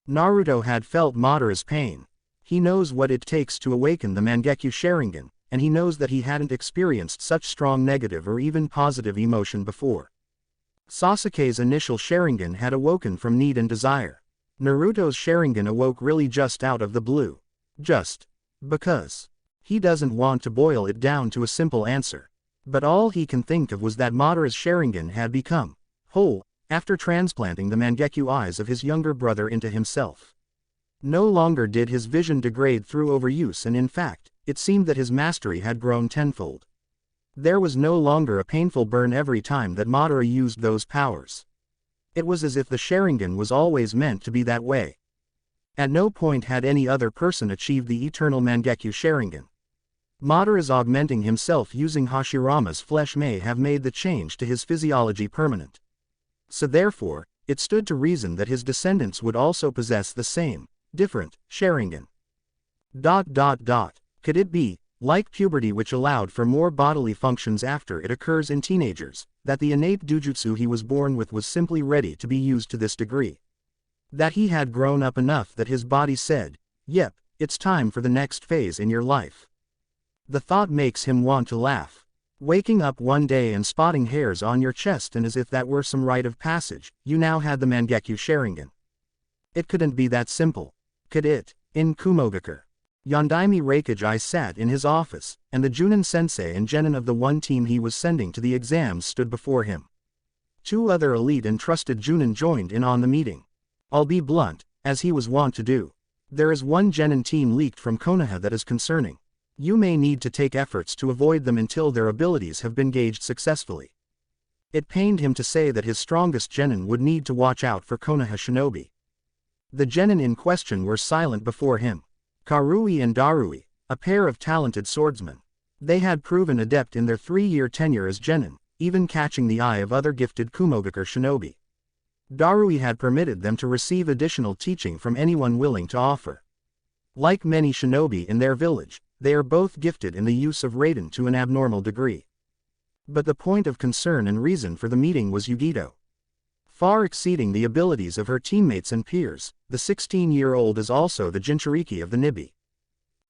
Naruto had felt Madara's pain. He knows what it takes to awaken the Mangekyo Sharingan, and he knows that he hadn't experienced such strong negative or even positive emotion before. Sasuke's initial Sharingan had awoken from need and desire. Naruto's Sharingan awoke really just out of the blue. Just because. He doesn't want to boil it down to a simple answer. But all he can think of was that Madara's Sharingan had become whole after transplanting the Mangekyo eyes of his younger brother into himself. No longer did his vision degrade through overuse, and in fact, it seemed that his mastery had grown tenfold. There was no longer a painful burn every time that Madara used those powers. It was as if the Sharingan was always meant to be that way. At no point had any other person achieved the eternal Mangekyo Sharingan. Madara's augmenting himself using Hashirama's flesh may have made the change to his physiology permanent. So therefore, it stood to reason that his descendants would also possess the same, different, Sharingan. Could it be, like puberty which allowed for more bodily functions after it occurs in teenagers, that the innate dujutsu he was born with was simply ready to be used to this degree? That he had grown up enough that his body said, "Yep, it's time for the next phase in your life." The thought makes him want to laugh. Waking up one day and spotting hairs on your chest, and as if that were some rite of passage, you now had the Mangekyo Sharingan. It couldn't be that simple. Could it? In Kumogakure, Yondaime Reikage sat in his office, and the Junin sensei and genin of the one team he was sending to the exams stood before him. 2 other elite and trusted Junin joined in on the meeting. I'll be blunt, as he was wont to do. There is one genin team leaked from Konoha that is concerning. You may need to take efforts to avoid them until their abilities have been gauged successfully. It pained him to say that his strongest genin would need to watch out for Konoha shinobi. The genin in question were silent before him. Karui and Darui, a pair of talented swordsmen. They had proven adept in their 3-year tenure as genin, even catching the eye of other gifted Kumogakure shinobi. Darui had permitted them to receive additional teaching from anyone willing to offer. Like many shinobi in their village, they are both gifted in the use of Raiden to an abnormal degree. But the point of concern and reason for the meeting was Yugito. Far exceeding the abilities of her teammates and peers, the 16-year-old is also the Jinchuriki of the Nibi.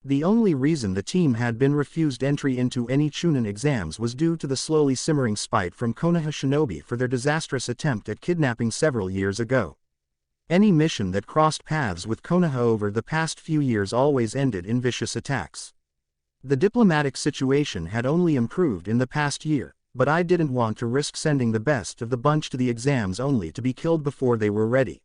The only reason the team had been refused entry into any Chunin exams was due to the slowly simmering spite from Konoha shinobi for their disastrous attempt at kidnapping several years ago. Any mission that crossed paths with Konoha over the past few years always ended in vicious attacks. The diplomatic situation had only improved in the past year, but I didn't want to risk sending the best of the bunch to the exams only to be killed before they were ready.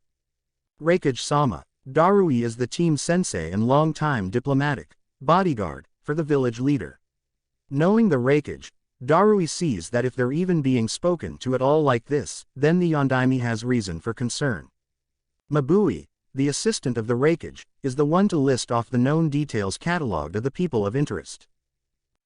Reikage-sama. Darui is the team sensei and long-time diplomatic bodyguard for the village leader. Knowing the Reikage, Darui sees that if they're even being spoken to at all like this, then the Yondaime has reason for concern. Mabui, the assistant of the Reikage, is the one to list off the known details catalogued of the people of interest.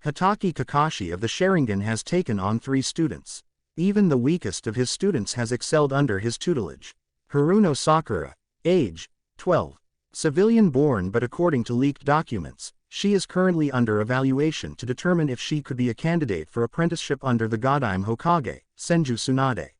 Hitaki Kakashi of the Sharingan has taken on 3 students. Even the weakest of his students has excelled under his tutelage. Haruno Sakura, age 12. Civilian-born, but according to leaked documents, she is currently under evaluation to determine if she could be a candidate for apprenticeship under the Godime Hokage, Senju Tsunade.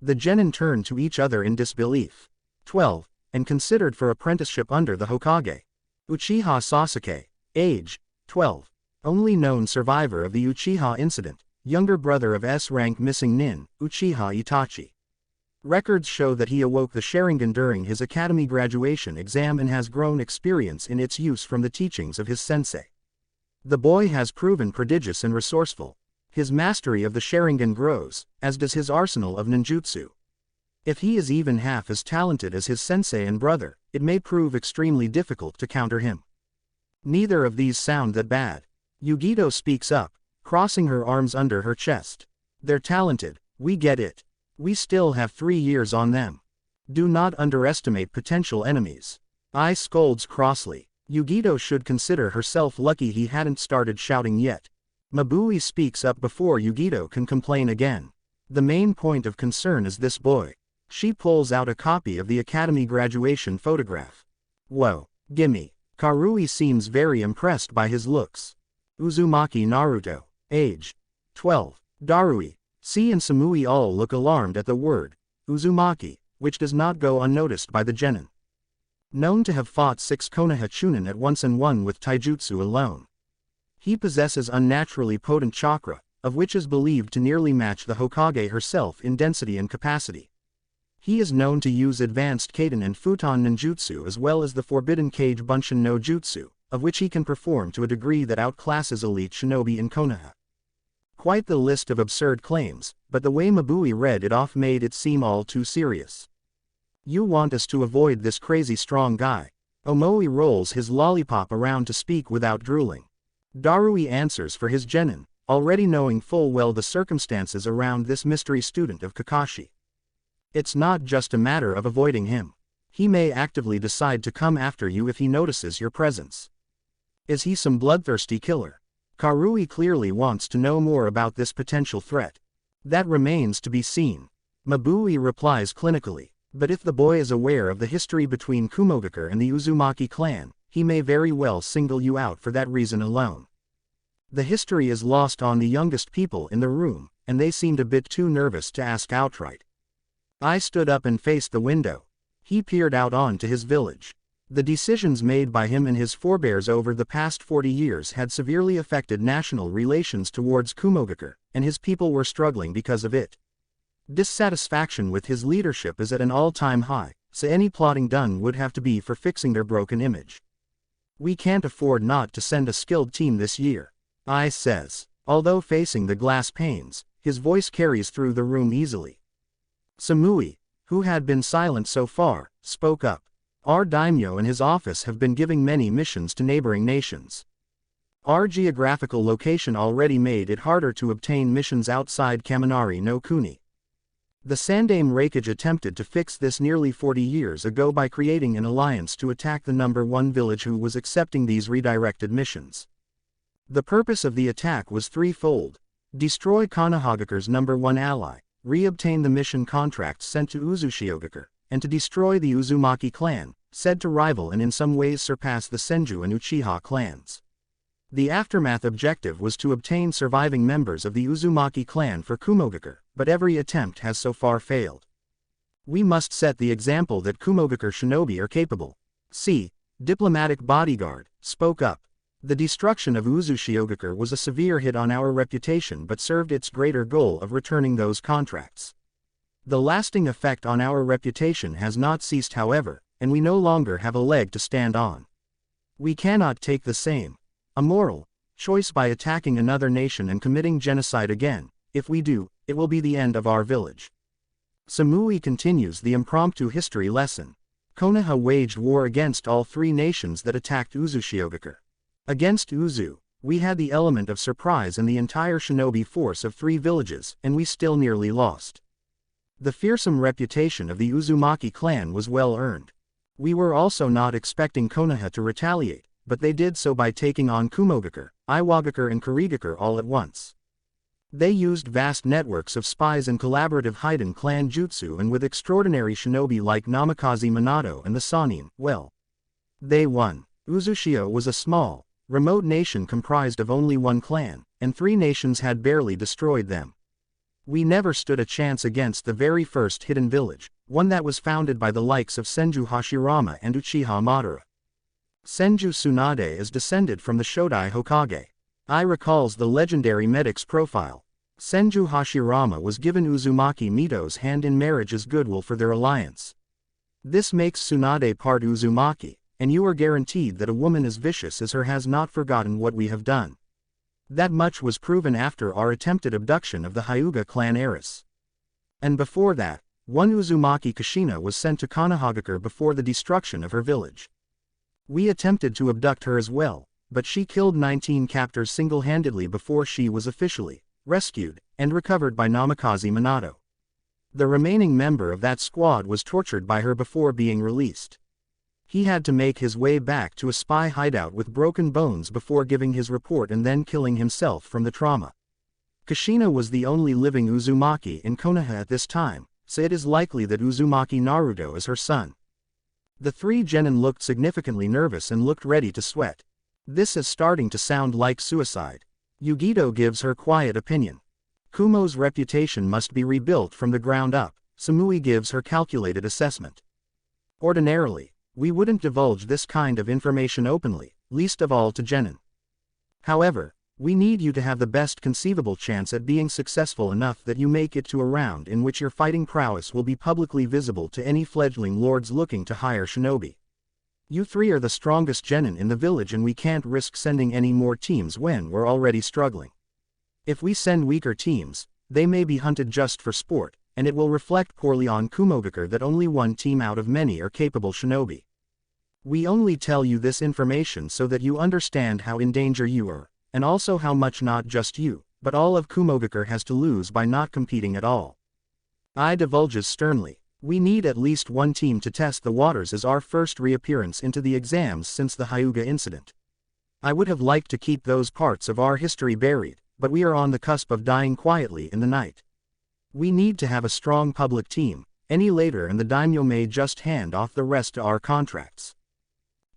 The genin turned to each other in disbelief. 12. And considered for apprenticeship under the Hokage. Uchiha Sasuke, age 12. Only known survivor of the Uchiha incident, younger brother of S-rank missing nin, Uchiha Itachi. Records show that he awoke the Sharingan during his academy graduation exam and has grown experience in its use from the teachings of his sensei. The boy has proven prodigious and resourceful. His mastery of the Sharingan grows, as does his arsenal of ninjutsu. If he is even half as talented as his sensei and brother, it may prove extremely difficult to counter him. Neither of these sound that bad. Yugito speaks up, crossing her arms under her chest. They're talented, we get it. We still have 3 years on them. Do not underestimate potential enemies. I scolds crossly. Yugito should consider herself lucky he hadn't started shouting yet. Mabui speaks up before Yugito can complain again. The main point of concern is this boy. She pulls out a copy of the academy graduation photograph. Whoa, gimme. Karui seems very impressed by his looks. Uzumaki Naruto, age 12. Darui, C and Samui all look alarmed at the word Uzumaki, which does not go unnoticed by the genin. Known to have fought 6 Konoha Chunin at once and won with taijutsu alone. He possesses unnaturally potent chakra, of which is believed to nearly match the Hokage herself in density and capacity. He is known to use advanced Kaiden and Futon ninjutsu as well as the forbidden Kage Bunshin no Jutsu, of which he can perform to a degree that outclasses elite shinobi in Konoha. Quite the list of absurd claims, but the way Mabui read it off made it seem all too serious. You want us to avoid this crazy strong guy. Omoi rolls his lollipop around to speak without drooling. Darui answers for his genin, already knowing full well the circumstances around this mystery student of Kakashi. It's not just a matter of avoiding him. He may actively decide to come after you if he notices your presence. Is he some bloodthirsty killer? Karui clearly wants to know more about this potential threat. That remains to be seen. Mabui replies clinically, but if the boy is aware of the history between Kumogakure and the Uzumaki clan, he may very well single you out for that reason alone. The history is lost on the youngest people in the room, and they seemed a bit too nervous to ask outright. I stood up and faced the window. He peered out onto his village. The decisions made by him and his forebears over the past 40 years had severely affected national relations towards Kumogakure, and his people were struggling because of it. Dissatisfaction with his leadership is at an all-time high, so any plotting done would have to be for fixing their broken image. We can't afford not to send a skilled team this year, I says. Although facing the glass panes, his voice carries through the room easily. Samui, who had been silent so far, spoke up. Our daimyo and his office have been giving many missions to neighboring nations. Our geographical location already made it harder to obtain missions outside Kaminari no Kuni. The Sandaime Reikage attempted to fix this nearly 40 years ago by creating an alliance to attack the #1 village who was accepting these redirected missions. The purpose of the attack was threefold: destroy Konohagakure's #1 ally, re-obtain the mission contracts sent to Uzushiogakure, and to destroy the Uzumaki clan, said to rival and in some ways surpass the Senju and Uchiha clans. The aftermath objective was to obtain surviving members of the Uzumaki clan for Kumogakure, but every attempt has so far failed. We must set the example that Kumogakure shinobi are capable. C. Diplomatic bodyguard, spoke up. The destruction of Uzushiogakure was a severe hit on our reputation but served its greater goal of returning those contracts. The lasting effect on our reputation has not ceased however, and we no longer have a leg to stand on. We cannot take the same immoral choice by attacking another nation and committing genocide again. If we do, it will be the end of our village. Samui continues the impromptu history lesson. Konoha waged war against all three nations that attacked Uzushiogakure. Against Uzu, we had the element of surprise and the entire shinobi force of 3 villages, and we still nearly lost. The fearsome reputation of the Uzumaki clan was well earned. We were also not expecting Konoha to retaliate, but they did so by taking on Kumogakure, Iwagakure and Kurigakure all at once. They used vast networks of spies and collaborative hidden clan jutsu, and with extraordinary shinobi like Namikaze Minato and the Sannin, well, they won. Uzushio was a small, remote nation comprised of only 1 clan, and 3 nations had barely destroyed them. We never stood a chance against the very first hidden village, one that was founded by the likes of Senju Hashirama and Uchiha Madara. Senju Tsunade is descended from the Shodai Hokage. I recalls the legendary medic's profile. Senju Hashirama was given Uzumaki Mito's hand in marriage as goodwill for their alliance. This makes Tsunade part Uzumaki, and you are guaranteed that a woman as vicious as her has not forgotten what we have done. That much was proven after our attempted abduction of the Hyuga clan heiress. And before that, one Uzumaki Kushina was sent to Konohagakure before the destruction of her village. We attempted to abduct her as well, but she killed 19 captors single-handedly before she was officially rescued and recovered by Namikaze Minato. The remaining member of that squad was tortured by her before being released. He had to make his way back to a spy hideout with broken bones before giving his report and then killing himself from the trauma. Kushina was the only living Uzumaki in Konoha at this time, so it is likely that Uzumaki Naruto is her son. The 3 genin looked significantly nervous and looked ready to sweat. This is starting to sound like suicide. Yugito gives her quiet opinion. Kumo's reputation must be rebuilt from the ground up. Samui gives her calculated assessment. Ordinarily, we wouldn't divulge this kind of information openly, least of all to genin. However, we need you to have the best conceivable chance at being successful enough that you make it to a round in which your fighting prowess will be publicly visible to any fledgling lords looking to hire shinobi. You 3 are the strongest genin in the village, and we can't risk sending any more teams when we're already struggling. If we send weaker teams, they may be hunted just for sport, and it will reflect poorly on Kumogakure that only 1 team out of many are capable shinobi. We only tell you this information so that you understand how in danger you are, and also how much not just you, but all of Kumogakure has to lose by not competing at all. I divulges sternly. We need at least 1 team to test the waters as our first reappearance into the exams since the Hyuga incident. I would have liked to keep those parts of our history buried, but we are on the cusp of dying quietly in the night. We need to have a strong public team, any later and the daimyo may just hand off the rest to our contracts.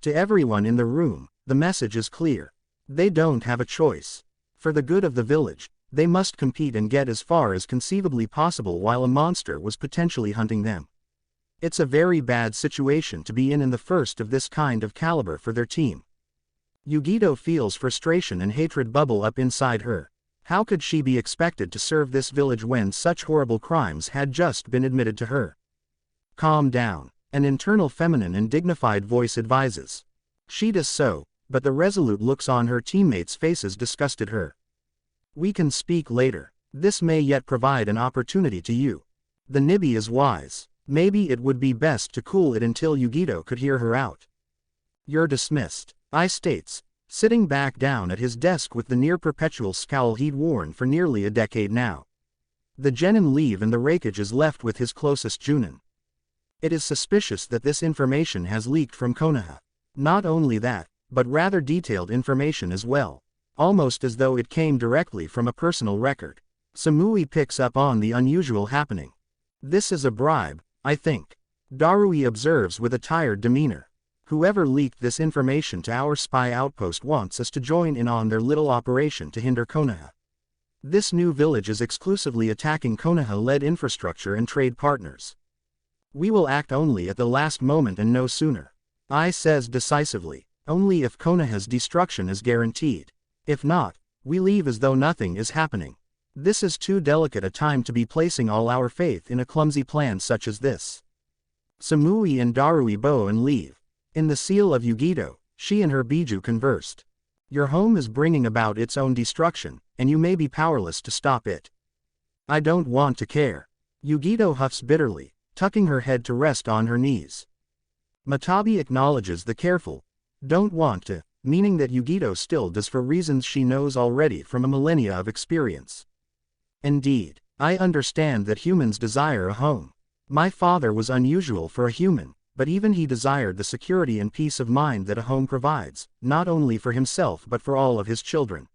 To everyone in the room, the message is clear. They don't have a choice. For the good of the village, they must compete and get as far as conceivably possible while a monster was potentially hunting them. It's a very bad situation to be in the first of this kind of caliber for their team. Yugito feels frustration and hatred bubble up inside her. How could she be expected to serve this village when such horrible crimes had just been admitted to her? Calm down, an internal feminine and dignified voice advises. She does so, but the resolute looks on her teammates' faces disgusted her. We can speak later. This may yet provide an opportunity to you. The Nibi is wise. Maybe it would be best to cool it until Yugito could hear her out. You're dismissed, I states, sitting back down at his desk with the near-perpetual scowl he'd worn for nearly a decade now. The genin leave and the raikage is left with his closest junin. It is suspicious that this information has leaked from Konoha. Not only that, but rather detailed information as well. Almost as though it came directly from a personal record. Samui picks up on the unusual happening. This is a bribe, I think. Darui observes with a tired demeanor. Whoever leaked this information to our spy outpost wants us to join in on their little operation to hinder Konoha. This new village is exclusively attacking Konoha-led infrastructure and trade partners. We will act only at the last moment and no sooner. I says decisively, only if Konoha's destruction is guaranteed. If not, we leave as though nothing is happening. This is too delicate a time to be placing all our faith in a clumsy plan such as this. Samui and Darui bow and leave. In the seal of Yugito, she and her Biju conversed. Your home is bringing about its own destruction, and you may be powerless to stop it. I don't want to care. Yugito huffs bitterly, tucking her head to rest on her knees. Matabi acknowledges the careful, don't want to, meaning that Yugito still does for reasons she knows already from a millennia of experience. Indeed, I understand that humans desire a home. My father was unusual for a human, but even he desired the security and peace of mind that a home provides, not only for himself but for all of his children.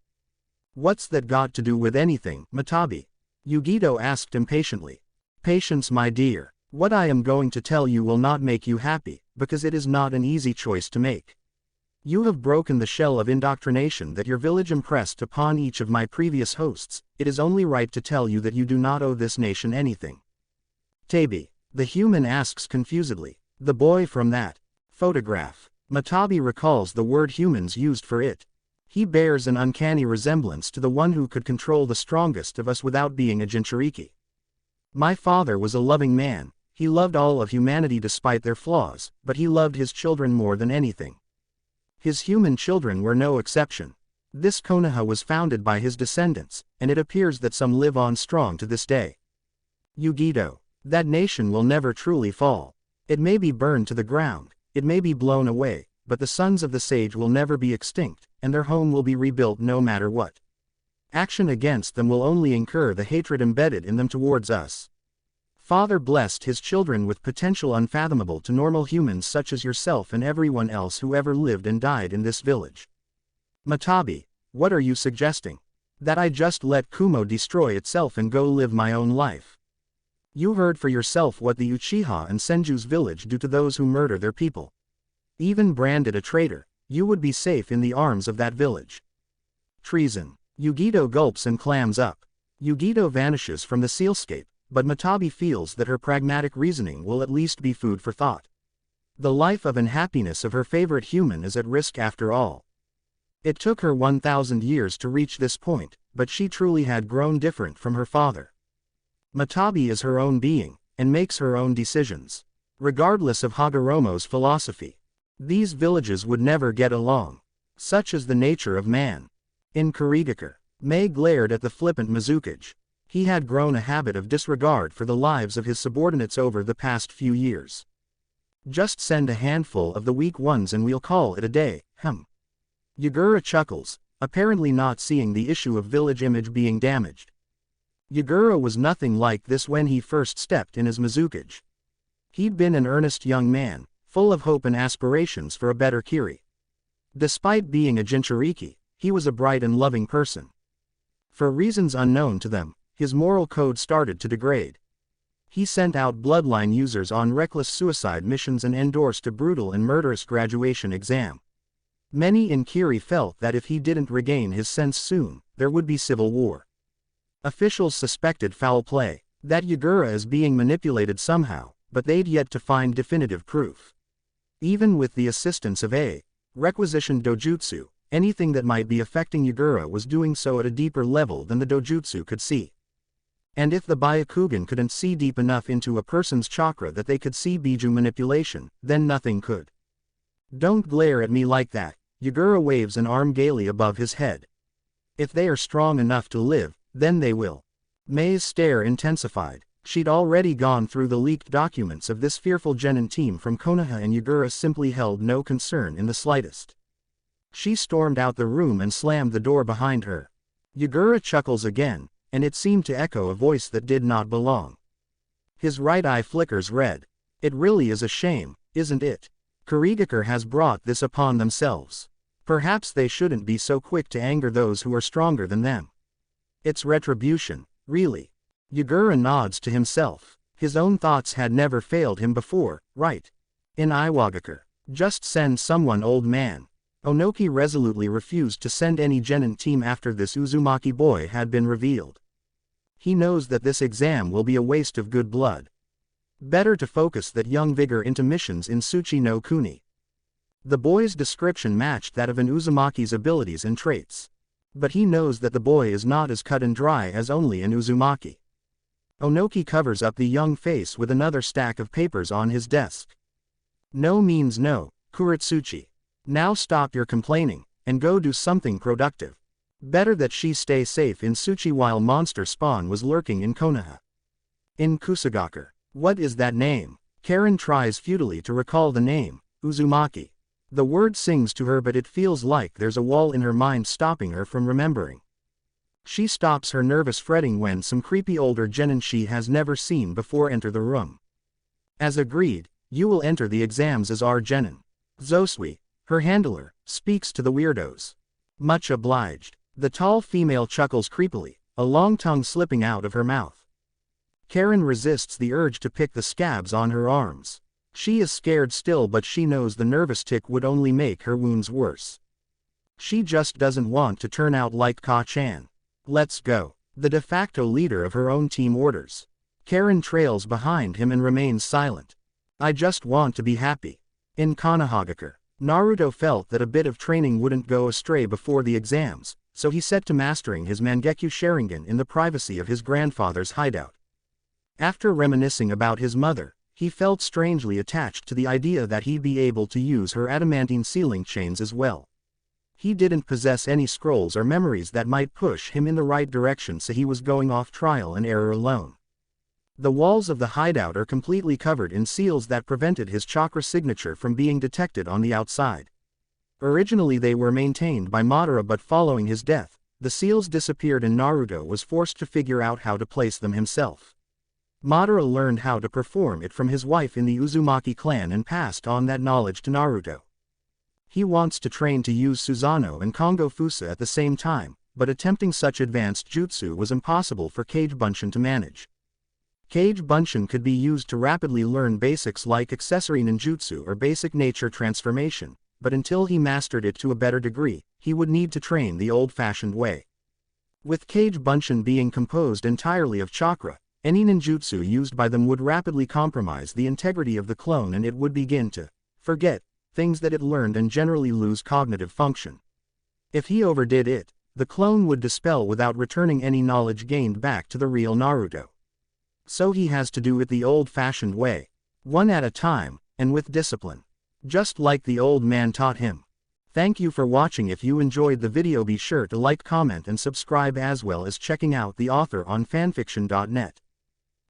What's that got to do with anything, Matabi? Yugito asked impatiently. Patience, my dear. What I am going to tell you will not make you happy, because it is not an easy choice to make. You have broken the shell of indoctrination that your village impressed upon each of my previous hosts. It is only right to tell you that you do not owe this nation anything. Tabi, the human asks confusedly. The boy from that photograph. Matabi recalls the word humans used for it. He bears an uncanny resemblance to the one who could control the strongest of us without being a Jinchuriki. My father was a loving man. He loved all of humanity despite their flaws, but he loved his children more than anything. His human children were no exception. This Konoha was founded by his descendants, and it appears that some live on strong to this day. Yugito, that nation will never truly fall. It may be burned to the ground, it may be blown away, but the sons of the sage will never be extinct, and their home will be rebuilt no matter what. Action against them will only incur the hatred embedded in them towards us. Father blessed his children with potential unfathomable to normal humans such as yourself and everyone else who ever lived and died in this village. Matabi, what are you suggesting? That I just let Kumo destroy itself and go live my own life? You heard for yourself what the Uchiha and Senju's village do to those who murder their people. Even branded a traitor, you would be safe in the arms of that village. Treason. Yugito gulps and clams up. Yugito vanishes from the sealscape, but Matabi feels that her pragmatic reasoning will at least be food for thought. The life of unhappiness of her favorite human is at risk after all. It took her 1,000 years to reach this point, but she truly had grown different from her father. Matabi is her own being, and makes her own decisions. Regardless of Hagoromo's philosophy, these villages would never get along. Such is the nature of man. In Kurigakure, Mei glared at the flippant Mizukage. He had grown a habit of disregard for the lives of his subordinates over the past few years. Just send a handful of the weak ones and we'll call it a day, Yugura chuckles, apparently not seeing the issue of village image being damaged. Yugura was nothing like this when he first stepped in as Mizukage. He'd been an earnest young man, full of hope and aspirations for a better Kiri. Despite being a Jinchuriki, he was a bright and loving person. For reasons unknown to them, his moral code started to degrade. He sent out bloodline users on reckless suicide missions and endorsed a brutal and murderous graduation exam. Many in Kiri felt that if he didn't regain his sense soon, there would be civil war. Officials suspected foul play, that Yugura is being manipulated somehow, but they'd yet to find definitive proof. Even with the assistance of a requisitioned dojutsu, anything that might be affecting Yugura was doing so at a deeper level than the dojutsu could see. And if the Byakugan couldn't see deep enough into a person's chakra that they could see Biju manipulation, then nothing could. Don't glare at me like that, Yugura waves an arm gaily above his head. If they are strong enough to live, then they will. Mei's stare intensified. She'd already gone through the leaked documents of this fearful genin team from Konoha and Yugura simply held no concern in the slightest. She stormed out the room and slammed the door behind her. Yugura chuckles again, and it seemed to echo a voice that did not belong. His right eye flickers red. It really is a shame, isn't it? Kurigakure has brought this upon themselves. Perhaps they shouldn't be so quick to anger those who are stronger than them. It's retribution, really. Yugura nods to himself. His own thoughts had never failed him before, right? In Iwagakure, just send someone, old man. Onoki resolutely refused to send any genin team after this Uzumaki boy had been revealed. He knows that this exam will be a waste of good blood. Better to focus that young vigor into missions in Tsuchi no Kuni. The boy's description matched that of an Uzumaki's abilities and traits. But he knows that the boy is not as cut and dry as only an Uzumaki. Onoki covers up the young face with another stack of papers on his desk. No means no, Kuretsuchi. Now stop your complaining, and go do something productive. Better that she stay safe in Tsuchi while monster spawn was lurking in Konoha. In Kusagakure. What is that name? Karen tries futilely to recall the name, Uzumaki. The word sings to her, but it feels like there's a wall in her mind stopping her from remembering. She stops her nervous fretting when some creepy older genin she has never seen before enter the room. As agreed, you will enter the exams as our genin. Zosui, her handler, speaks to the weirdos. Much obliged. The tall female chuckles creepily, a long tongue slipping out of her mouth. Karen resists the urge to pick the scabs on her arms. She is scared still, but she knows the nervous tick would only make her wounds worse. She just doesn't want to turn out like Ka-chan. Let's go. The de facto leader of her own team orders. Karen trails behind him and remains silent. I just want to be happy. In Konoha, Naruto felt that a bit of training wouldn't go astray before the exams, so he set to mastering his Mangekyo Sharingan in the privacy of his grandfather's hideout. After reminiscing about his mother, he felt strangely attached to the idea that he'd be able to use her adamantine sealing chains as well. He didn't possess any scrolls or memories that might push him in the right direction, so he was going off trial and error alone. The walls of the hideout are completely covered in seals that prevented his chakra signature from being detected on the outside. Originally they were maintained by Madara, but following his death, the seals disappeared and Naruto was forced to figure out how to place them himself. Madara learned how to perform it from his wife in the Uzumaki clan and passed on that knowledge to Naruto. He wants to train to use Susanoo and Kongo Fusa at the same time, but attempting such advanced jutsu was impossible for Kage Bunshin to manage. Kage Bunshin could be used to rapidly learn basics like accessory ninjutsu or basic nature transformation, but until he mastered it to a better degree, he would need to train the old-fashioned way. With Kage Bunshin being composed entirely of chakra, any ninjutsu used by them would rapidly compromise the integrity of the clone, and it would begin to forget things that it learned and generally lose cognitive function. If he overdid it, the clone would dispel without returning any knowledge gained back to the real Naruto. So he has to do it the old-fashioned way, one at a time, and with discipline. Just like the old man taught him. Thank you for watching. If you enjoyed the video, be sure to like, comment and subscribe, as well as checking out the author on fanfiction.net.